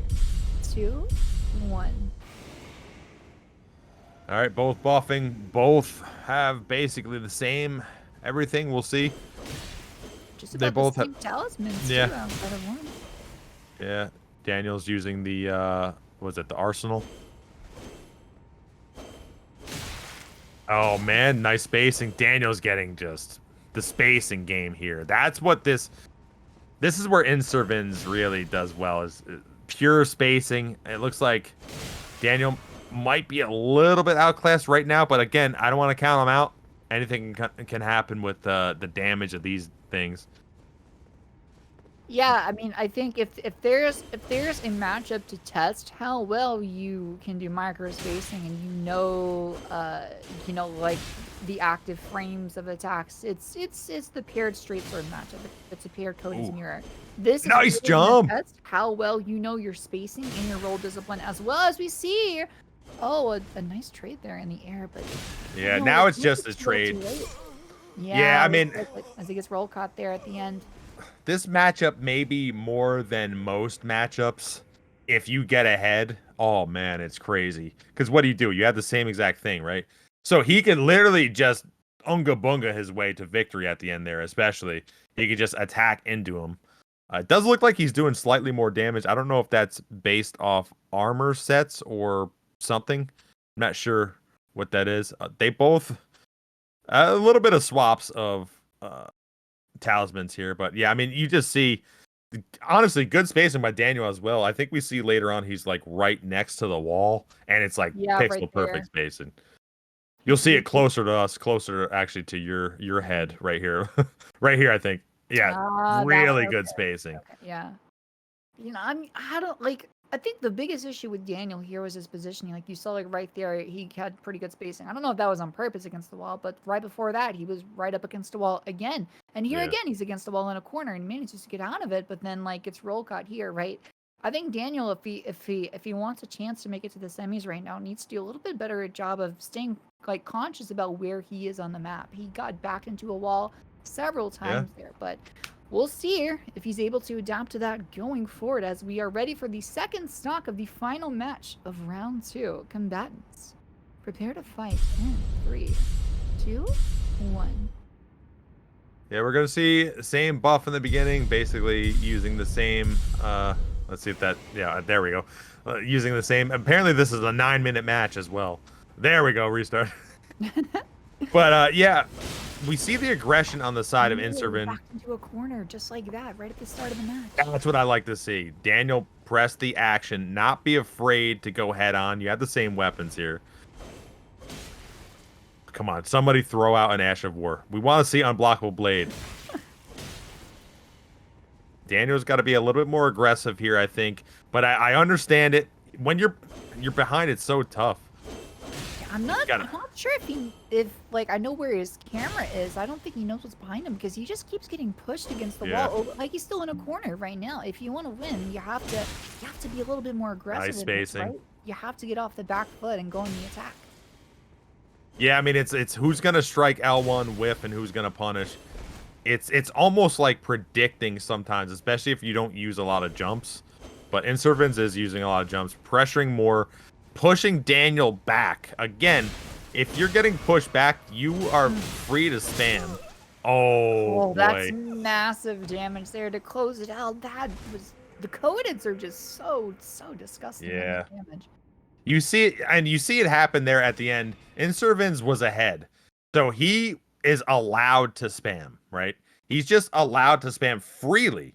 2, 1. All right, both buffing. Both have basically the same everything. We'll see. Just They about both the have. same talismans Yeah. too outside of one. Yeah. Daniel's using the was it the arsenal? Oh man, nice spacing. Daniel's getting just the spacing game here. That's what this is where Inservins really does well, is pure spacing. It looks like Daniel might be a little bit outclassed right now, but again, I don't want to count him out. Anything can happen with the damage of these things. Yeah, I mean, I think if there's a matchup to test how well you can do micro spacing and like the active frames of attacks, it's the paired straight sword matchup. It's a paired Cody's Ooh. mirror. This Nice is really gonna jump! test how well you know your spacing and your roll discipline, as well as we see. Oh, a nice trade there in the air, but Yeah, no, now it's looks just a little too trade. late. Yeah, I mean, like, as he gets roll caught there at the end. this matchup may be more than most matchups. If you get ahead, oh man, it's crazy. Because what do? You have the same exact thing, right? So he can literally just unga bunga his way to victory at the end there, especially. He could just attack into him. It does look like he's doing slightly more damage. I don't know if that's based off armor sets or something. I'm not sure what that is. They both a little bit of swaps of talismans here, but yeah, I mean, you just see honestly good spacing by Daniel as well. I think we see later on he's like right next to the wall, and it's like Yeah, right pixel there. perfect spacing. You'll see it closer to us, closer actually to your head right here, right here. I think, yeah, really good spacing. Okay, yeah. I don't like. I think the biggest issue with Daniel here was his positioning. Like you saw, like right there, he had pretty good spacing. I don't know if that was on purpose against the wall, but right before that, he was right up against the wall again. And here again, he's against the wall in a corner and manages to get out of it. But then, like, gets roll caught here, right? I think Daniel, if he wants a chance to make it to the semis right now, needs to do a little bit better job of staying like conscious about where he is on the map. He got backed into a wall several times there, but we'll see if he's able to adapt to that going forward as we are ready for the second stock of the final match of round 2. Combatants, prepare to fight in 3, 2, 1. Yeah, we're gonna see the same buff in the beginning, basically using the same. Let's see if that. Yeah, there we go. Using the same. Apparently, this is a 9-minute match as well. There we go. Restart. But yeah, we see the aggression on the side of Inservin. Backed into a corner just like that, right at the start of the match. That's what I like to see. Daniel press the action, not be afraid to go head on. You have the same weapons here. Come on, somebody throw out an Ash of War. We want to see Unblockable Blade. Daniel's got to be a little bit more aggressive here, I think. But I understand it. When you're behind, it's so tough. I'm not sure if like I know where his camera is. I don't think he knows what's behind him because he just keeps getting pushed against the wall. Like he's still in a corner right now. If you want to win, you have to be a little bit more aggressive. Nice spacing. Right? You have to get off the back foot and go on the attack. Yeah, I mean it's who's gonna strike L1 whiff and who's gonna punish. It's almost like predicting sometimes, especially if you don't use a lot of jumps. But Inservins is using a lot of jumps, pressuring more, pushing Daniel back. Again, if you're getting pushed back, you are free to spam. Oh, that's massive damage there to close it out. That was the codes are just so disgusting. Yeah. Damage. You see it, and you see it happen there at the end. Inservins was ahead, so he is allowed to spam, right? He's just allowed to spam freely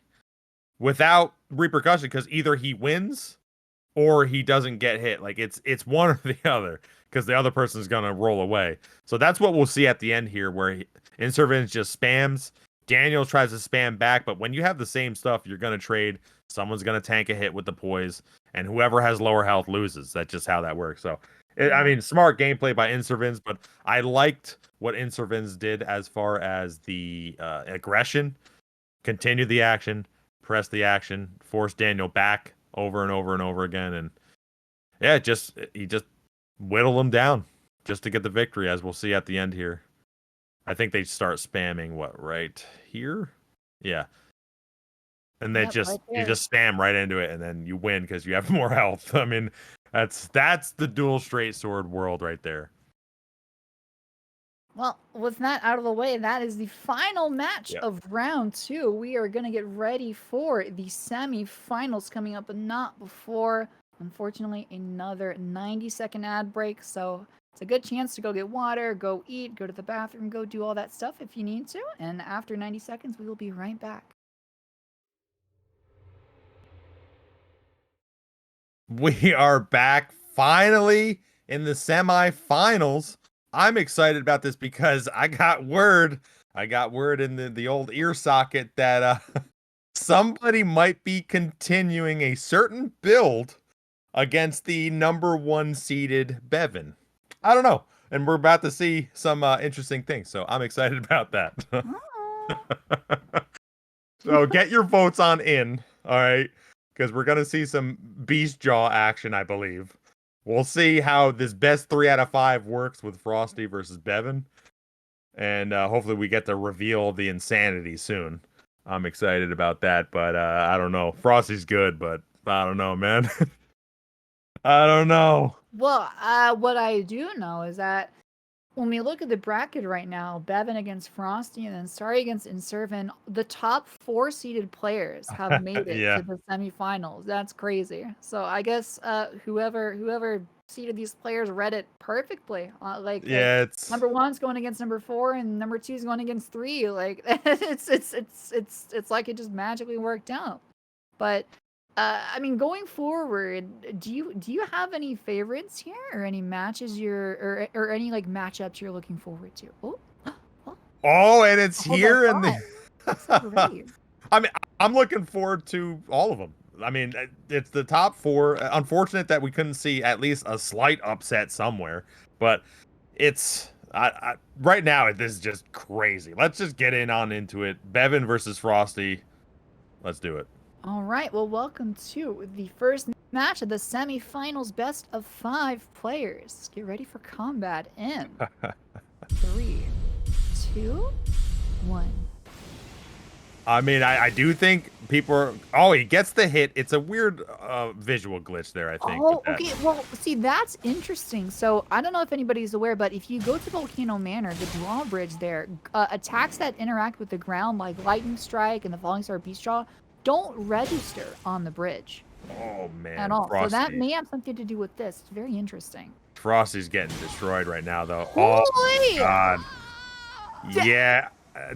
without repercussion because either he wins or he doesn't get hit. Like it's one or the other because the other person's gonna roll away. So that's what we'll see at the end here, where Inservins just spams. Daniel tries to spam back, but when you have the same stuff, you're gonna trade. Someone's gonna tank a hit with the poise, and whoever has lower health loses. That's just how that works. So, I mean, smart gameplay by Inservins, but I liked what Inservins did as far as the aggression. Continue the action, press the action, force Daniel back over and over and over again, and yeah, he just whittled him down just to get the victory, as we'll see at the end here. I think they start spamming right here? Yeah. And they Yep, right you there. just spam right into it, and then you win because you have more health. I mean, that's the dual straight sword world right there. Well, with that out of the way, that is the final match Yep. of round 2. We are going to get ready for the semifinals coming up, but not before, unfortunately, another 90-second ad break. So it's a good chance to go get water, go eat, go to the bathroom, go do all that stuff if you need to. And after 90 seconds, we will be right back. We are back finally in the semifinals. I'm excited about this because I got word in the old ear socket that somebody might be continuing a certain build against the #1 seeded Beven. I don't know. And we're about to see some interesting things. So I'm excited about that. So get your votes on in. All right. Because we're going to see some beast jaw action, I believe. We'll see how this best 3 out of 5 works with Frosty versus Beven. And hopefully we get to reveal the insanity soon. I'm excited about that, but I don't know. Frosty's good, but I don't know, man. I don't know. Well, what I do know is that when we look at the bracket right now, Beven against Frosty and then Starry against Inservin, the top 4 seeded players have made it Yeah. to the semifinals. That's crazy. So I guess whoever seeded these players read it perfectly. Yeah, it's number 1's going against number 4 and number 2's going against 3. Like it's like it just magically worked out. But I mean, going forward, do you have any favorites here, or any matches or any like matchups you're looking forward to? Oh, and it's Hold that here in thought. So the great. I mean, I'm looking forward to all of them. I mean, it's the top 4. Unfortunate that we couldn't see at least a slight upset somewhere, but it's right now this is just crazy. Let's just get into it. Beven versus Frosty. Let's do it. All right. Well, welcome to the first match of the semifinals. Best of 5 players. Get ready for combat in 3, 2, 1. I mean, I do think people are. Oh, he gets the hit. It's a weird visual glitch there, I think. Oh, okay. Well, see, that's interesting. So I don't know if anybody's aware, but if you go to Volcano Manor, the drawbridge there, attacks that interact with the ground, like Lightning Strike and the Falling Star Beast Jaw, don't register on the bridge. Oh man, at all. Frosty. So that may have something to do with this. It's very interesting. Frosty's getting destroyed right now, though. Holy! Oh God. Yeah.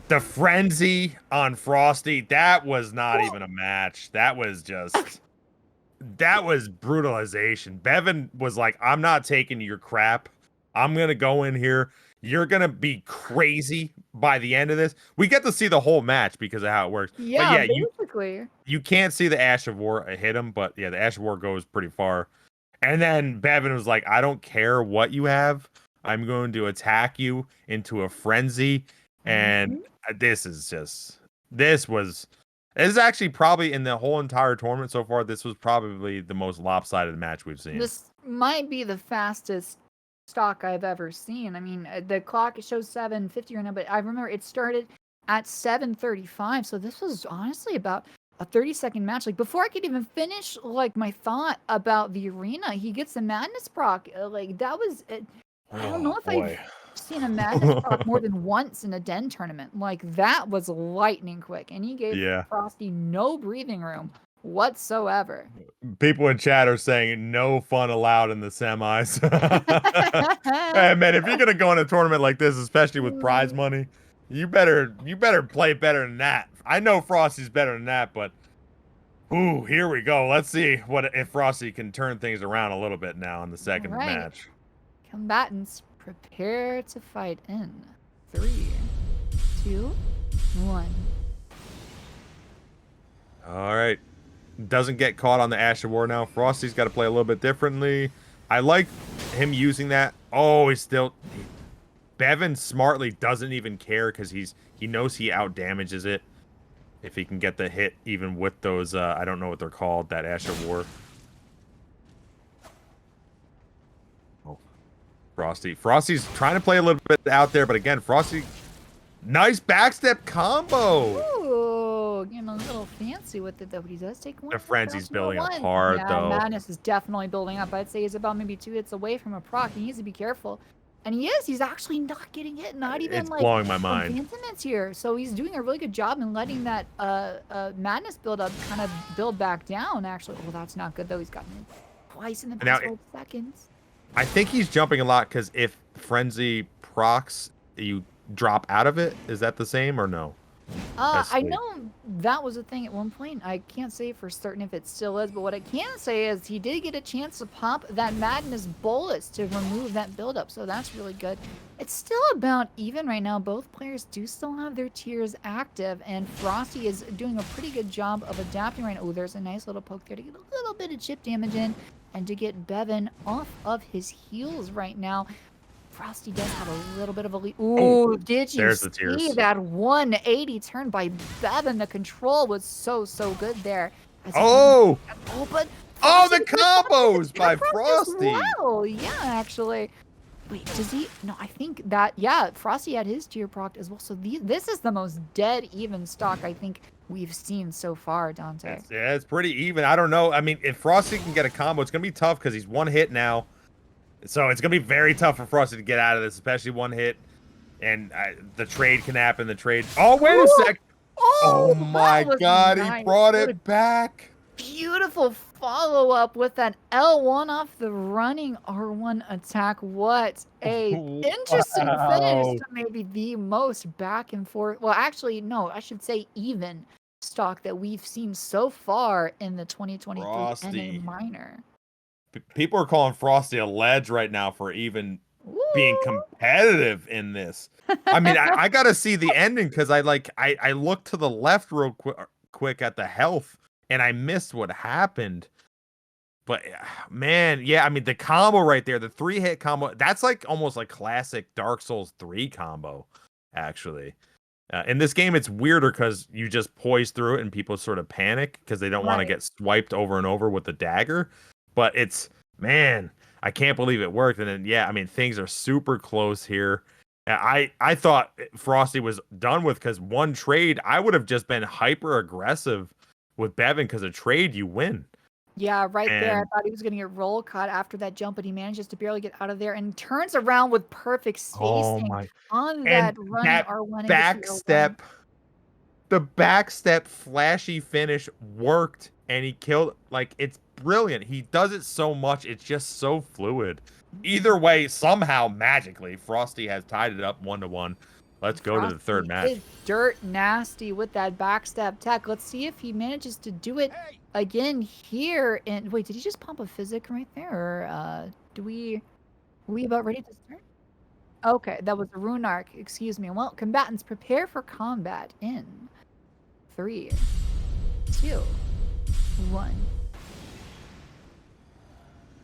The frenzy on Frosty, that was not even a match. That was just that was brutalization. Beven was like, I'm not taking your crap. I'm gonna go in here. You're gonna be crazy by the end of this. We get to see the whole match because of how it works. Yeah, But yeah, basically. you can't see the Ash of War hit him, but yeah, the Ash of War goes pretty far. And then Beven was like, I don't care what you have. I'm going to attack you into a frenzy. And this is actually probably in the whole entire tournament so far, this was probably the most lopsided match we've seen. This might be the fastest stock I've ever seen. I mean, the clock shows 7:50 right now, but I remember it started at 7:35. So this was honestly about a 30-second match. Like before I could even finish like my thought about the arena, he gets the madness proc. Like that was I don't know if I've seen a madness proc more than once in a den tournament. Like that was lightning quick, and he gave Frosty no breathing room whatsoever. People in chat are saying no fun allowed in the semis. Hey, man, if you're gonna go in a tournament like this, especially with prize money, you better play better than that. I know Frosty's better than that, but ooh, here we go. Let's see if Frosty can turn things around a little bit now in the second match. Combatants, prepare to fight in 3, 2, 1. All right. Doesn't get caught on the Ash of War now. Frosty's got to play a little bit differently. I like him using that. Oh, he's still... Beven smartly doesn't even care because he knows he out-damages it. If he can get the hit even with those... I don't know what they're called, that Ash of War. Frosty's trying to play a little bit out there, but again, Frosty... Nice backstep combo! Ooh, getting a little fancy see what though. He does take one. The frenzy's building up one. hard, Yeah, though. Madness is definitely building up. I'd say he's about maybe 2 hits away from a proc. He needs to be careful. And he is. He's actually not getting hit. Not even it's blowing my mind. Advancements here. So he's doing a really good job in letting that Madness build up kind of build back down, actually. Oh, that's not good, though. He's gotten hit twice in the past 12 seconds. I think he's jumping a lot because if Frenzy procs, you drop out of it. Is that the same or no? I know that was a thing at one point. I can't say for certain if it still is, but what I can say is he did get a chance to pop that Madness bolus to remove that buildup, so that's really good. It's still about even right now. Both players do still have their tiers active, and Frosty is doing a pretty good job of adapting right now. Oh, there's a nice little poke there to get a little bit of chip damage in, and to get Beven off of his heels right now. Frosty does have a little bit of a lead. Ooh, did you see that 180 turn by Beven? The control was so good there. But the combos by Frosty. Well, yeah, actually. Wait, does he? No, I think that, yeah, Frosty had his tier proc as well. So this is the most dead even stock I think we've seen so far, Dante. Yeah, it's pretty even. I don't know. I mean, if Frosty can get a combo, it's going to be tough because he's one hit now. So it's going to be very tough for Frosty to get out of this, especially one hit. And the trade can happen. Oh, wait a sec. Oh my God. Nice. He brought it back. Beautiful follow-up with that L1 off the running R1 attack. What a interesting finish to maybe the most back and forth. Well, actually, no, I should say even stock that we've seen so far in the 2023 NA minor. People are calling Frosty a ledge right now for even being competitive in this. I mean, I got to see the ending because I looked to the left real quick at the health and I missed what happened. But man, yeah, I mean, the combo right there, the 3-hit combo, that's like almost like classic Dark Souls 3 combo, actually. In this game, it's weirder because you just poise through it and people sort of panic because they don't want to get swiped over and over with the dagger. But it's, man, I can't believe it worked. And then, yeah, I mean, things are super close here. I thought Frosty was done with because one trade, I would have just been hyper aggressive with Beven because a trade, you win. Yeah, there. I thought he was going to get roll caught after that jump, but he manages to barely get out of there and turns around with perfect spacing on that running R1. Backstep. The backstep flashy finish worked and he killed. Like, it's brilliant. He does it so much. It's just so fluid. Either way, somehow, magically, Frosty has tied it up 1-1. Let's go to the third match. Is dirt nasty with that backstep tech. Let's see if he manages to do it again here. And wait, did he just pump a physic right there? Or are we about ready to start? Okay, that was a rune arc. Excuse me. Well, combatants, prepare for combat in 3, 2, 1.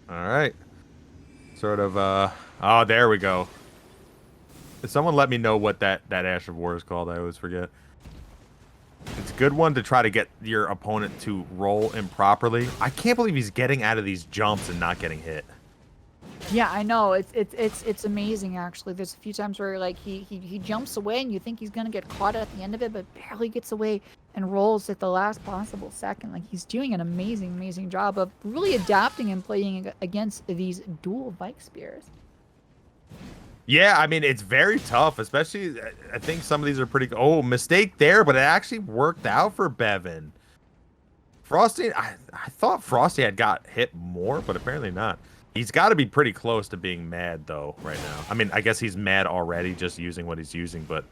All right. Sort of, oh, there we go. Someone let me know what that Ash of War is called. I always forget. It's a good one to try to get your opponent to roll improperly. I can't believe he's getting out of these jumps and not getting hit. Yeah, I know. It's amazing, actually. There's a few times where like he jumps away and you think he's gonna get caught at the end of it, but barely gets away and rolls at the last possible second. Like, he's doing an amazing job of really adapting and playing against these dual bike spears. Yeah, I mean, it's very tough, especially I think some of these are pretty. Oh, mistake there, but it actually worked out for Beven. Frosty, I thought Frosty had got hit more, but apparently not. He's got to be pretty close to being mad, though, right now. I mean, I guess he's mad already just using what he's using, but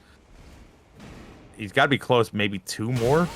he's got to be close, maybe 2 more.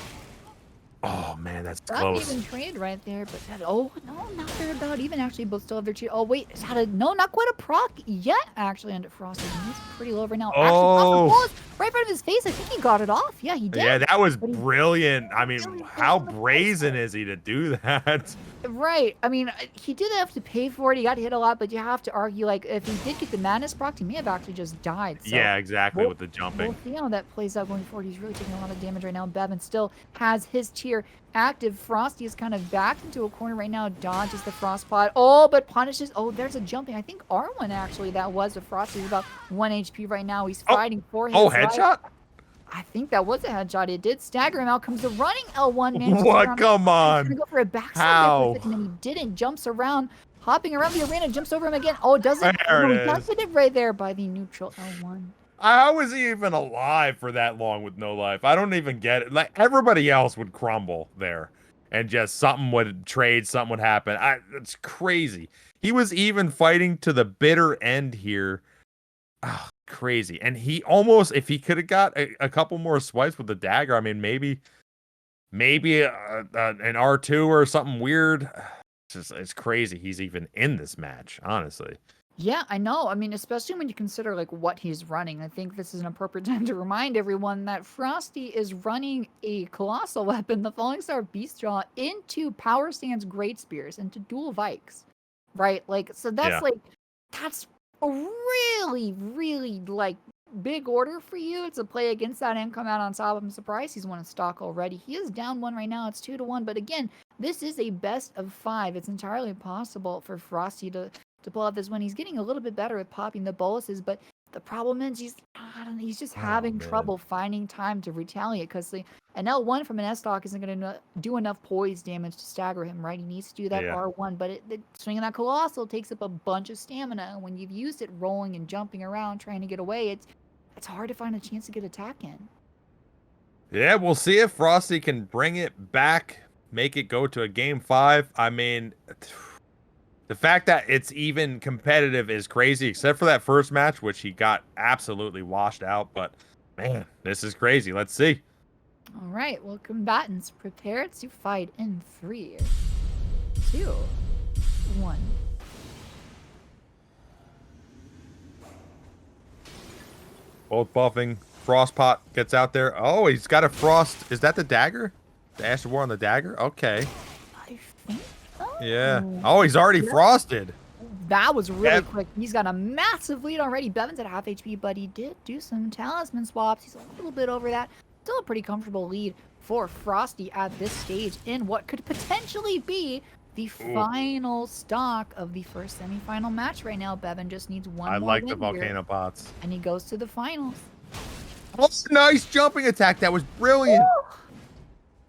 Oh, man, that's close. Not even trade right there, but oh, no, not there about even, actually. Both still have their cheat. Oh, wait, is that no, not quite a proc yet, actually, under Frosty. He's pretty low right now. Oh. Actually, right in front of his face. I think he got it off. Yeah, he did. Yeah, that was brilliant. I mean, how brazen is he to do that? Right. I mean, he did have to pay for it. He got hit a lot, but you have to argue, like, if he did get the madness proc, he may have actually just died. So yeah, exactly, with the jumping. We'll see how that plays out going forward. He's really taking a lot of damage right now. Beven still has his tier active. Frosty is kind of backed into a corner right now. Dodges the frost pot. Oh, but punishes. Oh, there's a jumping. I think R1 actually that was with Frosty. He's about 1 HP right now. He's fighting for his life. Headshot? I think that was a headshot. It did stagger him. Out comes the running L1 man. What? Come on. He's gonna go for a backstab there for a How? second, and he didn't. Jumps around, hopping around the arena, jumps over him again. Oh, it doesn't. There No, it he does is. hit it right there by the neutral L1. How was he even alive for that long with no life? I don't even get it. Like, everybody else would crumble there, and just something would trade, something would happen. It's crazy. He was even fighting to the bitter end here. Oh, crazy. And he almost, if he could have got a couple more swipes with the dagger, I mean, maybe an R2 or something weird. It's crazy he's even in this match, honestly. Yeah, I know. I mean, especially when you consider like what he's running. I think this is an appropriate time to remind everyone that Frosty is running a colossal weapon, the Falling Star Beast Jaw, into Power Stance Great Spears, into dual Vikes. Right? Like, so that's that's a really, really like big order for you to play against that and come out on top. I'm surprised he's won a stock already. He is down 1 right now. It's 2-1. But again, this is a best of 5. It's entirely possible for Frosty to pull out this win. He's getting a little bit better at popping the boluses, but the problem is he's just having trouble finding time to retaliate because an L1 from an S-Stock isn't going to do enough poise damage to stagger him, right? He needs to do that R1, but swinging that Colossal takes up a bunch of stamina, and when you've used it rolling and jumping around trying to get away, it's hard to find a chance to get attack in. Yeah, we'll see if Frosty can bring it back, make it go to a game 5. I mean, the fact that it's even competitive is crazy, except for that first match, which he got absolutely washed out. But, man, this is crazy. Let's see. All right. Well, combatants, prepare to fight in 3, 2, 1. Both buffing. Frostpot gets out there. Oh, he's got a frost. Is that the dagger? The Ash of War on the dagger? Okay. I think so. Yeah. Oh, he's already frosted. That was really quick. He's got a massive lead already. Beven's at half HP, but he did do some talisman swaps. He's a little bit over that. Still a pretty comfortable lead for Frosty at this stage in what could potentially be the final stock of the first semifinal match right now. Beven just needs one more I like the win here, volcano pots. and he goes to the finals. Oh, nice jumping attack. That was brilliant. Ooh.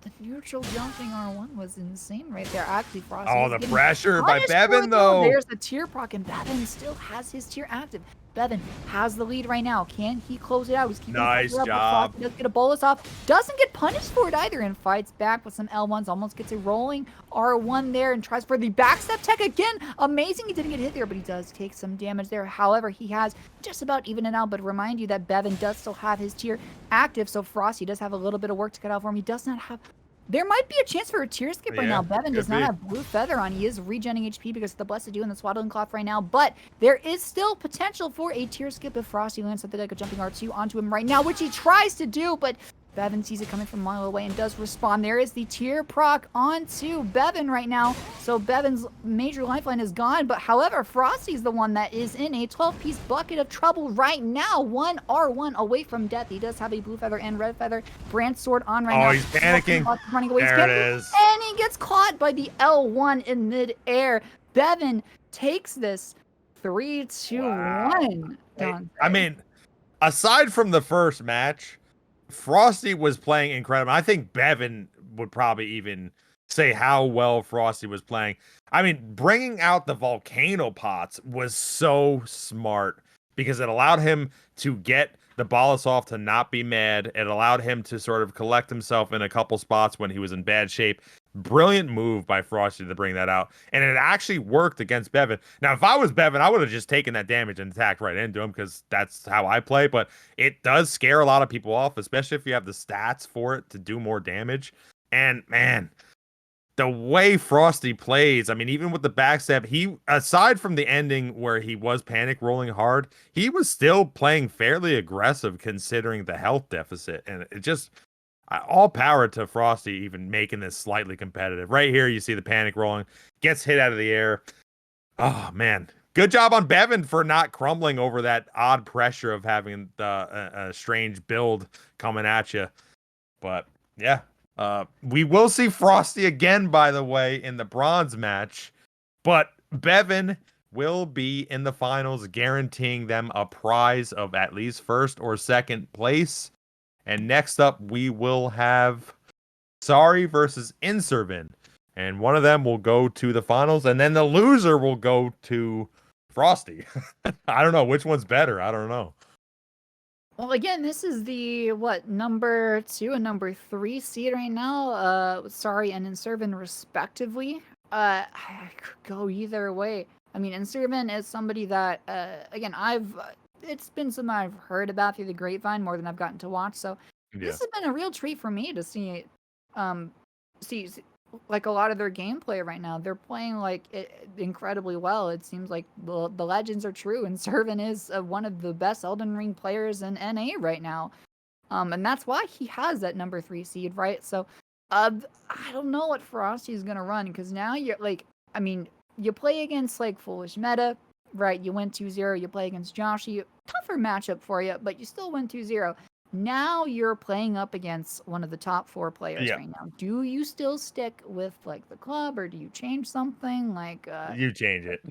The neutral jumping R1 was insane right there. Actually, Frosty. Oh, the pressure by Beven, though. There's the tier proc, and Beven still has his tier active. Beven has the lead right now. Can he close it out? He's keeping nice up. job. Does get a bolus off. Doesn't get punished for it either, and fights back with some L1s. Almost gets a rolling R1 there and tries for the backstep tech again. Amazing. He didn't get hit there, but he does take some damage there. However, he has just about even it out. But remind you that Beven does still have his tier active, so Frosty does have a little bit of work to cut out for him. He does not have. There might be a chance for a tier skip right now. Beven does not have blue feather on. He is regenning HP because of the Blessed Dew and the Swaddling Cloth right now. But there is still potential for a tier skip if Frosty lands something like a jumping R2 onto him right now, which he tries to do, but Beven sees it coming from a mile away and does respond. There is the tier proc onto Beven right now. So Beven's major lifeline is gone. But however, Frosty's the one that is in a 12-piece bucket of trouble right now. 1 R1 away from death. He does have a blue feather and red feather brand sword on right now. Oh, he's panicking. Running away. There it is. And he gets caught by the L1 in midair. Beven takes this 3-2-1. I mean, aside from the first match, Frosty was playing incredible. I think Beven would probably even say how well Frosty was playing. I mean, bringing out the volcano pots was so smart because it allowed him to get the Bolusov to not be mad. It allowed him to sort of collect himself in a couple spots when he was in bad shape. Brilliant move by Frosty to bring that out. And it actually worked against Beven. Now, if I was Beven, I would have just taken that damage and attacked right into him because that's how I play. But it does scare a lot of people off, especially if you have the stats for it to do more damage. And, man, the way Frosty plays, I mean, even with the backstab, he, aside from the ending where he was panic rolling hard, he was still playing fairly aggressive considering the health deficit. And it just... all power to Frosty even making this slightly competitive. Right here, you see the panic rolling. Gets hit out of the air. Oh, man. Good job on Beven for not crumbling over that odd pressure of having a strange build coming at you. But, yeah. We will see Frosty again, by the way, in the bronze match. But Beven will be in the finals, guaranteeing them a prize of at least first or second place. And next up, we will have Sorry versus Inservin. And one of them will go to the finals, and then the loser will go to Frosty. I don't know which one's better. I don't know. Well, again, this is the number 2 and number 3 seed right now. Sorry and Inservin respectively. I could go either way. I mean, Inservin is somebody that, again, it's been something I've heard about through the grapevine more than I've gotten to watch. So this has been a real treat for me to see, like a lot of their gameplay right now. They're playing like incredibly well. It seems like the legends are true, and Servin is one of the best Elden Ring players in NA right now. And that's why he has that number 3 seed, right? So, I don't know what Frosty is gonna run, because now you're like, I mean, you play against like FoolishMeta, right? You win 2-0. You play against Joshy, tougher matchup for you, but you still win 2-0. Now you're playing up against one of the top 4 players right now. Do you still stick with like the club, or do you change something? Like you change it.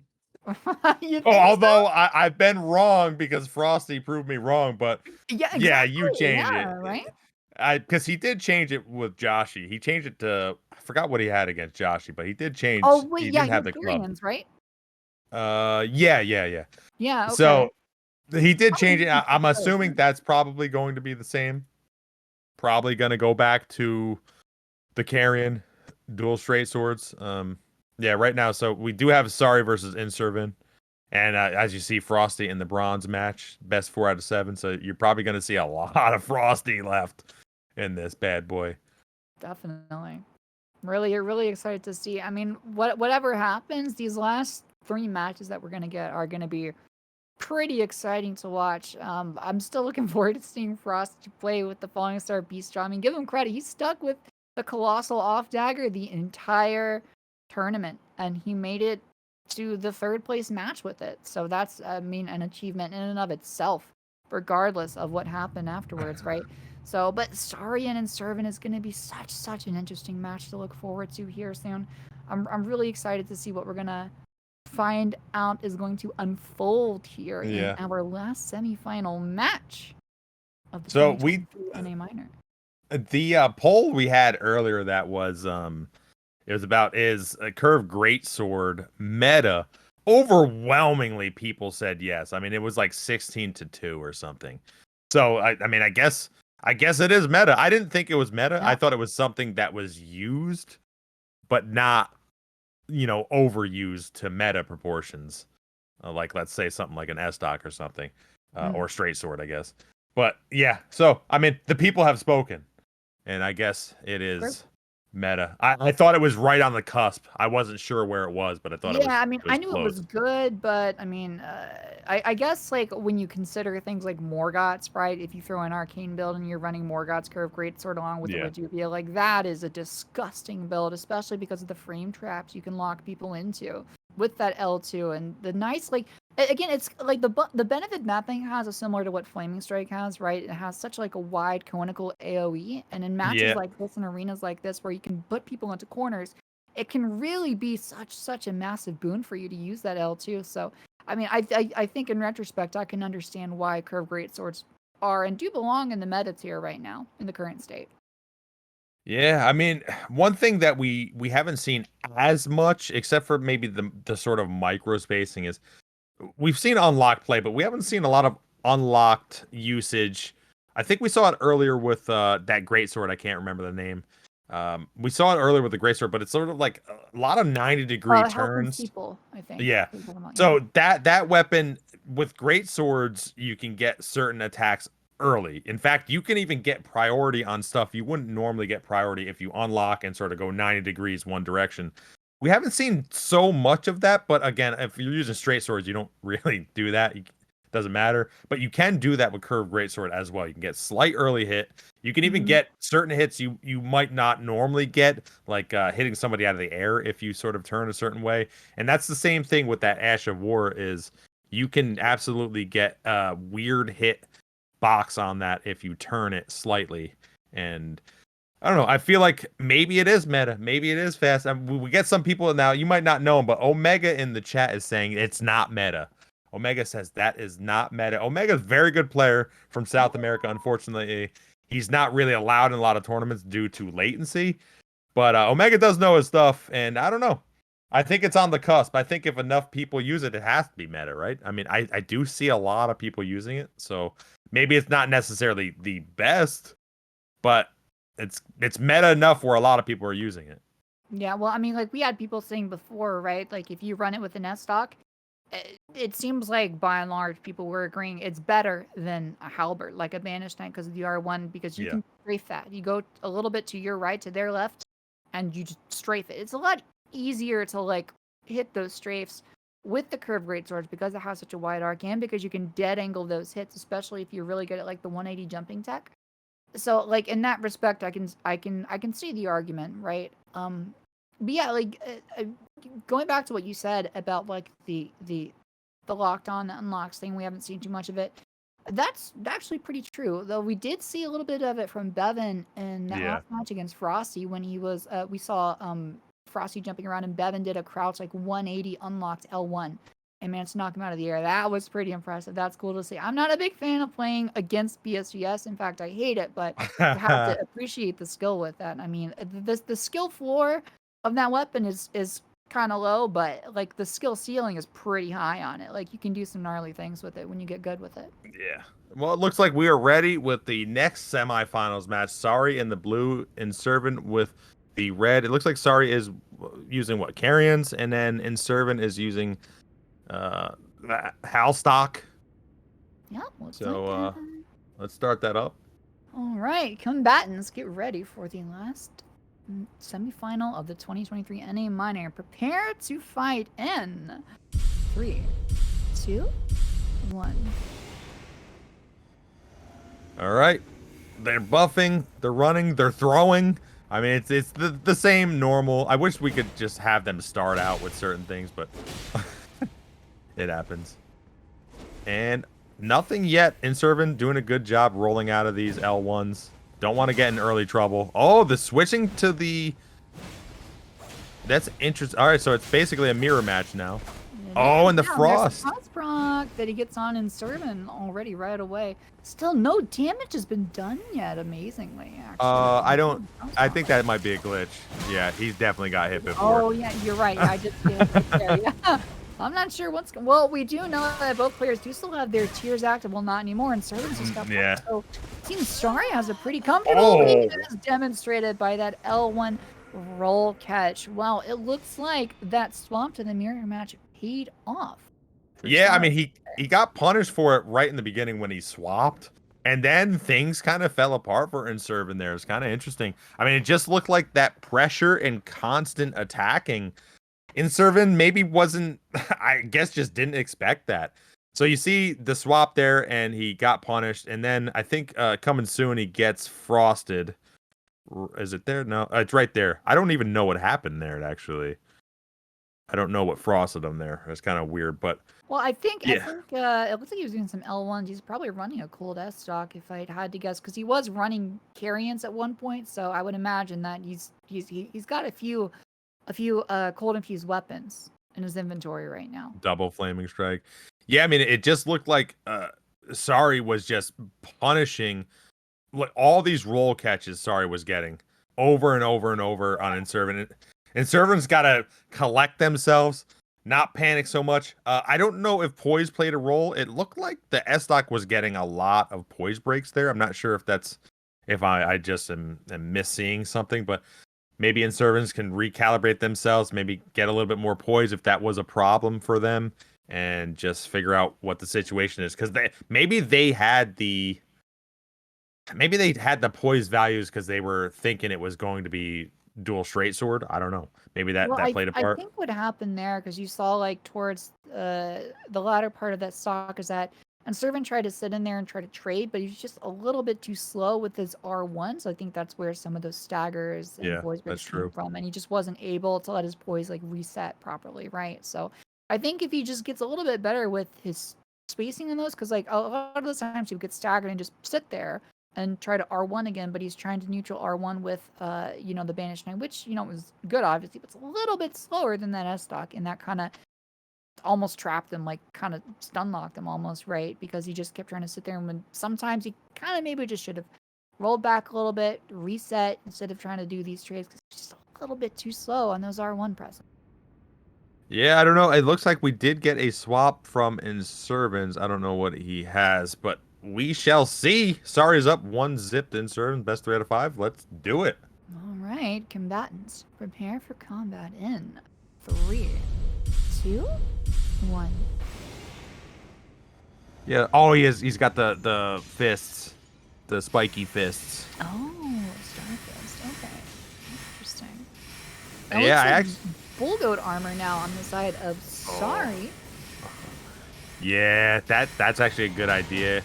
You although I've been wrong because Frosty proved me wrong, but exactly. you change it, right? Because he did change it with Joshy. He changed it to, I forgot what he had against Joshy, but he did change. Oh wait, he yeah, didn't have the club, right? Yeah. Yeah, okay. So he did change it. I'm assuming that's probably going to be the same. Probably going to go back to the carrion dual straight swords. Yeah, right now. So we do have Sorry versus Inservin. And as you see, Frosty in the bronze match, best 4 out of 7. So you're probably going to see a lot of Frosty left in this bad boy. Definitely. Really excited to see. I mean, whatever happens, these last 3 matches that we're going to get are going to be pretty exciting to watch. I'm still looking forward to seeing Frosty play with the Falling Star Beast Jaw. I mean, give him credit. He stuck with the Colossal Off Dagger the entire tournament, and he made it to the 3rd place match with it. So that's, I mean, an achievement in and of itself, regardless of what happened afterwards, right? So, but Sorry and Inservin is going to be such an interesting match to look forward to here soon. I'm really excited to see what we're going to find out is going to unfold here in our last semifinal match of the so NA Minor. The poll we had earlier that was it was about, is a curved greatsword meta? Overwhelmingly, people said yes. I mean, it was like 16-2 or something. So I mean, I guess it is meta. I didn't think it was meta. Yeah. I thought it was something that was used, but not, overused to meta proportions. Like, let's say something like an S-Dock or something, or straight sword, I guess. But yeah, so I mean, the people have spoken, and I guess it is meta. I thought it was right on the cusp. I wasn't sure where it was, but I thought it was. Yeah, I mean, I knew close. It was good, but I mean, I guess like when you consider things like Morgott's, right? If you throw an arcane build and you're running Morgott's curve greatsword along with the Reduvia, like that is a disgusting build, especially because of the frame traps you can lock people into with that L2 and the nice, like, again, it's like the benefit mapping has is similar to what Flaming Strike has, right? It has such like a wide conical AoE, and in matches like this and arenas like this where you can put people into corners, it can really be such a massive boon for you to use that L2. So, I mean, I think in retrospect, I can understand why curved greatswords are and do belong in the meta tier right now in the current state. Yeah, I mean, one thing that we haven't seen as much, except for maybe the sort of micro spacing, is we've seen unlocked play, but we haven't seen a lot of unlocked usage. I think we saw it earlier with that greatsword. I can't remember the name. We saw it earlier with the greatsword, but it's sort of like a lot of 90-degree turns. People, I think. Yeah. So that weapon with greatswords, you can get certain attacks early. In fact, you can even get priority on stuff you wouldn't normally get priority if you unlock and sort of go 90 degrees one direction. We haven't seen so much of that, but again, if you're using straight swords, you don't really do that. It doesn't matter. But you can do that with curved greatsword as well. You can get slight early hit. You can even get certain hits you might not normally get, like hitting somebody out of the air if you sort of turn a certain way. And that's the same thing with that Ash of War, is you can absolutely get a weird hit box on that if you turn it slightly. And I don't know. I feel like maybe it is meta. Maybe it is fast. I mean, we get some people now. You might not know him, but Omega in the chat is saying it's not meta. Omega says that is not meta. Omega's a very good player from South America. Unfortunately, he's not really allowed in a lot of tournaments due to latency. But Omega does know his stuff, and I don't know. I think it's on the cusp. I think if enough people use it, it has to be meta, right? I mean, I do see a lot of people using it, so maybe it's not necessarily the best, but it's meta enough where a lot of people are using it. Yeah, well, I mean, like we had people saying before, right? Like if you run it with an S stock, it seems like by and large people were agreeing it's better than a halberd, like a banished knight because of the R1, because you can strafe that. You go a little bit to your right, to their left, and you just strafe it. It's a lot easier to like hit those strafes with the curved greatswords because it has such a wide arc and because you can dead angle those hits, especially if you're really good at like the 180 jumping tech. So like in that respect, I can see the argument, right? But yeah, like going back to what you said about like the locked on the unlocks thing, we haven't seen too much of it. That's actually pretty true, though. We did see a little bit of it from Beven in that last match against Frosty when he was. We saw Frosty jumping around and Beven did a crouch like 180 unlocked L1 and managed to knock him out of the air. That was pretty impressive. That's cool to see. I'm not a big fan of playing against BSGS. In fact, I hate it, but you have to appreciate the skill with that. I mean, the skill floor of that weapon is kind of low, but like the skill ceiling is pretty high on it. Like you can do some gnarly things with it when you get good with it. Yeah. Well, it looks like we are ready with the next semifinals match. Sorry in the blue, Inservin with the red. It looks like Sorry is using what, Carrions, and then Inservin is using Halstock. Yeah. So let's start that up. All right, combatants, get ready for the last semifinal of the 2023 NA Minor. Prepare to fight in 3, 2, 1. All right. They're buffing, they're running, they're throwing. I mean, it's the same normal. I wish we could just have them start out with certain things, but it happens. And nothing yet. Inservin doing a good job rolling out of these L1s. Don't want to get in early trouble. Oh, the switching to the... That's interesting. All right, so it's basically a mirror match now. Oh, and the Frost. Frost proc that he gets on Inservin already right away. Still, no damage has been done yet, amazingly, actually. I think that might be a glitch. Yeah, he's definitely got hit before. Oh, yeah, you're right. I just did it there, yeah. I'm not sure what's... Well, we do know that both players do still have their tiers active. Well, not anymore. Inservin's just got... Yeah. So, Team Sorry has a pretty comfortable lead, as demonstrated by that L1 roll catch. Well, it looks like that swap to the mirror match paid off. Yeah, I mean, he got punished for it right in the beginning when he swapped. And then things kind of fell apart for Inservin there. It's kind of interesting. I mean, it just looked like that pressure and constant attacking. Inservin maybe wasn't, I guess just didn't expect that. So you see the swap there and he got punished. And then I think coming soon he gets frosted. Is it there? No, it's right there. I don't even know what happened there, actually. I don't know what frosted him there. It's kind of weird, but... Well, I think it looks like he was doing some L1s. He's probably running a cold S stock, if I had to guess, because he was running Carrions at one point. So I would imagine that he's got a few cold infused weapons in his inventory right now. Double flaming strike. Yeah, I mean, it just looked like Sorry was just punishing like all these roll catches Sorry was getting over and over and over on Inservin. Inservin's got to collect themselves, not panic so much. I don't know if poise played a role. It looked like the S stock was getting a lot of poise breaks there. I'm not sure if I just am misseeing something, but maybe Inservins can recalibrate themselves, maybe get a little bit more poise if that was a problem for them, and just figure out what the situation is. Because maybe they had the poise values because they were thinking it was going to be dual straight sword. I don't know. Maybe that played a part. I think what happened there, because you saw like towards the latter part of that stock, is that Inservin tried to sit in there and try to trade, but he was just a little bit too slow with his R1. So I think that's where some of those staggers and poise breaks came from, and he just wasn't able to let his poise like reset properly, right? So I think if he just gets a little bit better with his spacing in those, because like a lot of the times he would get staggered and just sit there and try to R1 again, but he's trying to neutral R1 with, the Banished Knight, which, is good, obviously, but it's a little bit slower than that S stock, and that kind of almost trapped him, like, kind of stun locked him almost, right? Because he just kept trying to sit there, and when sometimes he kind of maybe just should have roll back a little bit, reset instead of trying to do these trades because it's just a little bit too slow on those R1 presses. Yeah, I don't know. It looks like we did get a swap from Inservins. I don't know what he has, but we shall see. Sorry's up 1-0 to Inservin. Best 3 out of 5. Let's do it. All right, combatants, prepare for combat in 3, 2, 1. Yeah. Oh, he's got the fists, the spiky fists. Oh, Starfist. Okay, interesting. Yeah, I actually. Bull goat armor now on the side of Sorry. Yeah, that's actually a good idea.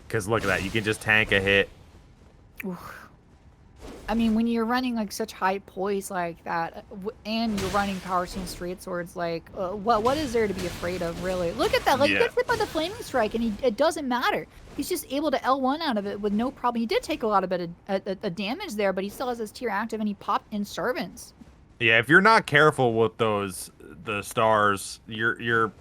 Because look at that. You can just tank a hit. Oof. I mean, when you're running like such high poise like that, and you're running power stone straight swords, like what is there to be afraid of, really? Look at that! Like, Yeah. he gets hit by the flaming strike, and it doesn't matter. He's just able to L1 out of it with no problem. He did take a lot of bit of damage there, but he still has his tier active, and he popped Inservins. Yeah, if you're not careful with the stars, your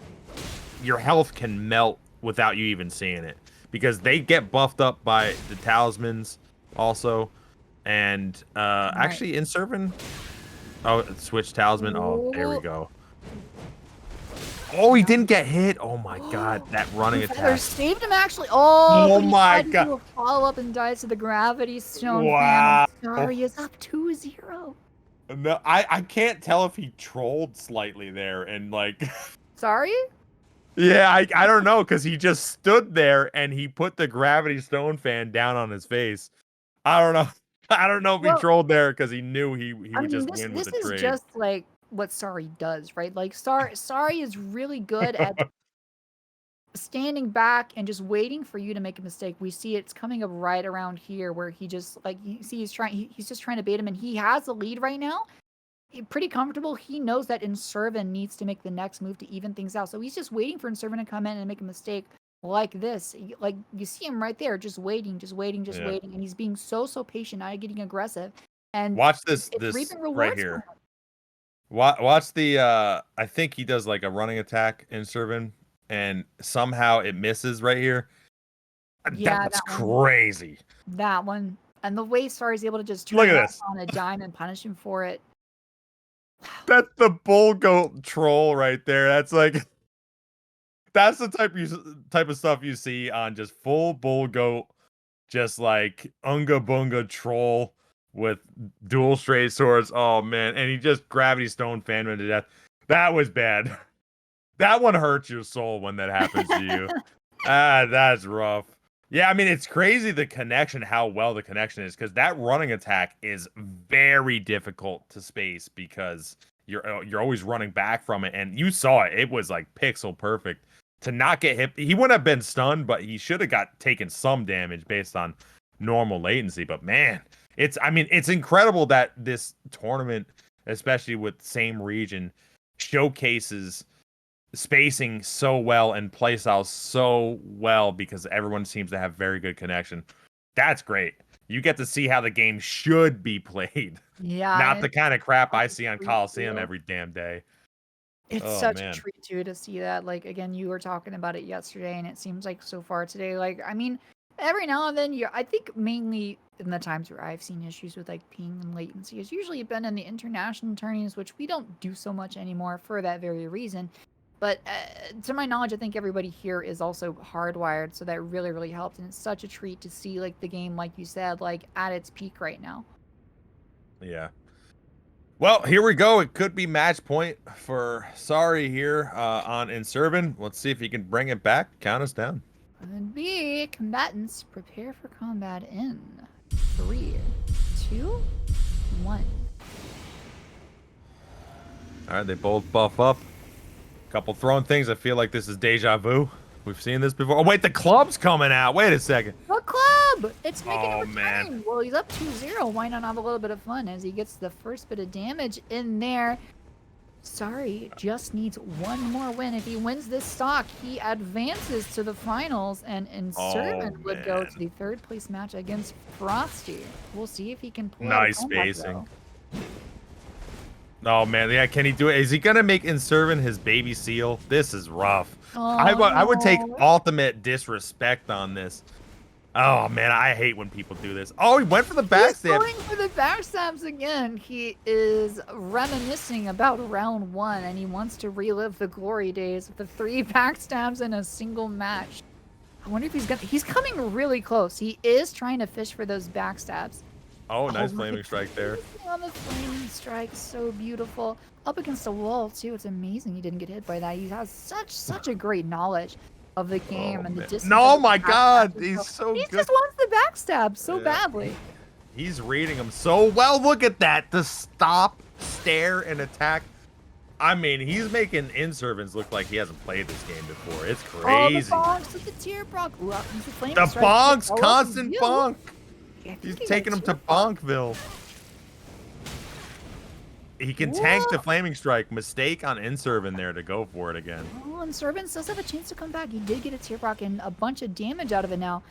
health can melt without you even seeing it, because they get buffed up by the talismans also, and actually Inservin. Oh, switch talisman. Oh, there we go. Oh, he didn't get hit. Oh my god, that running attack saved him actually. Oh my god! god. Do a follow up and dies to the gravity stone. Wow. Sorry, is up 2-0. No, I can't tell if he trolled slightly there and like. Sorry. Yeah, I don't know, because he just stood there and he put the gravity stone fan down on his face. I don't know. I don't know if he trolled there because he knew he would just win with the trade. This is just like what Sorry does, right? Like Sorry is really good at standing back and just waiting for you to make a mistake. We see it's coming up right around here where he just like he's just trying to bait him, and he has the lead right now. Pretty comfortable. He knows that Inservin needs to make the next move to even things out. So he's just waiting for Inservin to come in and make a mistake like this. Like you see him right there, just waiting, and he's being so patient, not getting aggressive. And watch this right here. Watch the I think he does like a running attack Inservin, and somehow it misses right here. Yeah, that's crazy. That one. And the way Star is able to just turn on a dime and punish him for it. That's the bull goat troll right there. That's like, that's the type of stuff you see on just full bull goat, just like unga bunga troll with dual straight swords. Oh man, and he just gravity stone fan him to death. That was bad. That one hurts your soul when that happens to you. That's rough. Yeah, I mean, it's crazy the connection, how well the connection is, because that running attack is very difficult to space because you're always running back from it, and you saw it. It was like pixel perfect. To not get hit, he wouldn't have been stunned, but he should have taken some damage based on normal latency. But man, it's incredible that this tournament, especially with same region, showcases spacing so well and playstyles so well because everyone seems to have very good connection. That's great. You get to see how the game should be played. Yeah. Not the kind of crap I see on Coliseum every damn day. It's such a treat too to see that. Like again, you were talking about it yesterday, and it seems like so far today. Like I mean, every now and then, I think mainly in the times where I've seen issues with like ping and latency has usually been in the international tourneys, which we don't do so much anymore for that very reason. But to my knowledge, I think everybody here is also hardwired, so that really, really helped. And it's such a treat to see like the game, like you said, like at its peak right now. Yeah. Well, here we go. It could be match point for Sorry here on Inservin. Let's see if he can bring it back. Count us down. And B, combatants, prepare for combat in 3, 2, 1. All right, they both buff up. Couple thrown things. I feel like this is deja vu. We've seen this before. Oh, wait, the club's coming out. Wait a second. What club? It's making a return. Man. Well, he's up 2-0. Why not have a little bit of fun as he gets the first bit of damage in there? Sorry, just needs one more win. If he wins this stock, he advances to the finals, and Inservin would go to the third place match against Frosty. We'll see if he can pull out a comeback, spacing. Oh man, yeah, can he do it? Is he gonna make Inservin his baby seal? This is rough. I would take ultimate disrespect on this. Oh man, I hate when people do this. Oh, he went for the He's backstab. going for the backstabs again. He is reminiscing about round 1, and he wants to relive the glory days of the 3 backstabs in a single match. I wonder if he's coming really close. He is trying to fish for those backstabs. Oh, nice look flaming at strike there. Casey on the flaming strike, so beautiful. Up against the wall too. It's amazing he didn't get hit by that. He has such a great knowledge of the game and the distance. No, of my the God, backstabs. he's so He good. just wants the backstab so badly. He's reading him so well. Look at that. The stop, stare, and attack. I mean, he's making Inservins look like he hasn't played this game before. It's crazy. Oh, the bonks with the tear brock. Ooh, out comes the flaming The strike. bonks, Oh, constant yeah, bonk. I think He's he got taking a him to tear brock. Bonkville. He can tank the flaming strike. Mistake on Inservin there to go for it again. Oh, and Inservin does have a chance to come back. He did get a tear brock and a bunch of damage out of it now.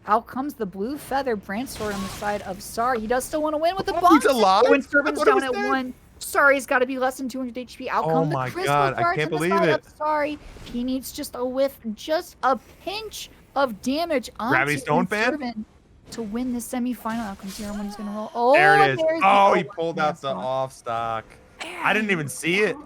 Out comes the blue feather branch sword on the side of Sari. He does still want to win with the bonks. He's alive? Oh, Inservin's down at dead. 1. Sari's got to be less than 200 HP. Out Oh come the my crystal God, I darts can't on the believe side it. of Sari. He needs just a whiff, just a pinch of damage onto Gravity Stone Fan? Inservin to win this semifinal. Out comes here when he's going to roll. Oh, There it is. there's Oh, the he pulled out the off stock. I didn't even see it.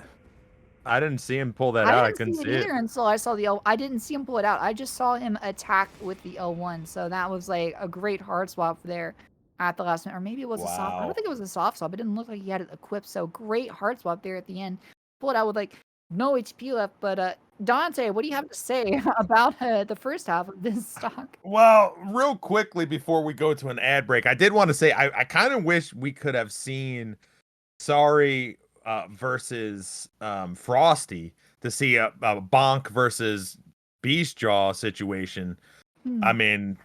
I didn't see him pull that out. I couldn't see it either until I saw the L. I didn't see him pull it out. I just saw him attack with the L1. So that was like a great hard swap there at the last minute. Or maybe it was a soft. I don't think it was a soft swap. It didn't look like he had it equipped. So great hard swap there at the end. Pull it out with like no HP left. But Dante, what do you have to say about the first half of this stock? Well, real quickly before we go to an ad break, I did want to say I kind of wish we could have seen Sari versus Frosty to see a Bonk versus Beast Jaw situation. I mean,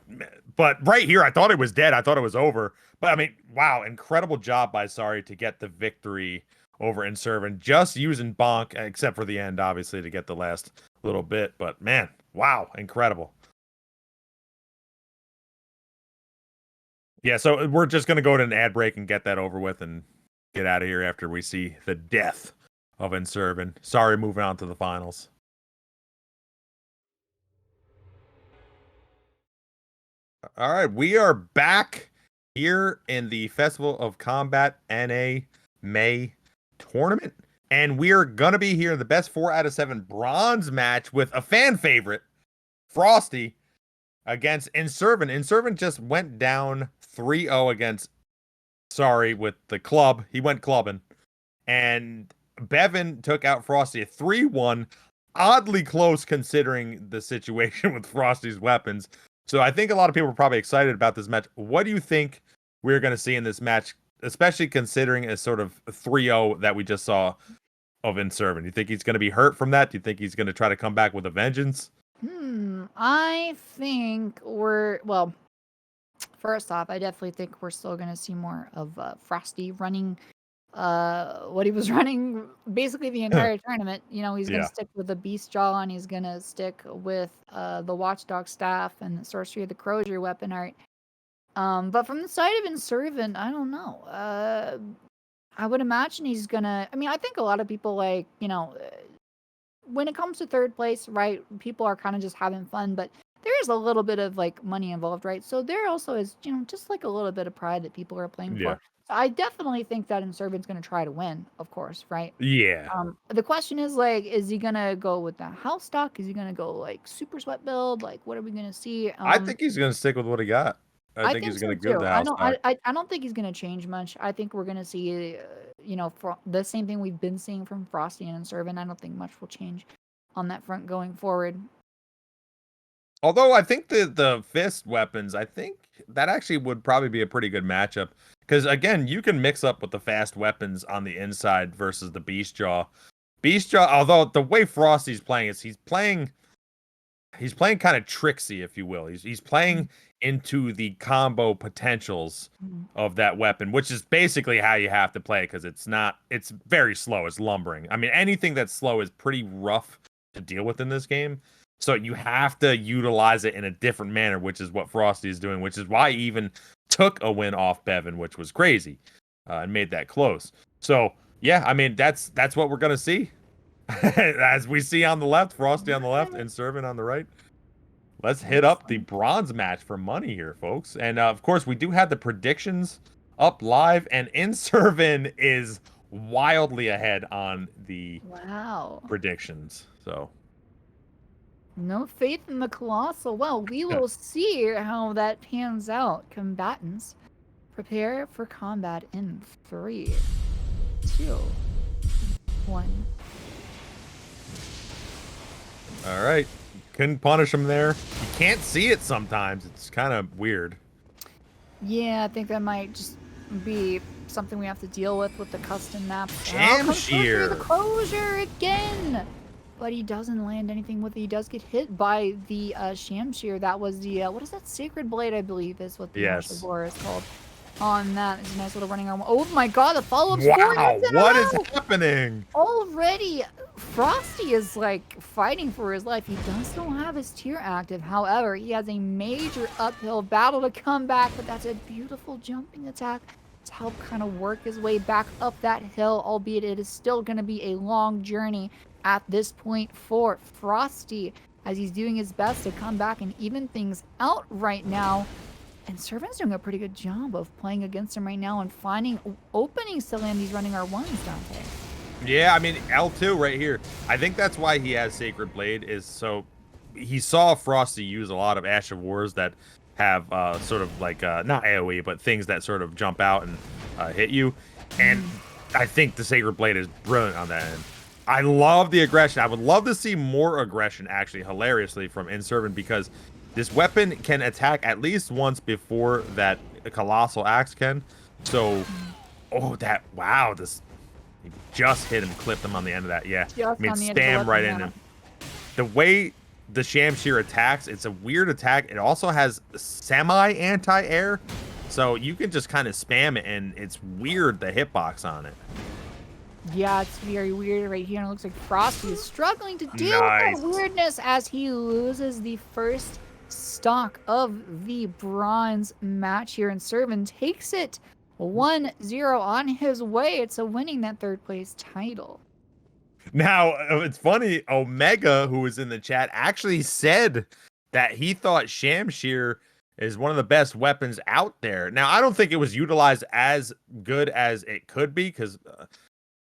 but right here, I thought it was dead. I thought it was over. But I mean, wow, incredible job by Sari to get the victory over Inservin, just using Bonk, except for the end, obviously, to get the last little bit. But man, wow, incredible. Yeah, so we're just going to go to an ad break and get that over with and get out of here after we see the death of Inservin. Sorry, moving on to the finals. All right, we are back here in the Festival of Combat NA May tournament, and we are going to be here in the best 4 out of 7 bronze match with a fan favorite, Frosty, against Inservin. Inservin just went down 3-0 against Sari with the club. He went clubbing. And Beven took out Frosty at 3-1. Oddly close considering the situation with Frosty's weapons. So I think a lot of people are probably excited about this match. What do you think we're going to see in this match, especially considering a sort of 3-0 that we just saw of Inservin? Do you think he's going to be hurt from that? Do you think he's going to try to come back with a vengeance? I think well, first off, I definitely think we're still going to see more of Frosty running what he was running basically the entire tournament. You know, he's going to stick with the Beast Jaw, and he's going to stick with the Watchdog staff and the Sorcery of the Crozier weapon art. But from the side of Inservin, I don't know. I would imagine he's going to... I mean, I think a lot of people, like, you know... when it comes to third place, right, people are kind of just having fun, but there is a little bit of like money involved, right? So there also is, you know, just like a little bit of pride that people are playing for. So I definitely think that Inservin's going to try to win, of course, right? Yeah. The question is like, is he going to go with the house stock? Is he going to go like super sweat build? Like, what are we going to see? I think he's going to stick with what he got. I think he's going to go the house stock. I don't think he's going to change much. I think we're going to see, you know, the same thing we've been seeing from Frosty and Inservin. I don't think much will change on that front going forward. Although I think the fist weapons, I think that actually would probably be a pretty good matchup. Because again, you can mix up with the fast weapons on the inside versus the Beast Jaw. Beast Jaw, although the way Frosty's playing is he's playing kind of tricksy, if you will. He's playing into the combo potentials of that weapon, which is basically how you have to play it, because it's very slow. It's lumbering. I mean, anything that's slow is pretty rough to deal with in this game. So you have to utilize it in a different manner, which is what Frosty is doing, which is why he even took a win off Beven, which was crazy, and made that close. So yeah, I mean, that's what we're gonna see. As we see on the left, Frosty on the left, and Inservin on the right. let's hit up the bronze match for money here, folks. And of course, we do have the predictions up live, and Inservin is wildly ahead on the predictions. So no faith in the Colossal. Well, we will see how that pans out. Combatants, prepare for combat in 3, 2, 1. All right. Couldn't punish him there. You can't see it sometimes. It's kind of weird. Yeah, I think that might just be something we have to deal with the custom map. Jamshear! The closure again! But he doesn't land anything with it. He does get hit by the Shamshear. That was the, what is that? Sacred Blade, I believe, is what the Mashabor is called. On that is a nice little running arm. Oh my god, the follow-up score! Wow, what is happening? Already, Frosty is like fighting for his life. He does still have his tier active. However, he has a major uphill battle to come back, but that's a beautiful jumping attack to help kind of work his way back up that hill, albeit it is still going to be a long journey at this point for Frosty, as he's doing his best to come back and even things out right now. And Servin's doing a pretty good job of playing against him right now and finding openings to land these running R1s, Dante. Yeah, I mean, L2 right here. I think that's why he has Sacred Blade, is so he saw Frosty use a lot of Ash of Wars that have sort of like, not AoE, but things that sort of jump out and hit you. And I think the Sacred Blade is brilliant on that end. I love the aggression. I would love to see more aggression, actually, hilariously, from Inservin, because this weapon can attack at least once before that Colossal Axe can. So, wow, this he just hit him, clipped him on the end of that. Yeah, I mean, spam right in him. The way the Shamshear attacks, it's a weird attack. It also has semi-anti-air, so you can just kind of spam it, and it's weird, the hitbox on it. Yeah, it's very weird right here, and it looks like Frosty is struggling to deal with that weirdness as he loses the first stock of the bronze match here, and Inservin takes it 1-0 on his way to winning that third place title. Now, it's funny, Omega, who was in the chat, actually said that he thought Shamshear is one of the best weapons out there. Now, I don't think it was utilized as good as it could be, because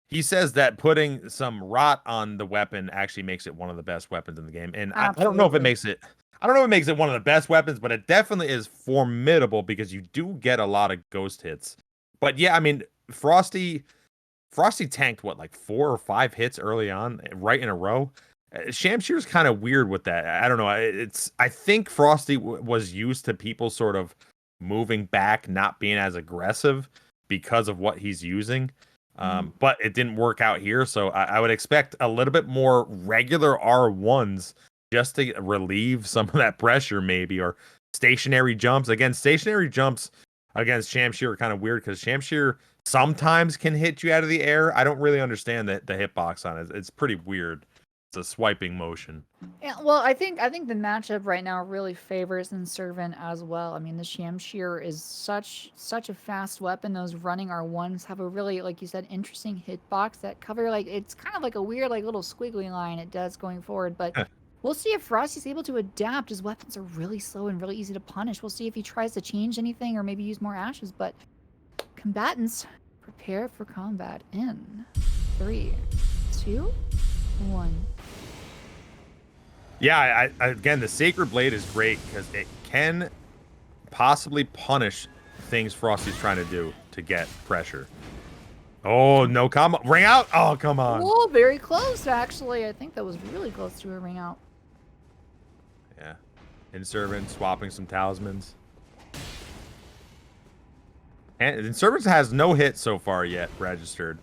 he says that putting some rot on the weapon actually makes it one of the best weapons in the game. And I don't know if it makes it, one of the best weapons, but it definitely is formidable because you do get a lot of ghost hits. But yeah, I mean, Frosty tanked what, like 4 or 5 hits early on, right in a row. Shamshear's kind of weird with that. I don't know. I think Frosty was used to people sort of moving back, not being as aggressive because of what he's using. But it didn't work out here, so I would expect a little bit more regular R1s just to relieve some of that pressure, maybe, or stationary jumps. Again, stationary jumps against Shamshear are kind of weird because Shamshear sometimes can hit you out of the air. I don't really understand the hitbox on it. It's pretty weird. It's a swiping motion. Yeah, well, I think the matchup right now really favors Inservin as well. I mean, the Shamshear is such a fast weapon. Those running R1s have a really, like you said, interesting hitbox that cover, like, it's kind of like a weird, like, little squiggly line it does going forward. But we'll see if Frosty's able to adapt. His weapons are really slow and really easy to punish. We'll see if he tries to change anything or maybe use more ashes. But combatants, prepare for combat in 3, 2, 1. Yeah, again, the Sacred Blade is great because it can possibly punish things Frosty's trying to do to get pressure. Oh, no combo. Ring out? Oh, come on. Oh, very close, actually. I think that was really close to a ring out. Yeah. Inservin swapping some talismans. And Inservin has no hit so far yet registered.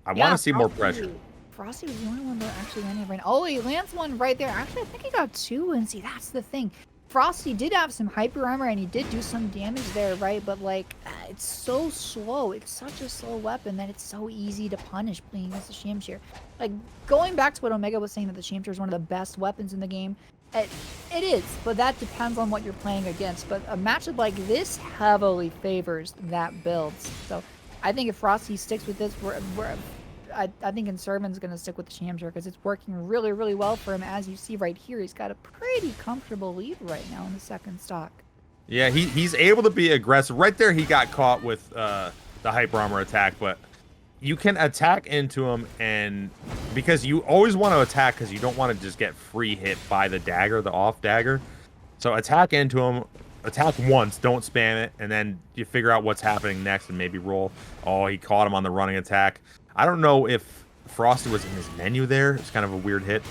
I want to see more pressure. Frosty was the only one that actually landed right now. Oh, he lands one right there. Actually, I think he got 2. And see, that's the thing. Frosty did have some hyper armor and he did do some damage there, right? But like, it's so slow. It's such a slow weapon that it's so easy to punish playing against the Shamshear. Like, going back to what Omega was saying, that the Shamshear is one of the best weapons in the game. It is, but that depends on what you're playing against. But a matchup like this heavily favors that build. So I think if Frosty sticks with this, I think Inservin's going to stick with the Champion because it's working really, really well for him. As you see right here, he's got a pretty comfortable lead right now in the second stock. Yeah, he's able to be aggressive. Right there, he got caught with the hyper armor attack, but you can attack into him, and because you always want to attack because you don't want to just get free hit by the dagger, the off dagger. So attack into him, attack once, don't spam it, and then you figure out what's happening next and maybe roll. Oh, he caught him on the running attack. I don't know if Frosty was in his menu there. It's kind of a weird hit.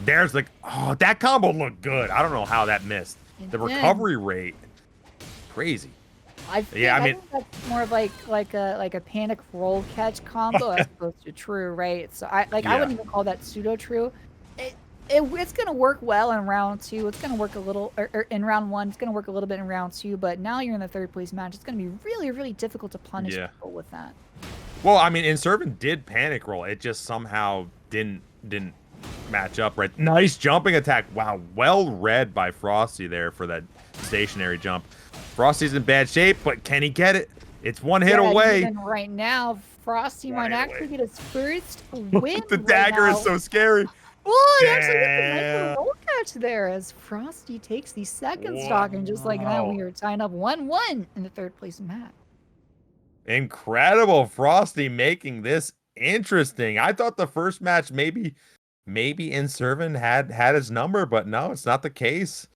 There's like, oh, that combo looked good. I don't know how that missed. The recovery rate, crazy. I think that's more of like a panic roll catch combo as opposed to true, right? So I wouldn't even call that pseudo true. It's gonna work well in round 2. It's gonna work a little or in round 1. It's gonna work a little bit in round 2. But now you're in the third place match. It's gonna be really, really difficult to punish people with that. Well, I mean, Inservin did panic roll. It just somehow didn't match up right. Nice jumping attack. Wow, well read by Frosty there for that stationary jump. Frosty's in bad shape, but can he get it? It's one hit away. Even right now, Frosty might actually get his first win. The dagger is so scary. Oh, it actually gets a nice roll catch there as Frosty takes the second stock, and just like that, we are tying up 1-1 in the third place match. Incredible, Frosty making this interesting. I thought the first match maybe Inservin had his number, but no, it's not the case.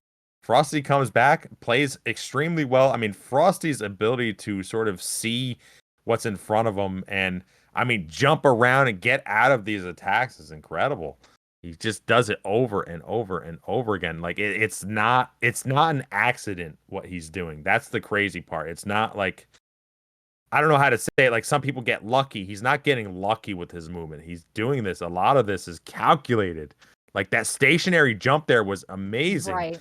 Frosty comes back, plays extremely well. I mean, Frosty's ability to sort of see what's in front of him and, I mean, jump around and get out of these attacks is incredible. He just does it over and over and over again. Like it's not an accident what he's doing. That's the crazy part. It's not like, I don't know how to say it. Like some people get lucky. He's not getting lucky with his movement. He's doing this. A lot of this is calculated. Like that stationary jump there was amazing. Right.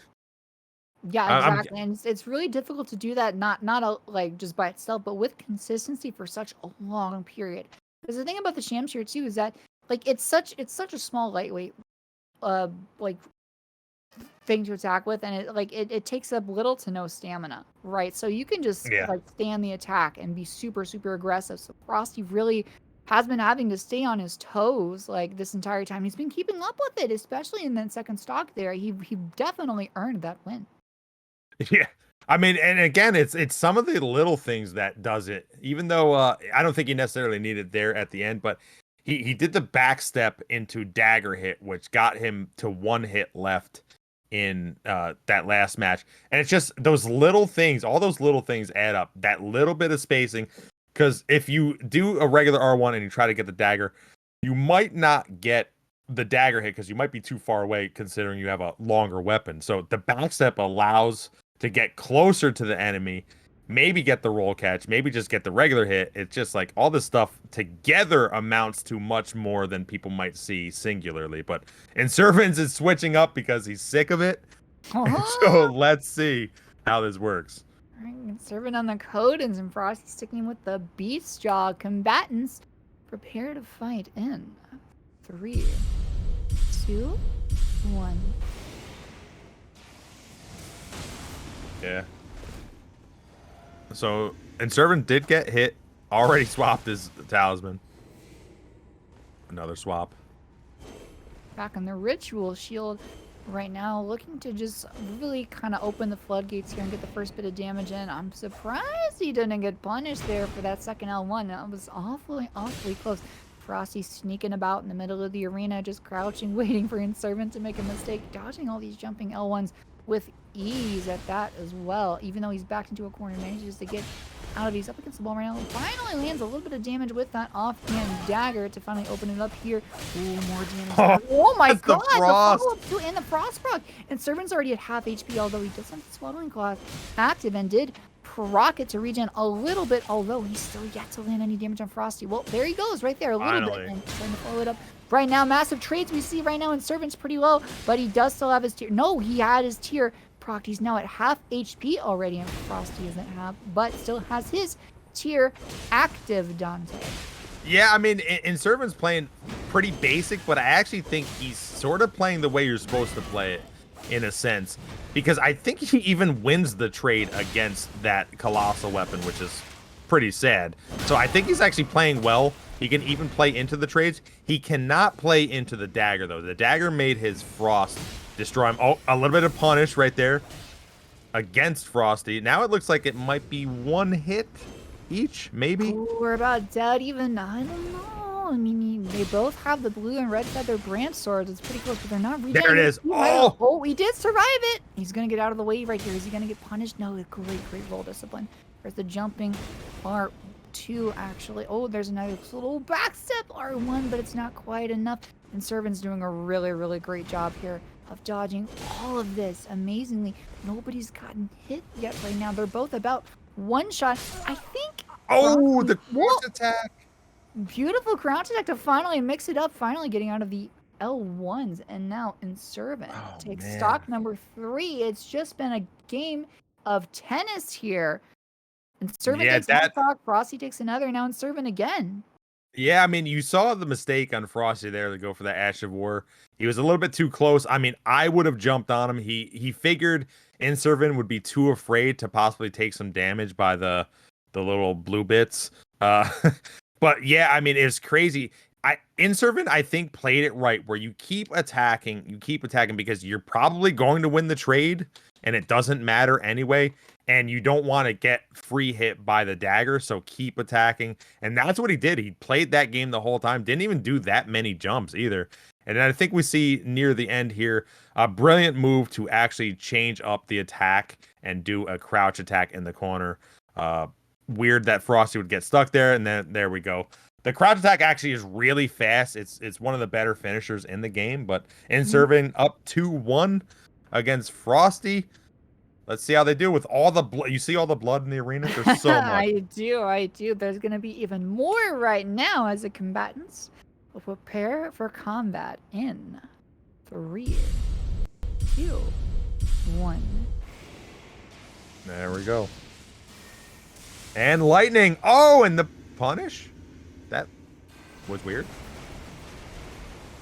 Yeah, exactly. And it's really difficult to do that, not like just by itself, but with consistency for such a long period. Because the thing about the Shamshir too is that like it's such a small lightweight like thing to attack with, and it takes up little to no stamina, right? So you can just like stand the attack and be super, super aggressive. So Frosty really has been having to stay on his toes like this entire time. He's been keeping up with it, especially in that second stock there. He definitely earned that win. Yeah. I mean, and again, it's some of the little things that does it, even though I don't think he necessarily needed there at the end, but he did the back step into dagger hit, which got him to 1 hit left in that last match. And it's just those little things, all those little things add up, that little bit of spacing. Because if you do a regular R1 and you try to get the dagger, you might not get the dagger hit because you might be too far away considering you have a longer weapon. So the back step allows to get closer to the enemy, maybe get the roll catch, maybe just get the regular hit. It's just like all this stuff together amounts to much more than people might see singularly. But Inservin is switching up because he's sick of it. So let's see how this works. Inservin on the Codins and Frosty sticking with the Beast Jaw. Combatants prepare to fight in 3, 2, 1. Yeah. So Inservin did get hit. Already swapped his talisman. Another swap. Back on the ritual shield right now, looking to just really kind of open the floodgates here and get the first bit of damage in. I'm surprised he didn't get punished there for that second L1. That was awfully close. Frosty sneaking about in the middle of the arena, just crouching, waiting for Inservin to make a mistake, dodging all these jumping L1s with ease at that as well. Even though he's backed into a corner, manages to get out of these up against the wall right now. Finally lands a little bit of damage with that offhand dagger to finally open it up here. Ooh, more damage. Oh my god! The follow-up too, and the frost proc. And Inservin's already at half HP, although he does have the swaddling cloth active and did proc it to regen a little bit, although he's still yet to land any damage on Frosty. Well, there he goes right there, a little bit, and trying to follow it up. Right now, massive trades we see right now. Inservin's pretty low, but he does still have his tier. No, he had his tier proc. He's now at half HP already, and Frosty isn't half, but still has his tier active, Dante. Yeah, I mean, Inservin's playing pretty basic, but I actually think he's sort of playing the way you're supposed to play it, in a sense, because I think he even wins the trade against that colossal weapon, which is pretty sad. So I think he's actually playing well. He can even play into the trades. He cannot play into the dagger, though. The dagger made his Frost destroy him. Oh, a little bit of punish right there against Frosty. Now it looks like it might be one hit each, maybe. Ooh, we're about dead even. I don't know. I mean, they both have the blue and red feather branch swords. It's pretty close, but they're not reaching. There it is. Oh, he did survive it. He's going to get out of the way right here. Is he going to get punished? No, great roll discipline. There's the jumping R2, actually. Oh, there's another little backstep R1, but it's not quite enough. And Inservin's doing a really great job here of dodging all of this. Amazingly, nobody's gotten hit yet right now. They're both about one shot. I think. Oh, the crouch attack. Beautiful crouch attack to finally mix it up, finally getting out of the L1s. And now Inservin takes stock number 3. It's just been a game of tennis here. Inservin takes one stock, Frosty takes another, now Inservin again. Yeah, I mean, you saw the mistake on Frosty there to go for the Ash of War. He was a little bit too close. I mean, I would have jumped on him. He figured Inservin would be too afraid to possibly take some damage by the little blue bits. But yeah, I mean, it's crazy. Inservin, I think, played it right where you keep attacking because you're probably going to win the trade and it doesn't matter anyway. And you don't want to get free hit by the dagger, so keep attacking. And that's what he did. He played that game the whole time. Didn't even do that many jumps either. And I think we see near the end here a brilliant move to actually change up the attack and do a crouch attack in the corner. Weird that Frosty would get stuck there, and then there we go. The crouch attack actually is really fast. It's one of the better finishers in the game, but Inservin up 2-1 against Frosty. Let's see how they do with all the blood. You see all the blood in the arena? There's so much. I do. There's going to be even more right now as the combatants will prepare for combat in 3, 2, 1. There we go. And lightning. Oh, and the punish? That was weird.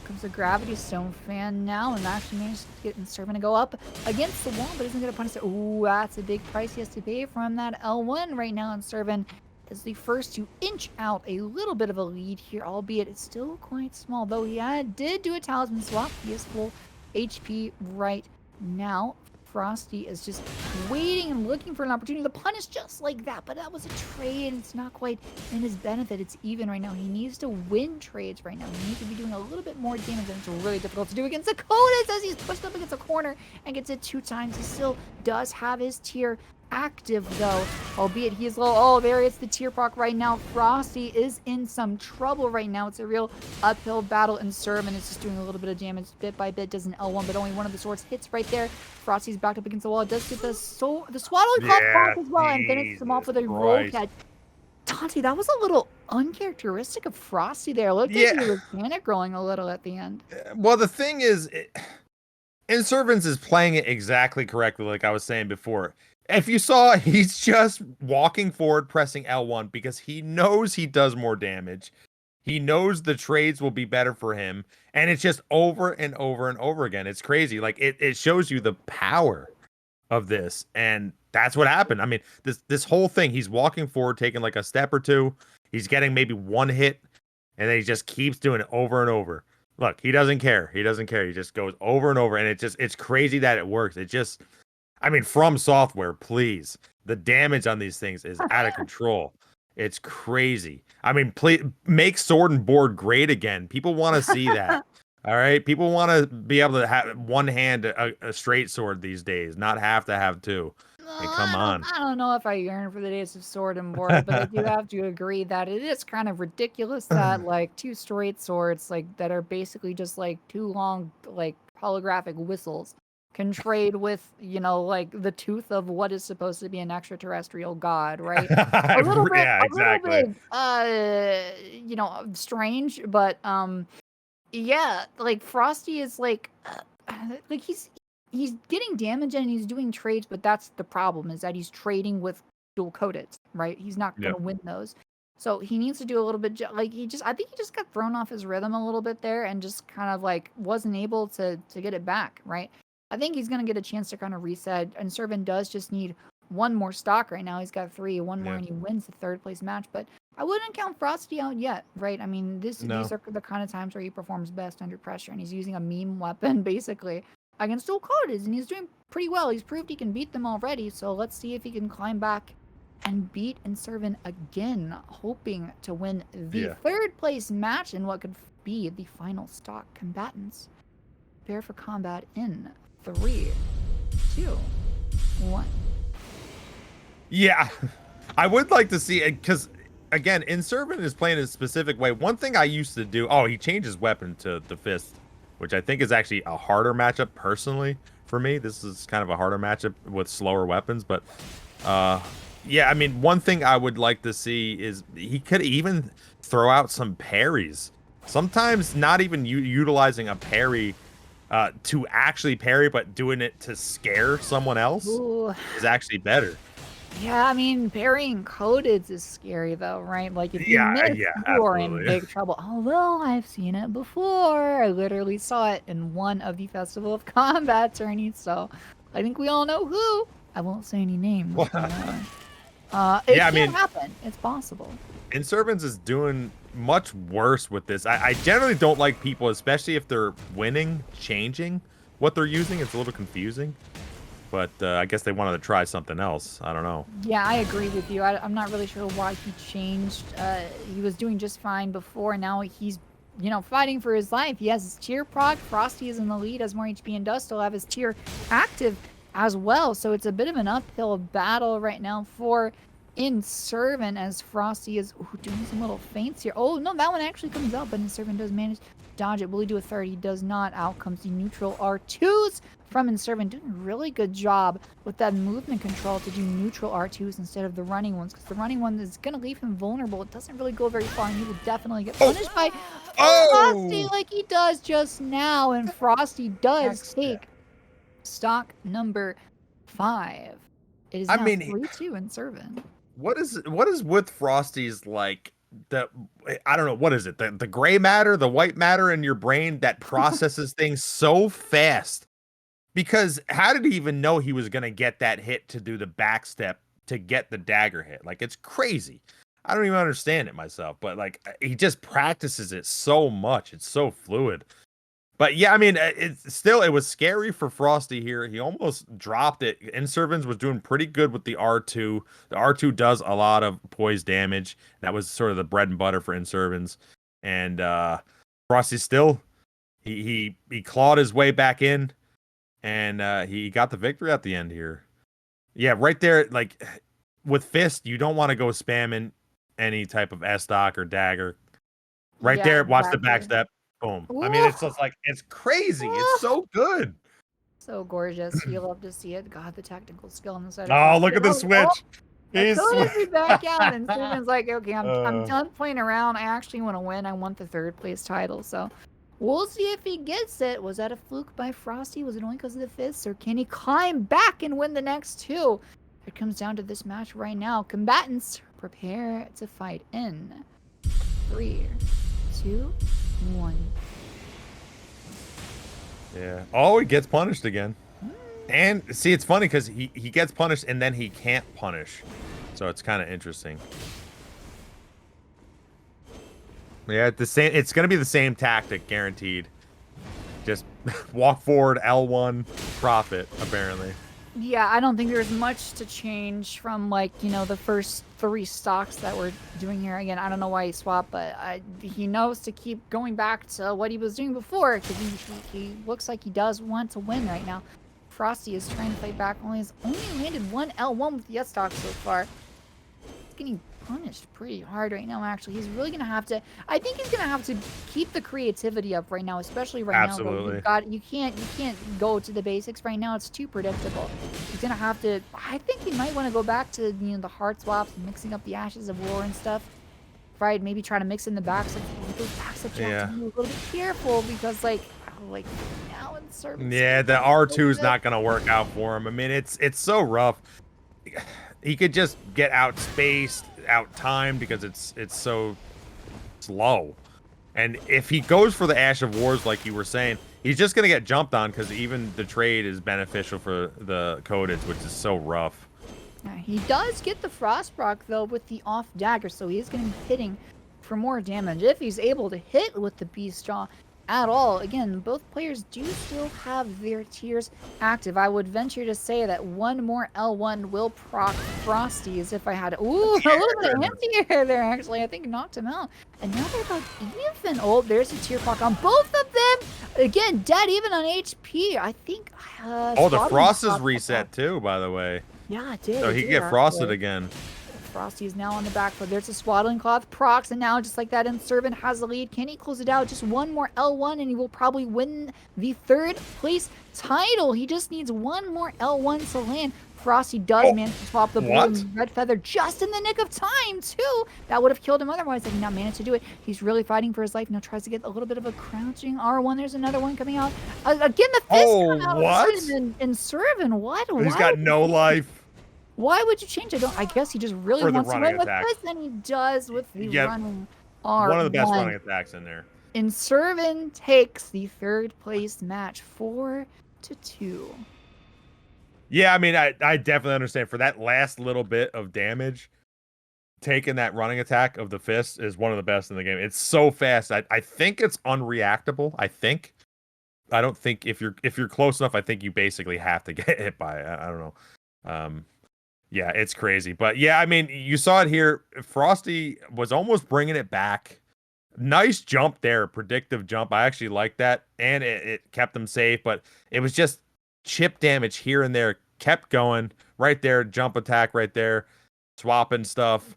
Comes the Gravity Stone fan now, and actually managed to get Inservin to go up against the wall, but isn't going to punish it. Ooh, that's a big price he has to pay from that L1 right now. Inservin is the first to inch out a little bit of a lead here, albeit it's still quite small, though he did do a talisman swap. He is full HP right now. Frosty is just waiting and looking for an opportunity to punish just like that, but that was a trade and it's not quite in his benefit. It's even right now. He needs to win trades right now. He needs to be doing a little bit more damage, and it's really difficult to do against Dakotas as he's pushed up against a corner and gets it 2 times. He still does have his tier active though, albeit he is low. Oh, there is the tier proc right now. Frosty is in some trouble right now. It's a real uphill battle, and Inservin is just doing a little bit of damage bit by bit. Does an L1, but only one of the swords hits right there. Frosty's backed up against the wall. It does get the swaddling cloth as well, and finishes him off with a roll catch. Dante, that was a little uncharacteristic of Frosty there. Looked like he was panic rolling a little at the end. Well, the thing is, Inservins is playing it exactly correctly, like I was saying before. If you saw, he's just walking forward, pressing L1 because he knows he does more damage. He knows the trades will be better for him. And it's just over and over and over again. It's crazy. Like it shows you the power of this. And that's what happened. I mean, this whole thing, he's walking forward, taking like a step or two. He's getting maybe one hit. And then he just keeps doing it over and over. Look, he doesn't care. He doesn't care. He just goes over and over. And it's crazy that it works. It just... I mean, From Software, please. The damage on these things is out of control. It's crazy. I mean, please make Sword and Board great again. People want to see that. All right? People want to be able to have one hand a straight sword these days, not have to have 2. Hey, come on. I don't know if I yearn for the days of Sword and Board, but I do have to agree that it is kind of ridiculous that like 2 straight swords like that are basically just like 2 long like holographic whistles can trade with, you know, like the tooth of what is supposed to be an extraterrestrial god, right? A little bit, you know, strange, but yeah, like Frosty is like he's getting damage and he's doing trades, but that's the problem is that he's trading with dual coded, right? He's not going to win those. So he needs to do a little bit, like I think he just got thrown off his rhythm a little bit there and just kind of like wasn't able to get it back, right? I think he's going to get a chance to kind of reset, and Inservin does just need one more stock right now. He's got 3, one more, and he wins the 3rd place match. But I wouldn't count Frosty out yet, right? I mean, No. these are the kind of times where he performs best under pressure, and he's using a meme weapon basically against all coders, and he's doing pretty well. He's proved he can beat them already, so let's see if he can climb back and beat Inservin again, hoping to win the third place match in what could be the final stock. Combatants, prepare for combat in 3, 2, 1. Yeah, I would like to see it because, again, Inservin is playing a specific way. One thing I used to do, he changed his weapon to the fist, which I think is actually a harder matchup personally for me. This is kind of a harder matchup with slower weapons, but yeah, I mean, one thing I would like to see is he could even throw out some parries. Sometimes not even utilizing a parry to actually parry, but doing it to scare someone else is actually better. Yeah, I mean, parrying codeds is scary though, right? Like if you miss, you are in big trouble. Although I've seen it before. I literally saw it in one of the Festival of Combat tourneys, so I think we all know who. I won't say any names. It can happen. It's possible. Inservins is doing much worse with this. I generally don't like people, especially if they're winning, changing what they're using. It's a little confusing. But I guess they wanted to try something else. I don't know. Yeah, I agree with you. I'm not really sure why he changed. He was doing just fine before. Now he's, fighting for his life. He has his tier proc. Frosty is in the lead, has more HP and does still have his tier active as well. So it's a bit of an uphill battle right now for Inservin as Frosty is doing some little feints here. Oh, no, that one actually comes out, but Inservin does manage to dodge it. Will he do a third? He does not. Out comes the neutral R2s from Inservin. Doing a really good job with that movement control to do neutral R2s instead of the running ones, because the running one is going to leave him vulnerable. It doesn't really go very far, and he will definitely get punished by Frosty like he does just now, and Frosty does take stock number 5. It is now 3-2 Inservin. What is with Frosty's, like, I don't know, what is it? The gray matter, the white matter in your brain that processes things so fast? Because how did he even know he was going to get that hit to do the back step to get the dagger hit? Like, it's crazy. I don't even understand it myself, but like, he just practices it so much. It's so fluid. But yeah, I mean, it was scary for Frosty here. He almost dropped it. Inservins was doing pretty good with the R2. The R2 does a lot of poise damage. That was sort of the bread and butter for Inservins. And Frosty still, he clawed his way back in, and he got the victory at the end here. Yeah, right there, like with Fist, you don't want to go spamming any type of S-Stock or dagger. Right there, watch the backstep. Boom. I mean, it's just like, it's crazy. It's so good. So gorgeous. You love to see it. God, the tactical skill on the side. Oh, look at the switch. He's back out, and Steven's like, okay, I'm done playing around. I actually want to win. I want the 3rd place title. So we'll see if he gets it. Was that a fluke by Frosty? Was it only because of the fists, or can he climb back and win the next 2? It comes down to this match right now. Combatants, prepare to fight in 3, 2, 1. Yeah. Oh, he gets punished again. And see, it's funny because he gets punished and then he can't punish. So it's kind of interesting. Yeah, it's gonna be the same tactic, guaranteed. Just walk forward, L1, profit, apparently. Yeah, I don't think there's much to change from, like, the first 3 stocks that we're doing here. Again, I don't know why he swapped, but he knows to keep going back to what he was doing before, because he looks like he does want to win right now. Frosty is trying to fight back. Only landed 1 L1 with the S-Stock so far. He's getting punished pretty hard right now, actually. He's really going to have to... I think he's going to have to keep the creativity up right now, especially right now. Absolutely. You can't go to the basics right now. It's too predictable. He's going to have to... I think he might want to go back to, the heart swaps, mixing up the Ashes of War and stuff. Right? Maybe try to mix in the backs. Those backs up, you have to be a little bit careful, because, like now in service. Yeah, the R2 is not going to work out for him. I mean, it's so rough. He could just get outspaced, out-timed, because it's so slow. And if he goes for the Ash of Wars, like you were saying, he's just going to get jumped on, because even the trade is beneficial for the codeds, which is so rough. Yeah, he does get the Frostbrock though with the off dagger, so he is going to be hitting for more damage if he's able to hit with the Beast Jaw at all. Again, both players do still have their tiers active. I would venture to say that one more L1 will proc Frosty as if I had... Ooh, a little bit of anti-air there, actually. I think knocked him out. And now they're about even. Oh, there's a tier proc on both of them. Again, dead even on HP. I think... oh, the Frost is reset too, by the way. Yeah, it did. So he can get frosted again. Frosty is now on the back foot. There's a Swaddling Cloth procs, and now just like that, Inservin has the lead. Can he close it out? Just one more L1, and he will probably win the 3rd place title. He just needs one more L1 to land. Frosty does manage to swap the blue and red feather just in the nick of time, too. That would have killed him otherwise. He did not manage to do it. He's really fighting for his life. Now tries to get a little bit of a crouching R1. There's another one coming out. Again, the fist coming out. What? Inservin, what? He's got no life. Why would you change it? I guess he just really wants to run with this, and he does with the running R1. One of the best running attacks in there. Inservin takes the 3rd place match 4-2. Yeah, I mean, I definitely understand. For that last little bit of damage, taking that running attack of the fist is one of the best in the game. It's so fast. I think it's unreactable. I don't think if you're close enough, I think you basically have to get hit by it. I don't know. Yeah, it's crazy. But yeah, I mean, you saw it here. Frosty was almost bringing it back. Nice jump there, predictive jump. I actually like that. And it kept him safe, but it was just chip damage here and there. Kept going right there. Jump attack right there. Swapping stuff.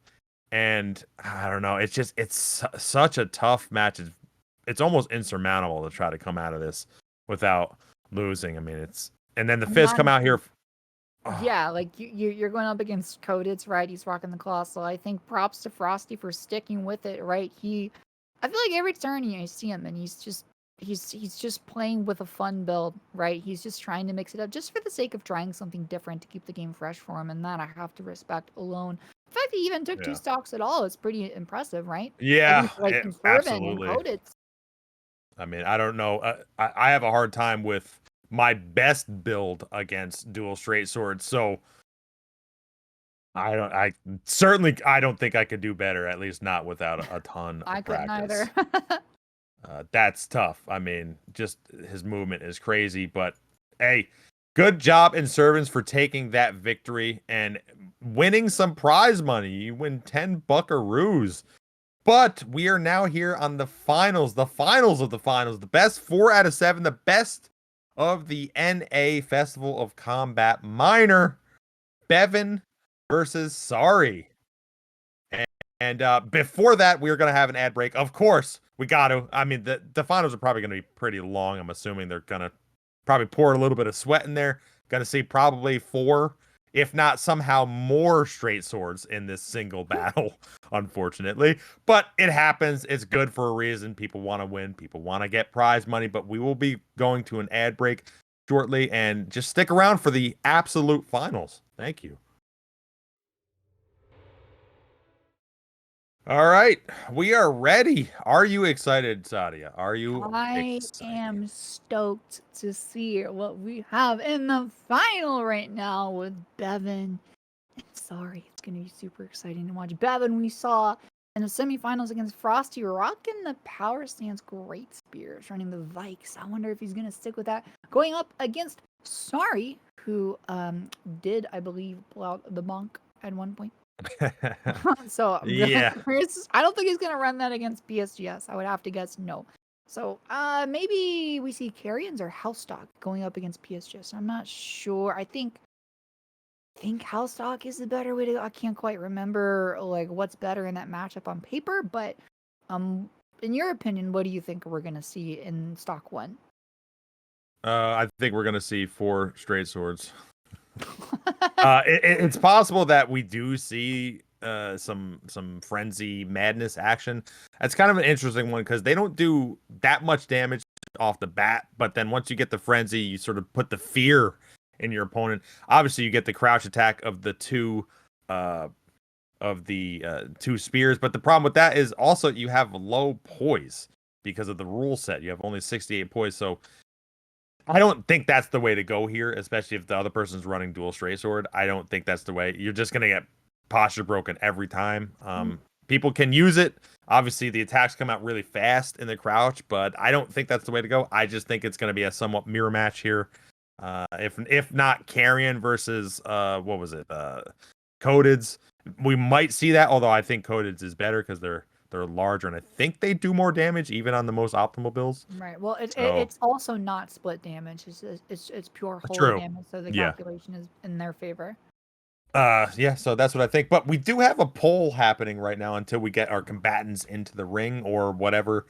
And I don't know. It's such a tough match. It's almost insurmountable to try to come out of this without losing. I mean, and then the fist come out here. Yeah, like you're going up against Codits, right? He's rocking the claw, so I think props to Frosty for sticking with it, right? I feel like every turn I see him, and he's just playing with a fun build, right? He's just trying to mix it up, just for the sake of trying something different to keep the game fresh for him, and that I have to respect alone. The fact that he even took 2 stocks at all is pretty impressive, right? Yeah, absolutely. And Codits. I mean, I don't know. I have a hard time with my best build against dual straight swords, so I don't think I could do better, at least not without a ton of practice. I couldn't either. That's tough. I mean, just his movement is crazy, but hey, good job Inservins for taking that victory and winning some prize money. You win 10 buckaroos. But we are now here on the finals of the finals, the best 4 out of 7, the best of the NA Festival of Combat Minor, Beven versus Sorry. And before that, we are going to have an ad break. Of course, we got to. I mean, the finals are probably going to be pretty long. I'm assuming they're going to probably pour a little bit of sweat in there. Going to see probably 4, if not somehow more straight swords in this single battle, unfortunately. But it happens. It's good for a reason. People want to win. People want to get prize money. But we will be going to an ad break shortly. And just stick around for the absolute finals. Thank you. All right. We are ready. Are you excited, Sadia? Are you excited? I am stoked to see what we have in the final right now with Beven. Sorry, it's going to be super exciting to watch. Beven, we saw in the semifinals against Frosty, rocking the power stance great spears, running the Vikes. I wonder if he's going to stick with that. Going up against Sorry, who did, I believe, pull out the monk at one point. So yeah, I don't think he's gonna run that against PSGS. I would have to guess no. So maybe we see Carrions or Housestock going up against PSGS. I'm not sure. I think Housestock is the better way to go. I can't quite remember like what's better in that matchup on paper, but in your opinion, what do you think we're gonna see in stock 1? I think we're gonna see 4 straight swords. It's possible that we do see some frenzy madness action. That's kind of an interesting one because they don't do that much damage off the bat, but then once you get the frenzy, you sort of put the fear in your opponent. Obviously, you get the crouch attack of the 2 spears, but the problem with that is also you have low poise because of the rule set. You have only 68 poise, so I don't think that's the way to go here, especially if the other person's running dual straight sword. I don't think that's the way. You're just gonna get posture broken every time. People can use it. Obviously, the attacks come out really fast in the crouch, but I don't think that's the way to go. I just think it's gonna be a somewhat mirror match here. If not Carrion versus what was it? Codeds. We might see that, although I think Codeds is better because they're larger and I think they do more damage even on the most optimal builds. Right. Well, So it's also not split damage. It's pure holy true. damage. So the Yeah. calculation is in their favor. Yeah, so that's what I think. But we do have a poll happening right now until we get our combatants into the ring or whatever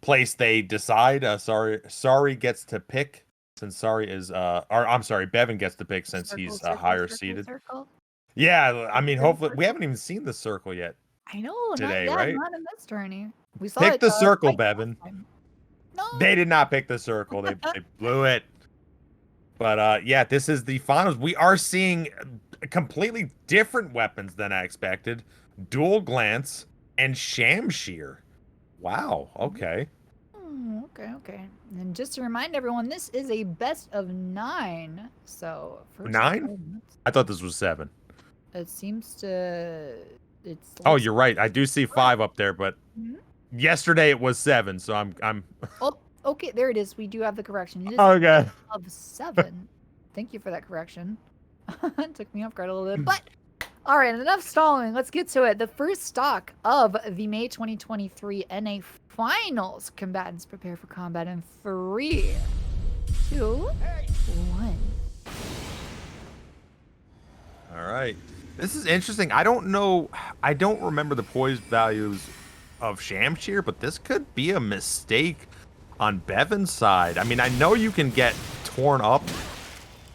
place they decide. Sorry gets to pick since Sorry is or I'm sorry, Bevan gets to pick since he's higher seated. Circle. Yeah, I mean, hopefully we Circle. haven't even seen the circle yet I know, today, not right? yet, not in this tourney. We saw Pick it. the circle, Twice last Bevan. time. No. They did not pick the circle. They blew it. But yeah, this is the finals. We are seeing completely different weapons than I expected. Dual glance and shamshear. Wow. Okay. Okay. And just to remind everyone, this is a best of 9. So first 9? opponent, I thought this was 7. it seems to. It's. Oh, you're right. I do see 5 up there, but Mhm. yesterday it was 7. So I'm. Oh, okay. There it is. We do have the correction. It is Okay. of 7. Thank you for that correction. It took me off guard a little bit, but all right, enough stalling. Let's get to it. The first stock of the May 2023 NA Finals. Combatants prepare for combat in 3, 2, 1. All right. This is interesting. I don't know. I don't remember the poise values of Shamshear, but this could be a mistake on Bevan's side. I mean, I know you can get torn up,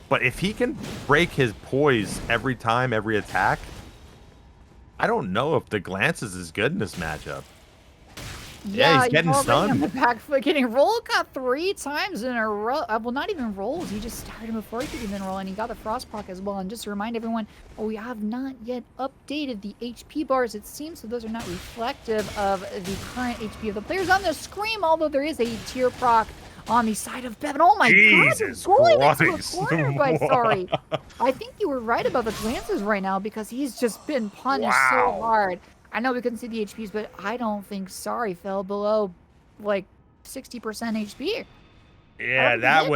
but if he can break his poise every time, every attack, I don't know if the glance is as good in this matchup. Yeah, he's getting stunned. On the back foot, getting rolled got 3 times in a row. Well, not even rolled. He just started him before he could even roll, and he got the frost proc as well. And just to remind everyone, we have not yet updated the HP bars. It seems so those are not reflective of the current HP of the players on the screen. Although there is a tier proc on the side of Bevan. Oh my Jesus God! Going into a Christ. corner by Sorry. I think you were right about the glances right now because he's just been punished so hard. I know we couldn't see the HPs, but I don't think Sorry fell below like 60% HP. Yeah, that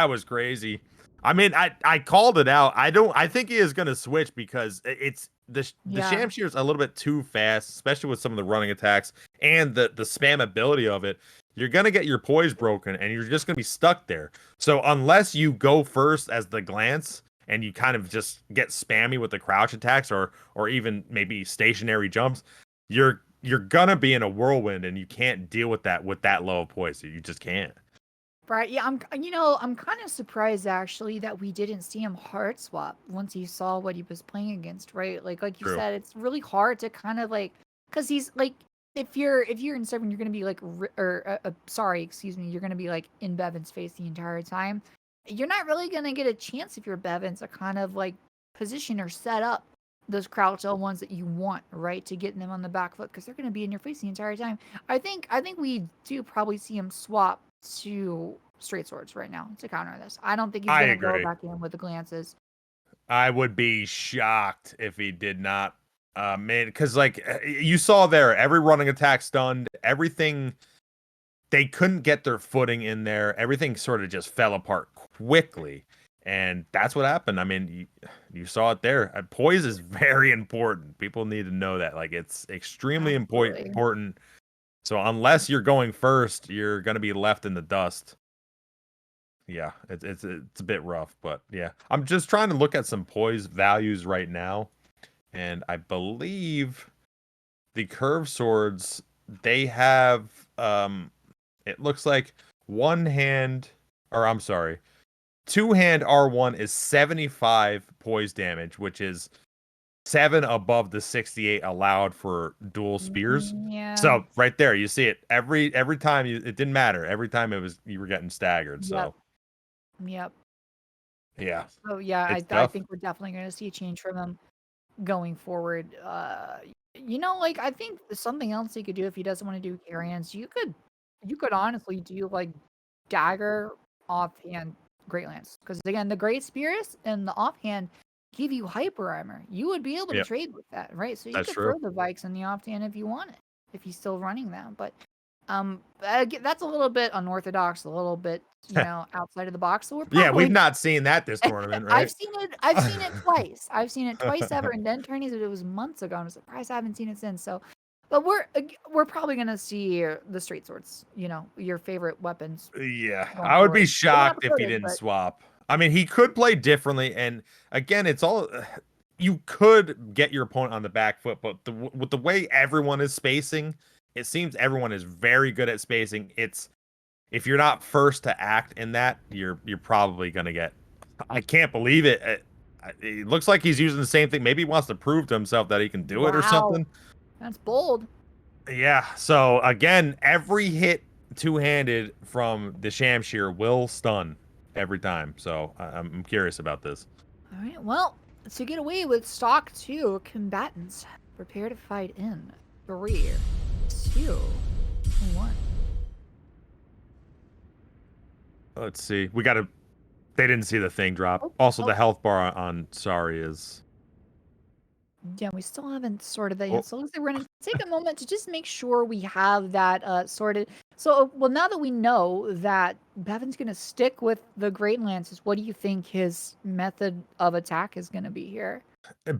was crazy. I mean, I called it out. I think he is gonna switch because it's the Shamshear is a little bit too fast, especially with some of the running attacks and the spam ability of it. You're gonna get your poise broken and you're just gonna be stuck there. So unless you go first as the glance and you kind of just get spammy with the crouch attacks or even maybe stationary jumps, you're gonna be in a whirlwind and you can't deal with that low of poise. You just can't. Right. Yeah, I'm kind of surprised actually that we didn't see him hard swap once he saw what he was playing against, right? Like you True. said, it's really hard to kind of like cuz he's like if you're in Inservin, you're going to be like sorry, excuse me, you're going to be like in Bevan's face the entire time. You're not really going to get a chance if you're Bevan to kind of like position or set up those crouch L1s that you want, right? To get them on the back foot because they're going to be in your face the entire time. I think we do probably see him swap to straight swords right now to counter this. I don't think he's going to go back in with the glances. I would be shocked if he did not. Man, because like you saw there, every running attack stunned, everything. They couldn't get their footing in there. Everything sort of just fell apart quickly, and that's what happened. I mean, you saw it there. Poise is very important. People need to know that. Like it's extremely important. So unless you're going first, you're gonna be left in the dust. Yeah, it's a bit rough, but yeah. I'm just trying to look at some poise values right now, and I believe the curved swords, they have it looks like two-hand R1 is 75 poise damage, which is 7 above the 68 allowed for dual spears. Yeah. So right there, you see it every time. It didn't matter. Every time you were getting staggered. So. Yep. Yeah. So yeah, I think we're definitely going to see a change from him going forward. Like I think something else he could do if he doesn't want to do carrions, you could honestly do like dagger offhand Great Lance. Because again, the Great Spears and the offhand give you hyper armor. You would be able to trade with that, right? So you That's could true. throw the Vikes in the offhand if you want it, if he's still running them. But that's a little bit unorthodox, a little bit, outside of the box. So we're probably we've not seen that this tournament, right? I've seen it twice. I've seen it twice ever in Den tourneys, but it was months ago. I'm surprised I haven't seen it since. So, but we're probably gonna see the straight swords. Your favorite weapons. Yeah, I would be shocked if he didn't swap. I mean, he could play differently, and again, it's all you could get your opponent on the back foot, but with the way everyone is spacing, it seems everyone is very good at spacing. It's if you're not first to act in that, you're probably gonna get. I can't believe it. It looks like he's using the same thing. Maybe he wants to prove to himself that he can do it or something. That's bold. Yeah. So again, every hit two-handed from the Shamshir will stun every time. So I'm curious about this. All right. Well, to get away with stock 2, combatants prepare to fight in 3, 2, 1. Let's see. They didn't see the thing drop. Also, the health bar on Sorry is. Yeah, we still haven't sorted that yet. So we're going to take a moment to just make sure we have that sorted. So, well, now that we know that Beven's going to stick with the Great Lances, what do you think his method of attack is going to be here?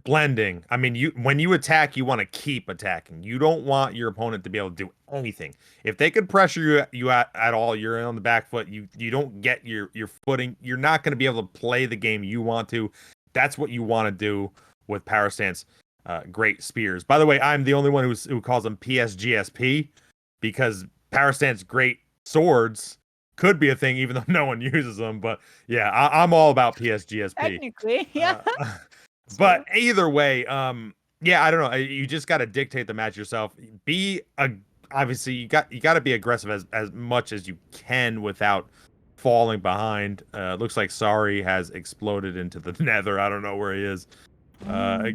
Blending. I mean, when you attack, you want to keep attacking. You don't want your opponent to be able to do anything. If they could pressure you at all, you're on the back foot. You don't get your footing. You're not going to be able to play the game you want to. That's what you want to do with Power Stance. Great Spears. By the way, I'm the only one who calls them PSGSP because Power Stance Great Swords could be a thing, even though no one uses them. But yeah, I'm all about PSGSP. Technically, yeah. But either way, yeah, I don't know. You just got to dictate the match yourself. Obviously you got to be aggressive as much as you can without falling behind. Looks like Sorry has exploded into the nether. I don't know where he is. Wow,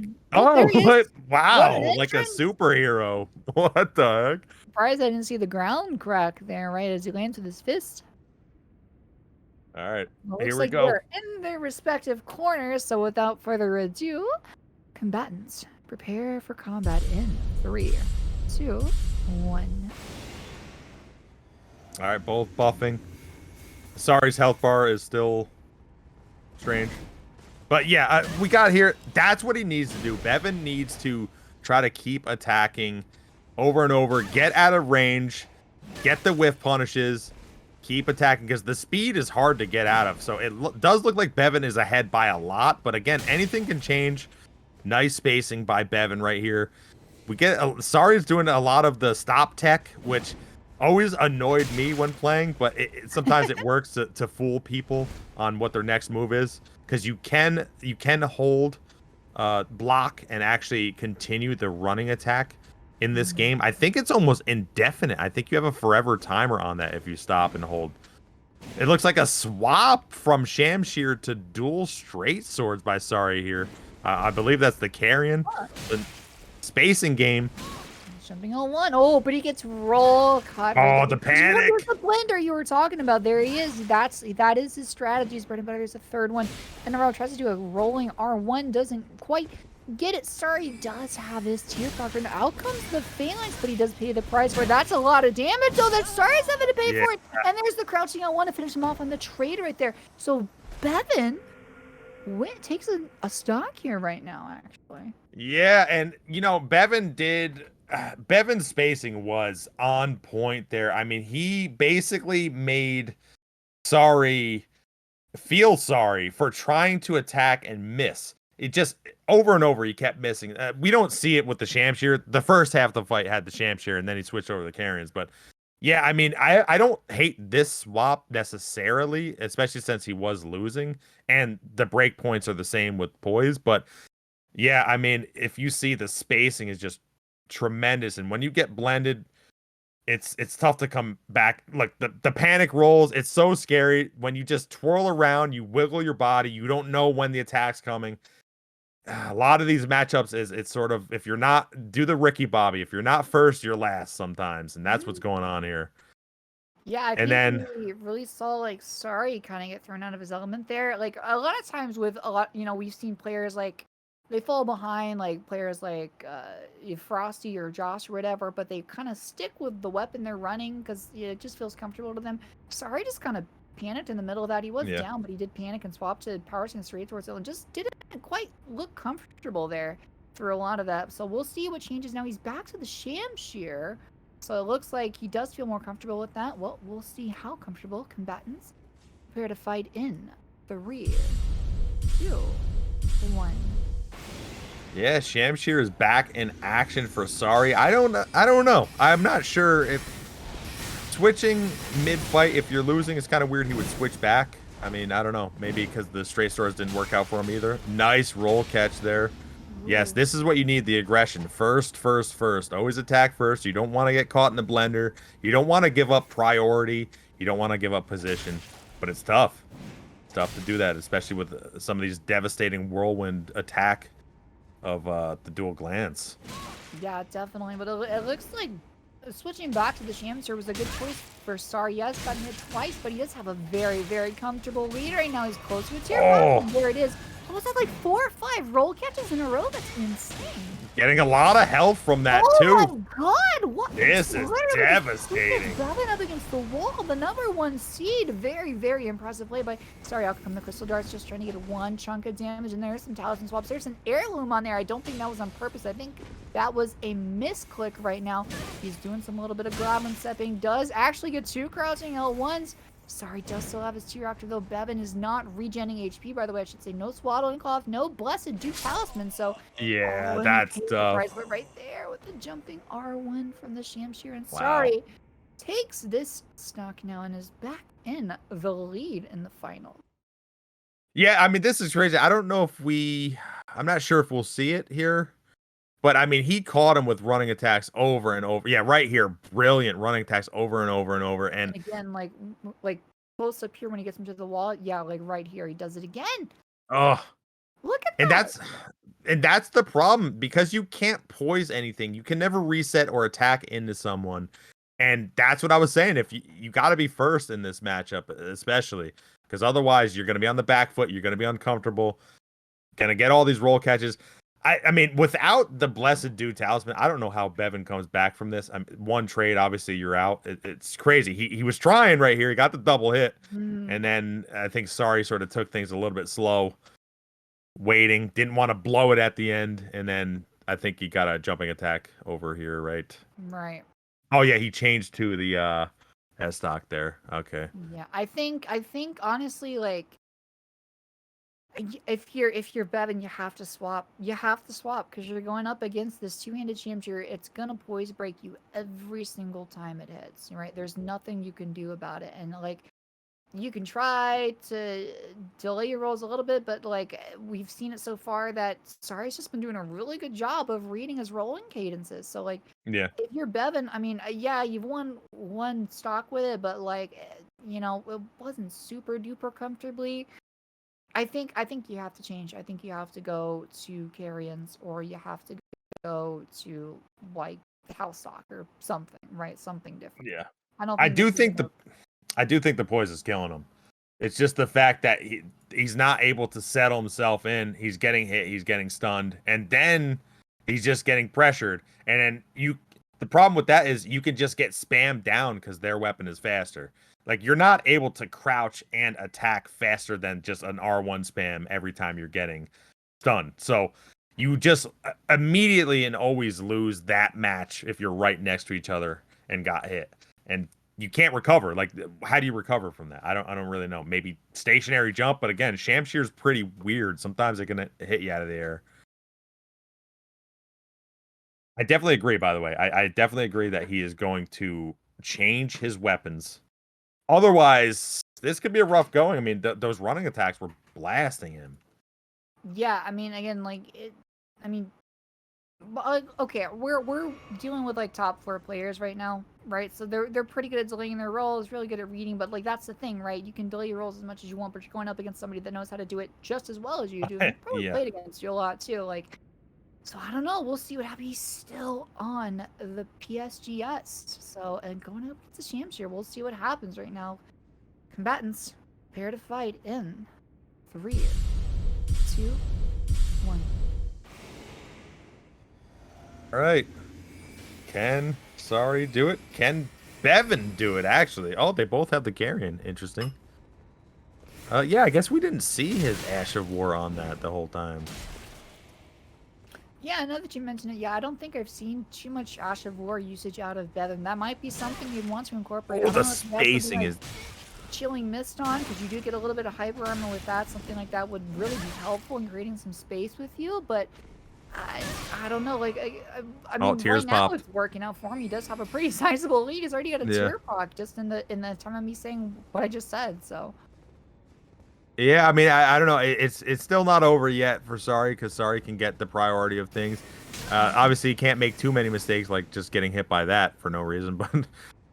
like a superhero. What the heck? Surprised I didn't see the ground crack there, right, as he lands with his fist. All right, well, here we go. They're in their respective corners, so without further ado, combatants prepare for combat in 3, 2, 1. All right, both buffing. Sorry's health bar is still strange. But yeah, we got here. That's what he needs to do. Beven needs to try to keep attacking over and over, get out of range, get the whiff punishes, keep attacking, because the speed is hard to get out of. So it does look like Beven is ahead by a lot, but again, anything can change. Nice spacing by Beven right here. We get Sorry's doing a lot of the stop tech, which always annoyed me when playing, but sometimes it works to fool people on what their next move is, because you can hold block and actually continue the running attack in this game. I think it's almost indefinite. I think you have a forever timer on that if you stop and hold. It looks like a swap from Shamshir to dual straight swords by Sorry here. I believe that's the carrion. The spacing game. Jumping on one. Oh, but he gets roll caught. Oh, the panic. Where's the blender you were talking about? There he is. That is his strategy. His bread and butter is a third one. And the tries to do a rolling R1. Doesn't quite get it. Sorry, does have his tear proctor. And out comes the phalanx, but he does pay the price for it. That's a lot of damage, though. That Sorry's having to pay for it. And there's the crouching on1 to finish him off on the trade right there. So Beven takes a stock here right now, actually. Yeah, and Beven's spacing was on point there. I mean, he basically made Sorry feel sorry for trying to attack and miss. It just over and over he kept missing. We don't see it with the Shamshir. The first half of the fight had the Shamshir, and then he switched over to the Carrions. But yeah, I mean, I don't hate this swap necessarily, especially since he was losing, and the break points are the same with Poise. But yeah, I mean, if you see the spacing is just tremendous, and when you get blended, it's tough to come back. Like the panic rolls, it's so scary when you just twirl around, you wiggle your body, you don't know when the attack's coming. A lot of these matchups it's sort of, if you're not, do the Ricky Bobby, if you're not first, you're last sometimes, and that's what's going on here. Yeah, I And think then, we really saw like Sorry kind of get thrown out of his element there. Like a lot of times with a lot, we've seen players like they fall behind, like players like Frosty or Josh or whatever, but they kind of stick with the weapon they're running because it just feels comfortable to them. Sorry just kind of panicked in the middle of that. He was yeah. down, but he did panic and swap to power stance straight towards it and just didn't quite look comfortable there through a lot of that. So we'll see what changes now. He's back to the Shamshir. So it looks like he does feel more comfortable with that. Well, we'll see how comfortable combatants prepare to fight in 3, 2, 1. Yeah, Shamshir is back in action for Sorry. I don't know. I'm not sure if switching mid-fight, if you're losing, it's kind of weird he would switch back. I mean, I don't know. Maybe because the straight stores didn't work out for him either. Nice roll catch there. Yes, Ooh. this is what you need, the aggression. First. Always attack first. You don't want to get caught in the blender. You don't want to give up priority. You don't want to give up position. But it's tough. It's tough to do that, especially with some of these devastating whirlwind attack of the dual glance. Yeah, definitely. But it looks like switching back to the Shamster was a good choice for Sorry. Yes, gotten hit twice, but he does have a very, very comfortable lead right now. He's close to a tier 5, and there it is. Was that like 4 or 5 roll catches in a row? That's insane. Getting a lot of health from that, too. Oh my god! What? This is devastating. Beven up against the wall. The number 1 seed. Very, very impressive play by... Sorry, out come the Crystal Darts, just trying to get one chunk of damage. And there's some talisman swaps. There's an heirloom on there. I don't think that was on purpose. I think that was a misclick right now. He's doing some little bit of goblin stepping. Does actually get 2 crouching L1s. Sorry, does still have his tier after though. Beven is not regenning HP, by the way. I should say no swaddling cloth, no blessed Duke talisman. So yeah, that's tough. But right there with the jumping R1 from the Shamshir, and Wow. Sorry takes this stock now and is back in the lead in the final. Yeah, I mean, this is crazy. I don't know if I'm not sure if we'll see it here. But, I mean, he caught him with running attacks over and over. Yeah, right here. Brilliant running attacks over and over and over. And again, like close up here when he gets him to the wall. Yeah, like right here. He does it again. oh, Look at that. And that's the problem. Because you can't poise anything. You can never reset or attack into someone. And that's what I was saying. If you got to be first in this matchup, especially. Because otherwise, you're going to be on the back foot. You're going to be uncomfortable. Going to get all these roll catches. I mean, without the Blessed Dude talisman, I don't know how Beven comes back from this. One trade, obviously, you're out. It's crazy. He was trying right here. He got the double hit. And then I think Sorry sort of took things a little bit slow, waiting. Didn't want to blow it at the end. And then I think he got a jumping attack over here, right? Right. Oh, yeah, he changed to the S stock there. Okay. Yeah, I think honestly, like, if you're Beven, you have to swap. You have to swap because you're going up against this two-handed Shamshir. It's gonna poise break you every single time it hits. Right? There's nothing you can do about it. And like, you can try to delay your rolls a little bit, but like we've seen it so far that Sorry's just been doing a really good job of reading his rolling cadences. So like, yeah, if you're Beven, I mean, yeah, you've won one stock with it, but like, it wasn't super duper comfortably. I think you have to change. I think you have to go to Carrions, or you have to go to like House Stock or something, right? Something different. yeah. I do think the poise is killing him. It's just the fact that he's not able to settle himself in. He's getting hit. He's getting stunned, and then he's just getting pressured. And then the problem with that is you can just get spammed down because their weapon is faster. Like, you're not able to crouch and attack faster than just an R1 spam every time you're getting stunned. So you just immediately and always lose that match if you're right next to each other and got hit. And you can't recover. Like, how do you recover from that? I don't really know. Maybe stationary jump, but again, Shamshir's pretty weird. Sometimes it can hit you out of the air. I definitely agree, by the way. I definitely agree that he is going to change his weapons. Otherwise, this could be a rough going. I mean, those running attacks were blasting him. Yeah, I mean, again, like okay, we're dealing with like top floor players right now, right? So they're pretty good at delaying their rolls, really good at reading. But like, that's the thing, right? You can delay your rolls as much as you want, but you're going up against somebody that knows how to do it just as well as you do. And probably Yeah. played against you a lot too. Like, So I don't know. We'll see what happens. He's still on the PSGS. So, and going up against the Shamshir, we'll see what happens right now. Combatants, prepare to fight in 3, 2, 1. All right. Can Sorry do it? Can Beven do it, actually? Oh, they both have the Garion. Interesting. Yeah, I guess we didn't see his Ash of War on that the whole time. Yeah, now that you mention it, yeah, I don't think I've seen too much Ash of War usage out of Beven. That might be something you'd want to incorporate. Oh, I don't the know if that's something spacing like is... Chilling Mist on, because you do get a little bit of hyper armor with that. Something like that would really be helpful in creating some space with you, but I don't know. Like, I Oh, mean, tears right now popped. it's working out for him. He does have a pretty sizable lead. He's already got a Yeah. tier proc just in the time of me saying what I just said. So Yeah, I mean, I don't know. It's still not over yet for Sorry, because Sorry can get the priority of things. Obviously, he can't make too many mistakes, like just getting hit by that for no reason. But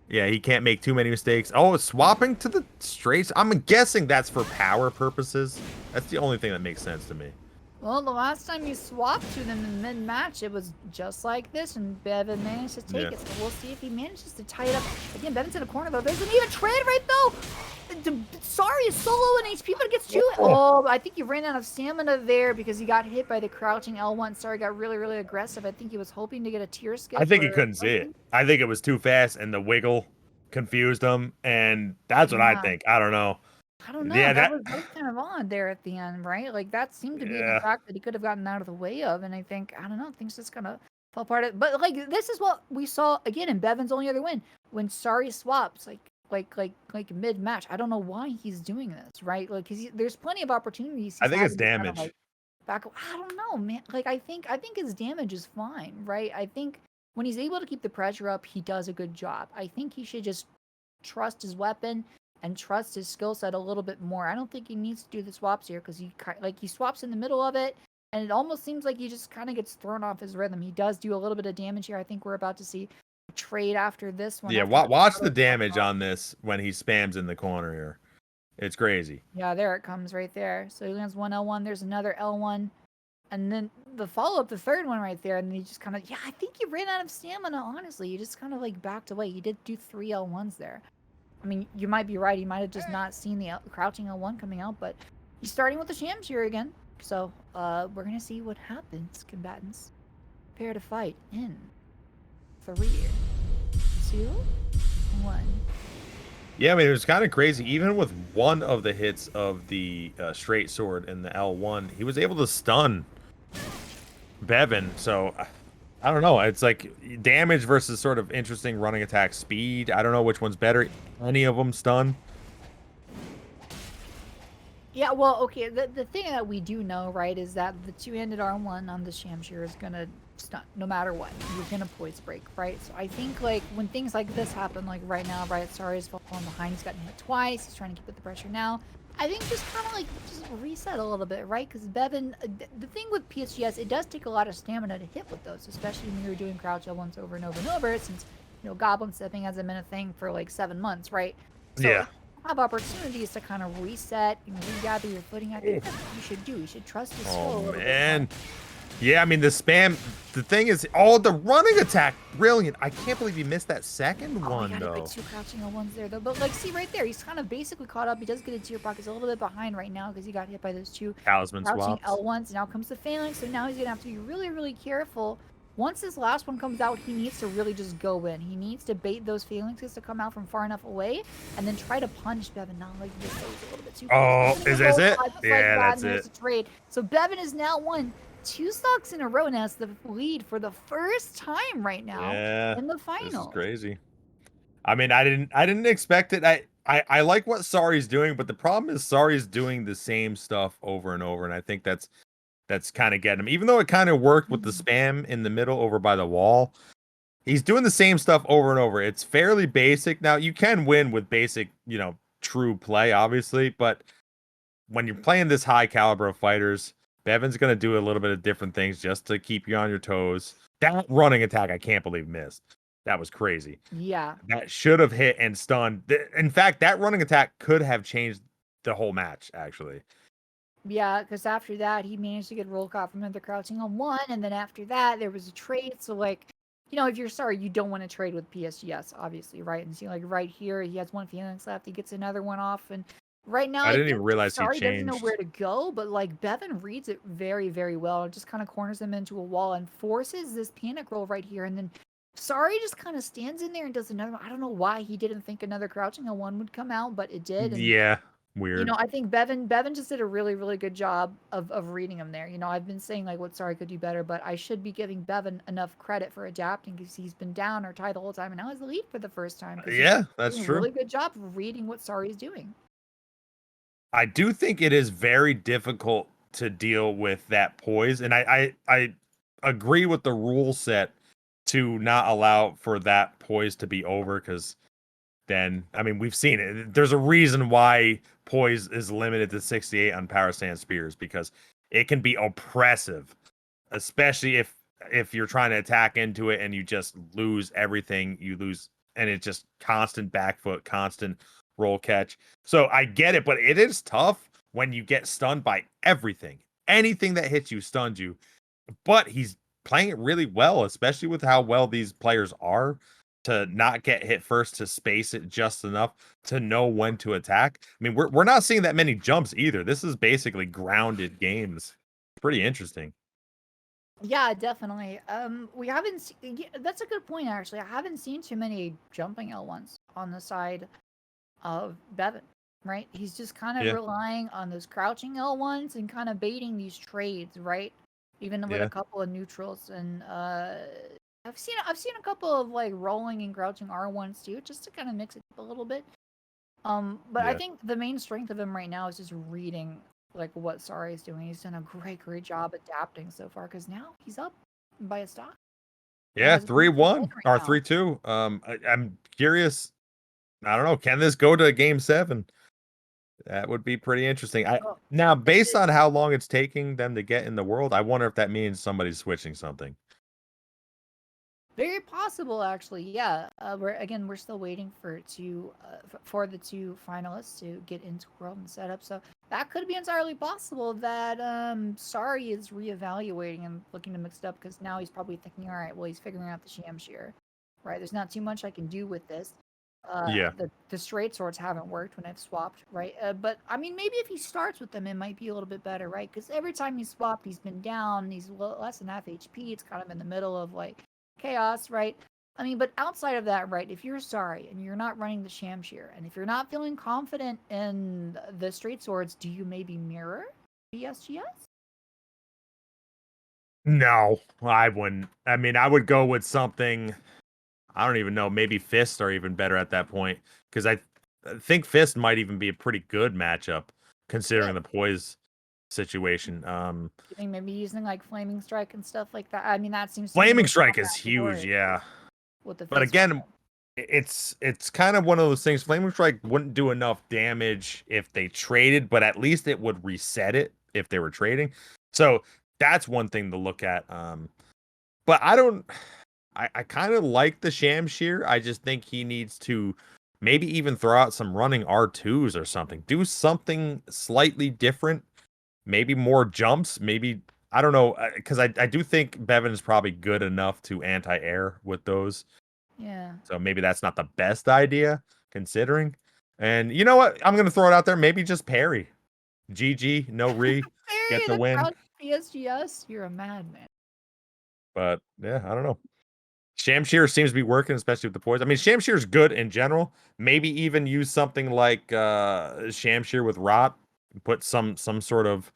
yeah, he can't make too many mistakes. Oh, swapping to the straights. I'm guessing that's for power purposes. That's the only thing that makes sense to me. well, the last time you swapped to them in mid-match, it was just like this, and Beven managed to take Yeah. it. So we'll see if he manages to tie it up. Again, Beven's in a corner, though. There's an even trade right, though. Sorry is solo in HP, but it gets two. Oh, I think he ran out of stamina there because he got hit by the crouching L1. Sorry got really, really aggressive. I think he was hoping to get a tier skip. I think he couldn't see it. I think it was too fast, and the wiggle confused him, and that's what I Yeah. think. I don't know. I don't know. Yeah, that was kind of odd there at the end, right? Like that seemed to be the Yeah. fact that he could have gotten out of the way of, and I think I don't know, things just kind of fell apart. But like this is what we saw again in Beven's only other win when Sorry swaps like mid match. I don't know why he's doing this, right? Like because there's plenty of opportunities. I think it's he's had to kind damage. of, like, back. I don't know, man. Like I think his damage is fine, right? I think when he's able to keep the pressure up, he does a good job. I think he should just trust his weapon and trust his skill set a little bit more. I don't think he needs to do the swaps here because he swaps in the middle of it, and it almost seems like he just kind of gets thrown off his rhythm. He does do a little bit of damage here. I think we're about to see a trade after this one. Yeah, watch the damage on this when he spams in the corner here. It's crazy. Yeah, there it comes right there. So he lands one L1. There's another L1. And then the follow-up, the third one right there. And he just kind of, yeah, I think he ran out of stamina, honestly. He just kind of like backed away. He did do 3 L1s there. I mean, you might be right. He might have just not seen the crouching L1 coming out, but he's starting with the Shamshir again. So we're going to see what happens, combatants. Prepare to fight in 3, 2, 1. Yeah, I mean, it was kind of crazy. Even with one of the hits of the straight sword in the L1, he was able to stun Beven. So, I don't know. It's like damage versus sort of interesting running attack speed. I don't know which one's better. Any of them stun. Yeah, well, okay, the thing that we do know, right, is that the two-handed R1 on the Shamshir is going to stun no matter what. You're going to poise break, right? So I think, like, when things like this happen, like right now, right, Sorry's falling behind, he's gotten hit twice, he's trying to keep up the pressure now. I think just kind of, like, just reset a little bit, right? Because Beven, the thing with PSGS, it does take a lot of stamina to hit with those, especially when you're doing crouch L1s over and over and over, since, you know, Goblin Stepping hasn't been a thing for, like, 7 months, right? So, Yeah. have opportunities to kind of reset and regather your footing. I think that's what you should do. You should trust your skill a little man. bit more. Yeah, I mean, the spam, the thing is, oh, the running attack, brilliant. I can't believe he missed that second one, He got though. hit by 2 crouching L1s there, though. But, like, see right there, he's kind of basically caught up. He does get a tier block. He's a little bit behind right now because he got hit by those 2 Talisman crouching swaps. L1s. Now comes the Phalanx, so now he's going to have to be really, really careful. Once this last one comes out, he needs to really just go in. He needs to bait those Phalanxes to come out from far enough away and then try to punish Beven. Not like this, that was a little bit too Oh, close. is this it? Yeah, Like that's it. A trade. So Beven has now won 2 stocks in a row and has the lead for the first time right now in the final. This is crazy. I mean, I didn't expect it. I like what Sorry's doing, but the problem is Sorry's doing the same stuff over and over, and I think that's kind of getting him. Even though it kind of worked with the spam in the middle over by the wall, he's doing the same stuff over and over. It's fairly basic. Now, you can win with basic, you know, true play, obviously, but when you're playing this high caliber of fighters, Beven's going to do a little bit of different things just to keep you on your toes. That running attack, I can't believe missed. That was crazy. Yeah. That should have hit and stunned. In fact, that running attack could have changed the whole match, actually. Yeah, because after that, he managed to get roll caught from another crouching on one, and then after that, there was a trade. So, like, if you're sorry, you don't want to trade with PSGS, obviously, right? And see, like, right here, he has one Phoenix left. He gets another one off. And right now, I I didn't even think realize he Sorry doesn't know changed. where to go, but, like, beven reads it very, very well. It just kind of corners him into a wall and forces this panic roll right here. And then Sorry just kind of stands in there and does another one. I don't know why he didn't think another crouching on one would come out, but it did. And Yeah, weird. I think beven just did a really, really good job of reading him there. I've been saying like what Sorry could do better, but I should be giving beven enough credit for adapting because he's been down or tied the whole time and now he's the lead for the first time because he's Yeah, that's doing a true. really good job of reading what Sorry is doing. I do think it is very difficult to deal with that poise, and I agree with the rule set to not allow for that poise to be over because then I mean we've seen it. There's a reason why poise is limited to 68 on power stand spears because it can be oppressive, especially if you're trying to attack into it and you just lose everything. You lose, and it's just constant back foot, constant roll catch. So I get it, but it is tough when you get stunned by everything. Anything that hits you stuns you. But he's playing it really well, especially with how well these players are to not get hit first, to space it just enough to know when to attack. I mean, we're not seeing that many jumps either. This is basically grounded games. Pretty interesting. Yeah, definitely. We haven't. That's a good point actually. I haven't seen too many jumping L1s on the side of beven. Right, he's just kind of Yeah, relying on those crouching L1s and kind of baiting these trades, right? Even with a yeah, couple of neutrals and I've seen a couple of like rolling and crouching R1s too, just to kind of mix it up a little bit. But I yeah. think the main strength of him right now is just reading like what Sari is doing. He's done a great job adapting so far because now he's up by a stock. Yeah, Has a chance to win 3-1 right or now. 3-2. I'm curious. I don't know. Can this go to game 7? That would be pretty interesting. I Oh, now if based it, on how long it's taking them to get in the world, I wonder if that means somebody's switching something. Very possible, actually. Yeah. We're still waiting for the two finalists to get into world and setup. So that could be entirely possible that Sari is reevaluating and looking to mix it up because now he's probably thinking, all right, well he's figuring out the Shamshir, right? There's not too much I can do with this. Yeah. The straight swords haven't worked when I've swapped, right? But I mean, maybe if he starts with them, it might be a little bit better, right? Because every time he's swapped, he's been down. He's less than half HP. It's kind of in the middle of like chaos, right? I mean, but outside of that, right, if you're sorry and you're not running the Shamshir, and if you're not feeling confident in the straight swords, do you maybe mirror BSGS? No, I wouldn't. I mean, I would go with something. I don't even know. Maybe Fist are even better at that point because I think Fist might even be a pretty good matchup Yeah. considering the poise situation. You think maybe using like Flaming Strike and stuff like that? I mean, that seems to be the Flaming most Strike common is active huge, word yeah. with the But Fist again, weapon. it's kind of one of those things. Flaming Strike wouldn't do enough damage if they traded, but at least it would reset it if they were trading. So that's one thing to look at. But I don't. I kind of like the Shamshir. I just think he needs to maybe even throw out some running R2s or something. Do something slightly different. Maybe more jumps. Maybe I don't know because I do think beven is probably good enough to anti-air with those. Yeah. So maybe that's not the best idea considering. And you know what? I'm gonna throw it out there. Maybe just parry. GG, no re, get Barry, the the win. crowd PSGS, you're a madman. But yeah, I don't know. Shamshir seems to be working, especially with the poise. I mean, Shamshir's good in general. Maybe even use something like Shamshir with Rot, put some sort of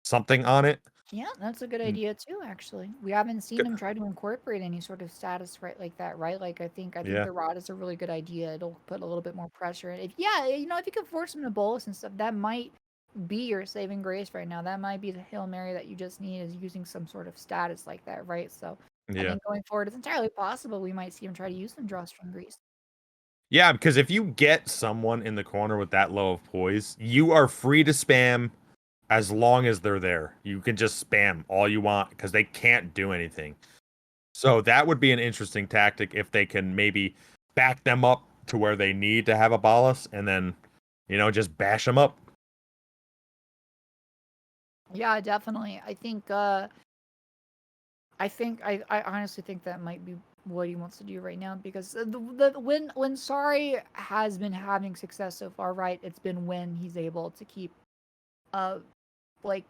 something on it. Yeah, that's a good Mm, idea too, actually. We haven't g- seen him try to incorporate any sort of status right like that, right? Like I think Yeah, the rod is a really good idea. It'll put a little bit more pressure. If yeah, if you can force him to bolus and stuff, that might be your saving grace right now. That might be the Hail Mary that you just need is using some sort of status like that, right? So I yeah, think going forward it's entirely possible we might see him try to use some drawstring grease. yeah. Because if you get someone in the corner with that low of poise, you are free to spam as long as they're there. You can just spam all you want because they can't do anything. So that would be an interesting tactic if they can maybe back them up to where they need to have a bolus and then, just bash them up. Yeah, definitely. I honestly think that might be what he wants to do right now because when Sari has been having success so far, right? It's been when he's able to keep uh like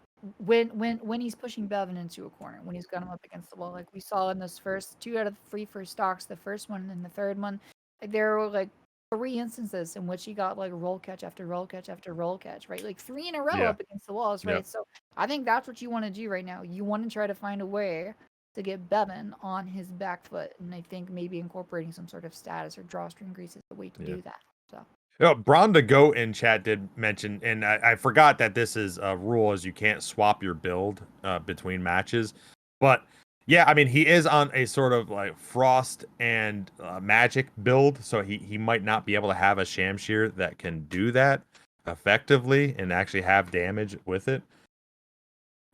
when he's pushing Bevan into a corner, when he's got him up against the wall, like we saw in those first 2 out of 3 first stocks, the first one and then the third one, like, there were like 3 instances in which he got like roll catch after roll catch after roll catch, right? Like 3 in a row Yeah. up against the walls, Yep. right? So I think that's what you want to do right now. You want to try to find a way to get Bevan on his back foot, and I think maybe incorporating some sort of status or drawstring grease is the way to Yeah. do that. So. Oh, Braun the Goat in chat did mention, and I forgot that this is a rule, is you can't swap your build between matches. But yeah, I mean, he is on a sort of like Frost and Magic build, so he might not be able to have a Shamshir that can do that effectively and actually have damage with it.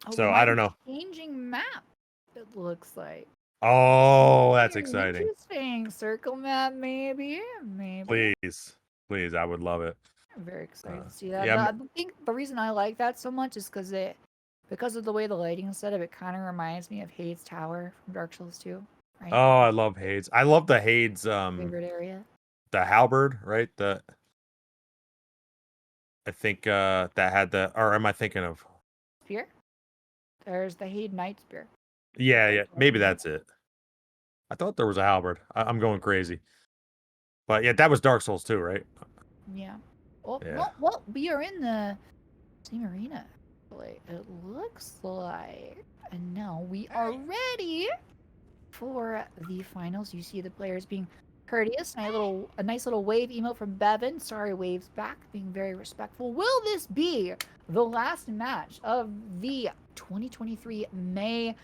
Oh, we So might I don't be know. changing map, it looks like. Oh, that's Very exciting. interesting. Circle map, maybe. Maybe. Please, please, I would love it. I'm very excited to see that. Yeah. I think the reason I like that so much is because of the way the lighting is set up, it kind of reminds me of Hades Tower from Dark Souls 2, right? Oh, I love Hades. I love the Hades Favorite area. the halberd, right? The I think that had the, or am I thinking of? Spear? There's the Hade Knight Spear. Yeah, maybe that's it. I thought there was a halberd. I'm going crazy. But yeah, that was Dark Souls 2, right? Yeah. Oh, Yeah. well, we are in the same arena. It looks like. And now we are ready for the finals. You see the players being courteous. A nice little wave emote from Bevan. Sorry, waves back, being very respectful. Will this be the last match of the 2023 May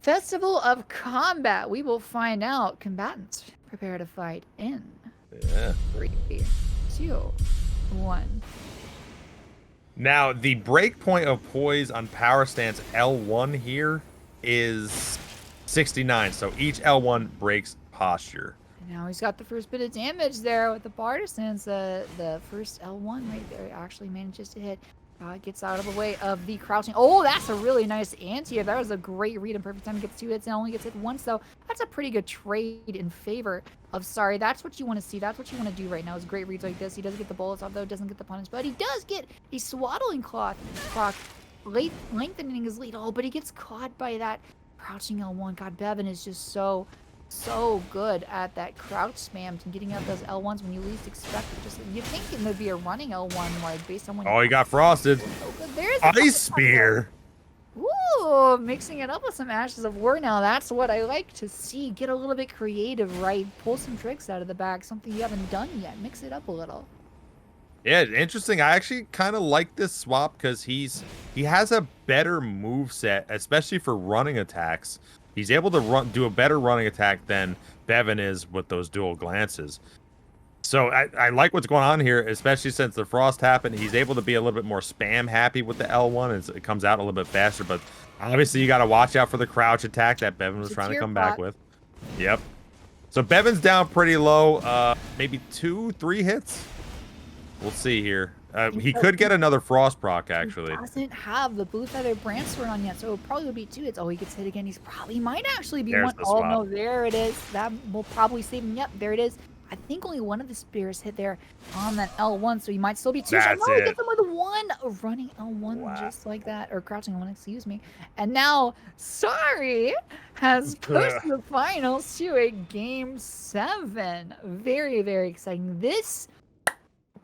Festival of Combat? We will find out. Combatants, prepare to fight in Yeah. 3, 2, 1. Now, the break point of poise on power stance L1 here is 69. So each L1 breaks posture. And now he's got the first bit of damage there with the partisans. The first L1 right there actually manages to hit. Gets out of the way of the crouching. Oh, that's a really nice anti. That was a great read and perfect time. Gets 2 hits and only gets hit once, though. That's a pretty good trade in favor of Sorry. That's what you want to see. That's what you want to do right now is great reads like this. He doesn't get the bullets off, though. Doesn't get the punish, but he does get a swaddling clock, lengthening his lead. Oh, but he gets caught by that crouching L1. God, Bevan is just so good at that crouch spam and getting out those L1s when you least expect it. Just you'd think it would be a running L1 like based on when. Oh, he got frosted. So there's Ice spear. Ooh, mixing it up with some Ashes of War now. That's what I like to see. Get a little bit creative, right? Pull some tricks out of the bag, something you haven't done yet. Mix it up a little. Yeah, interesting. I actually kind of like this swap because he has a better move set, especially for running attacks. He's able to do a better running attack than Bevan is with those dual glances. So I like what's going on here, especially since the frost happened. He's able to be a little bit more spam happy with the L1 as it comes out a little bit faster. But obviously, you got to watch out for the crouch attack that Bevan was trying to come back with. Yep. So Bevan's down pretty low. Maybe 2-3 hits. We'll see here. He could get another frost proc, actually. He doesn't have the blue feather brandsword on yet, so it probably would be 2 hits. Oh, he gets hit again. He might actually be There's one. the Oh swap. no, there it is. That will probably save him. Yep, there it is. I think only one of the spears hit there on that L1, so he might still be 2. That's he it. gets him with 1 running L1 just like that, or crouching L1, excuse me. And now, Sorry has pushed the finals to a game 7. Very, very exciting. This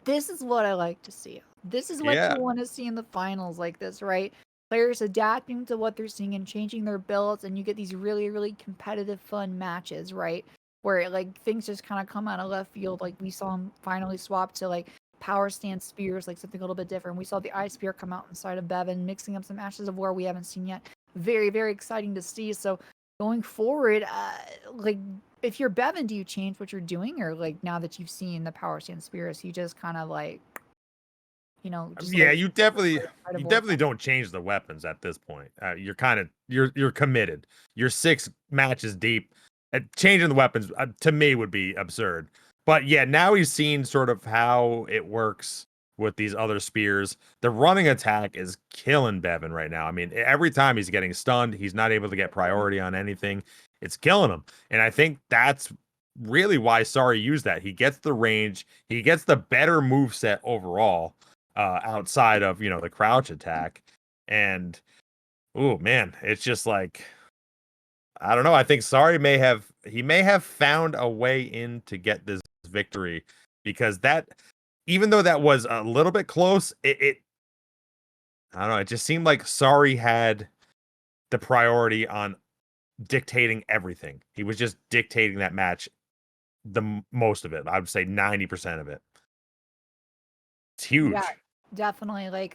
is what I like to see. This is what you want to see in the finals like this, right? Players adapting to what they're seeing and changing their builds, and you get these really, really competitive, fun matches, right? Where like things just kind of come out of left field. Like we saw him finally swap to like power stance spears, like something a little bit different. We saw the ice spear come out inside of Bevan, mixing up some Ashes of War we haven't seen yet. Very, very exciting to see. So going forward, like if you're Bevan, do you change what you're doing, or like now that you've seen the power stance spears, you just kind of like, just Yeah, like, you definitely don't change the weapons at this point. You're kind of you're committed. You're 6 matches deep. Changing the weapons to me would be absurd. But yeah, now he's seen sort of how it works with these other spears. The running attack is killing beven right now. I mean, every time he's getting stunned, he's not able to get priority on anything. It's killing him. And I think that's really why Sari used that. He gets the range, he gets the better move set overall, outside of, the crouch attack. And oh man, it's just like, I don't know. I think Sari may have found a way in to get this victory, because that, even though that was a little bit close, it I don't know, it just seemed like Sari had the priority on dictating everything. He was just dictating that match, most of it. I would say 90% of it. It's huge. Yeah, definitely.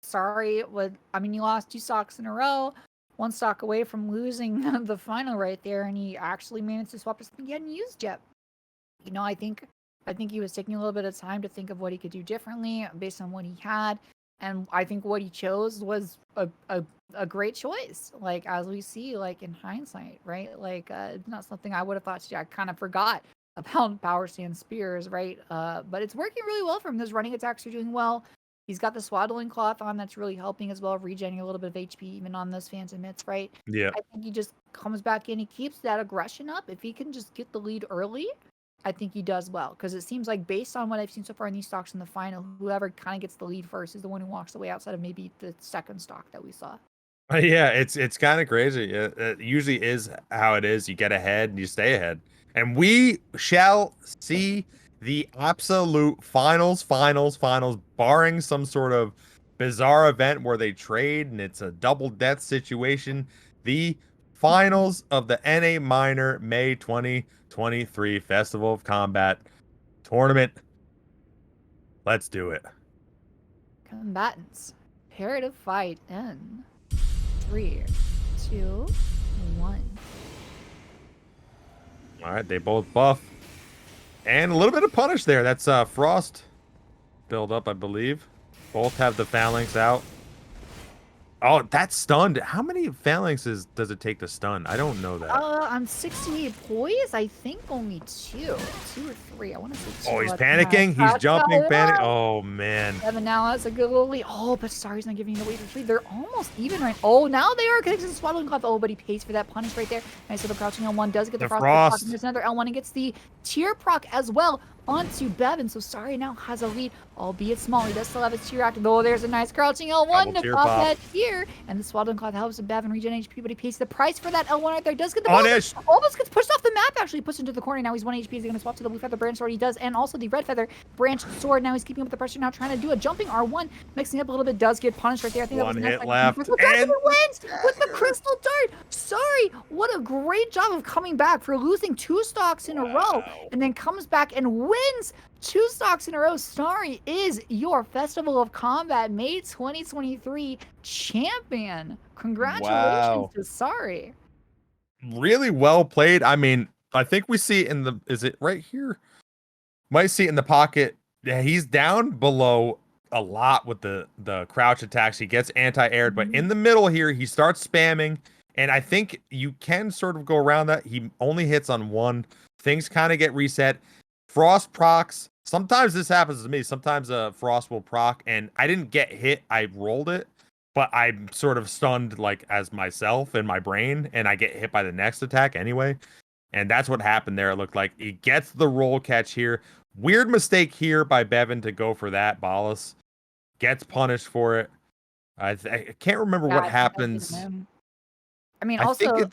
Sorry, you lost 2 stocks in a row, 1 stock away from losing the final right there, and he actually managed to swap to something he hadn't used yet. I think he was taking a little bit of time to think of what he could do differently based on what he had, and I think what he chose was a great choice. Like, as we see, like in hindsight, right? It's not something I would have thought to do. I kind of forgot about power stand spears, right? But it's working really well for him. Those running attacks are doing well. He's got the swaddling cloth on that's really helping as well, regenerating a little bit of HP even on those phantom hits, right? Yeah. I think he just comes back in. He keeps that aggression up. If he can just get the lead early, I think he does well. Because it seems like, based on what I've seen so far in these stocks in the final, whoever kind of gets the lead first is the one who walks away, outside of maybe the second stock that we saw. Yeah, it's kind of crazy. It usually is how it is. You get ahead and you stay ahead. And we shall see the absolute finals, barring some sort of bizarre event where they trade and it's a double death situation. The finals of the NA Minor May 2023 Festival of Combat tournament. Let's do it. Combatants, prepare to fight in 3, 2, 1. All right, they both buff. And a little bit of punish there. That's Frost build up, I believe. Both have the phalanx out. Oh, that's stunned. How many phalanxes does it take to stun? I don't know that. On 68 poise, I think only 2 or 3. I want to say 2. Oh, he's panicking. He's jumping, panic. Oh, man. Beven now has a good little lead. Oh, but Sari's not giving the weight for free. They're almost even right. Oh, now they are connected to the swaddling cloth. Oh, but he pays for that punish right there. Nice little crouching L1 does get the frost. There's another L1 and gets the tier proc as well onto Beven. So Sari now has a lead, albeit small. He does still have his tier active. Oh, there's a nice crouching L1 to pop that tier. And the swaddling cloth helps Beven regen HP, but he pays the price for that L1 right there. Does get the bonus. Almost gets pushed off the map, actually pushed into the corner. Now he's 1 HP. He's going to swap to the blue feather branch sword. He does, and also the red feather branch sword. Now he's keeping up with the pressure, now trying to do a jumping R1, mixing up a little bit. Does get punished right there. I think one that was hit left. And wins with the crystal dart. Sorry, what a great job of coming back for losing 2 stocks in a row, and then comes back and wins 2 stocks in a row. Sorry is your Festival of Combat May 2023 champion. Congratulations to Sari. Really well played. I mean, I think we see it in the, is it right here? Might see it in the pocket. Yeah, he's down below a lot with the crouch attacks. He gets anti-aired, but in the middle here, he starts spamming. And I think you can sort of go around that. He only hits on 1. Things kind of get reset. Frost procs. Sometimes this happens to me. Sometimes Frost will proc, and I didn't get hit. I rolled it, but I'm sort of stunned, like, as myself in my brain, and I get hit by the next attack anyway. And that's what happened there. It looked like he gets the roll catch here. Weird mistake here by Beven to go for that. Ballas gets punished for it. I can't remember what happens. I mean, also,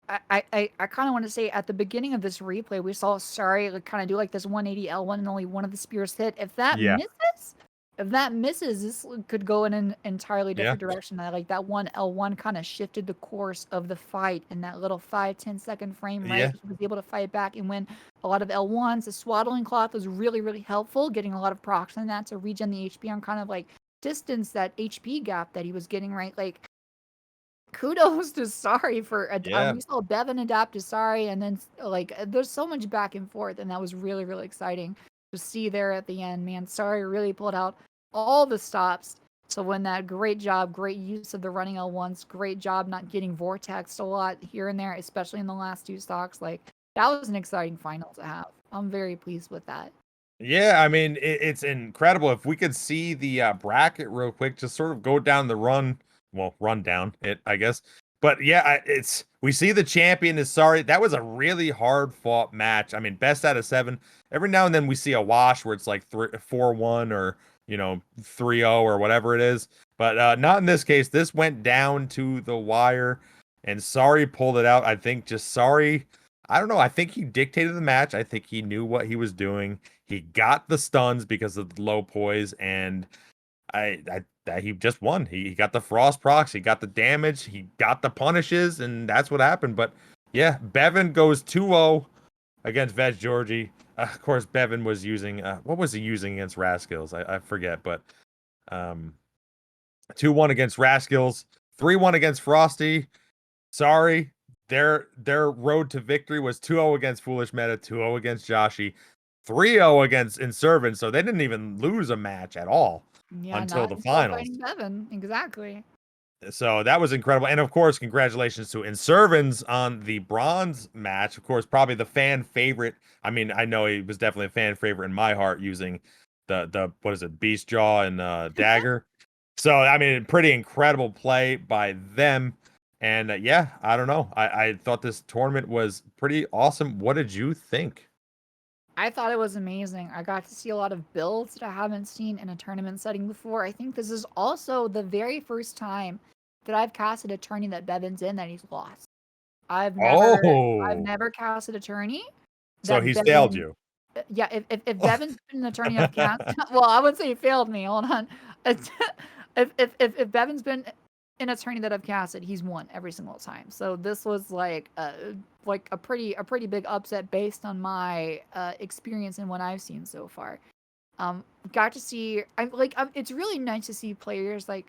I kind of want to say, at the beginning of this replay, we saw Sari kind of do like this 180 L1 and only one of the spears hit. If that misses, this could go in an entirely different direction. That one L1 kind of shifted the course of the fight in that little 5-10 second frame, right? He was able to fight back and win a lot of L1s. The swaddling cloth was really, really helpful, getting a lot of procs on that to regen the HP on kind of like distance that HP gap that he was getting, right? Like, kudos to Sari for we saw Beven adapt to Sari, and then there's so much back and forth, and that was really, really exciting to see there at the end. Man, Sari really pulled out all the stops to win that. Great job, great use of the running L1s, great job not getting vortexed a lot here and there, especially in the last 2 stocks. Like, that was an exciting final to have. I'm very pleased with that. Yeah, I mean, it's incredible. If we could see the bracket real quick, just sort of go down the run down it, I guess. But yeah, it's we see the champion is sorry. That was a really hard fought match. I mean, best out of 7. Every now and then we see a wash where it's like 4-1 or 3-0 or whatever it is. But not in this case. This went down to the wire, and sorry pulled it out. I think just sorry. I don't know. I think he dictated the match. I think he knew what he was doing. He got the stuns because of the low poise, and he just won. He got the frost procs, he got the damage, he got the punishes, and that's what happened. But yeah, Beven goes 2-0 against VegGeorgie. Of course, Beven was using what was he using against Raskills? I forget, but 2-1 against Raskills, 3-1 against Frosty. Sorry, their road to victory was 2-0 against FoolishMeta, 2-0 against Joshy, 3-0 against Inservin, so they didn't even lose a match at all Yeah, until not the until finals. fighting beven. Exactly. So that was incredible. And of course, congratulations to Inservins on the bronze match. Of course, probably the fan favorite. I mean, I know he was definitely a fan favorite in my heart using the what is it, Beast Jaw and Dagger. So I mean, pretty incredible play by them. And yeah, I don't know. I thought this tournament was pretty awesome. What did you think? I thought it was amazing. I got to see a lot of builds that I haven't seen in a tournament setting before. I think this is also the very first time that I've casted a tourney that beven's in that he's lost. I've Oh, never casted a tourney so that he's failed beven you. yeah, if beven's been in a tourney I've cast well, I wouldn't say he failed me. Hold on. It's- if beven's been in a tourney that I've casted, he's won every single time. So this was like a pretty big upset based on my experience and what I've seen so far. Got to see it's really nice to see players like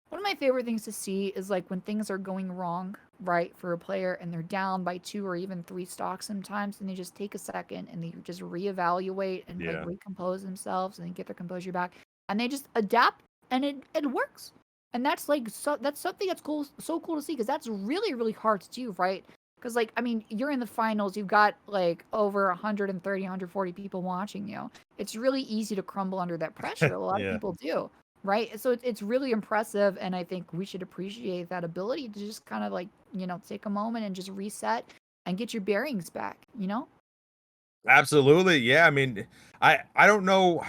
one of my favorite things to see is like when things are going wrong, right, for a player and they're down by 2 or even 3 stocks sometimes, and they just take a second and they just reevaluate and like Yeah. recompose themselves and then get their composure back and they just adapt and it works. And that's like that's something that's cool, so cool to see because that's really hard to do, right? Because like I mean, you're in the finals, you've got like over 130, 140 people watching you. It's really easy to crumble under that pressure. A lot of Yeah. people do, right? So it's really impressive, and I think we should appreciate that ability to just kind of like take a moment and just reset and get your bearings back. Absolutely. Yeah. I mean, I don't know.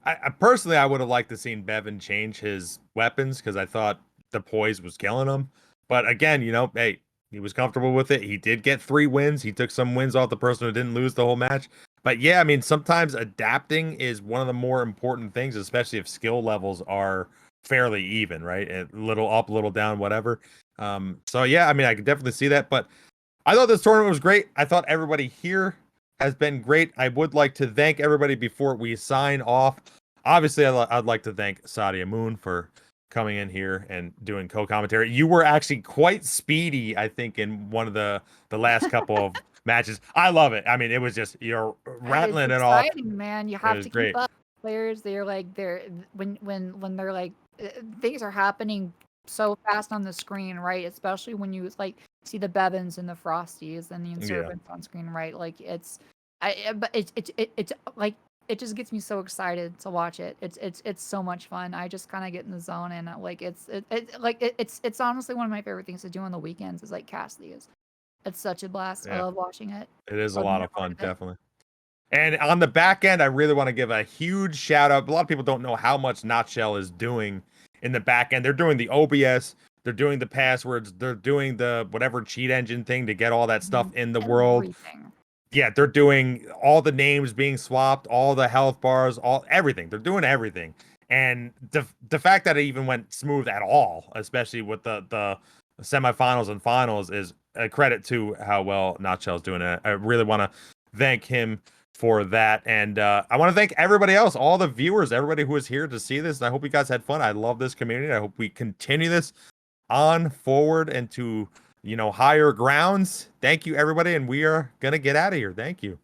I personally I would have liked to seen Bevan change his weapons because I thought the poise was killing him. But again, hey, he was comfortable with it. He did get 3 wins. He took some wins off the person who didn't lose the whole match. But yeah, I mean, sometimes adapting is one of the more important things, especially if skill levels are fairly even, right? A little up, a little down, whatever. So yeah, I mean, I could definitely see that. But I thought this tournament was great. I thought everybody here has been great. I would like to thank everybody before we sign off. Obviously, I'd like to thank Sadia Moon for coming in here and doing co-commentary. You were actually quite speedy, I think, in one of the last couple of matches. I love it. I mean, it was just you're It's rattling it off. exciting, man. You It have was to keep great. up. Players, they're when they're like things are happening so fast on the screen, right? Especially when you like see the Bevins and the Frosties and the Yeah, Inservins on screen, right? Like but it's like it just gets me so excited to watch it. It's so much fun. I just kind of get in the zone and like it's honestly one of my favorite things to do on the weekends is like cast these. It's such a blast. I yeah. love watching it. It is a Love lot being a of part fun, of it. definitely. And on the back end, I really want to give a huge shout out. A lot of people don't know how much Notshell is doing in the back end. They're doing the OBS, they're doing the passwords, they're doing the whatever cheat engine thing to get all that stuff Mhm. in the world. Everything. Yeah, they're doing all the names being swapped, all the health bars, all everything. They're doing everything. And the fact that it even went smooth at all, especially with the semifinals and finals, is a credit to how well Notshell's doing it. I really want to thank him for that. And I want to thank everybody else, all the viewers, everybody who was here to see this. And I hope you guys had fun. I love this community. I hope we continue this on forward and to higher grounds. Thank you, everybody. And we are going to get out of here. Thank you.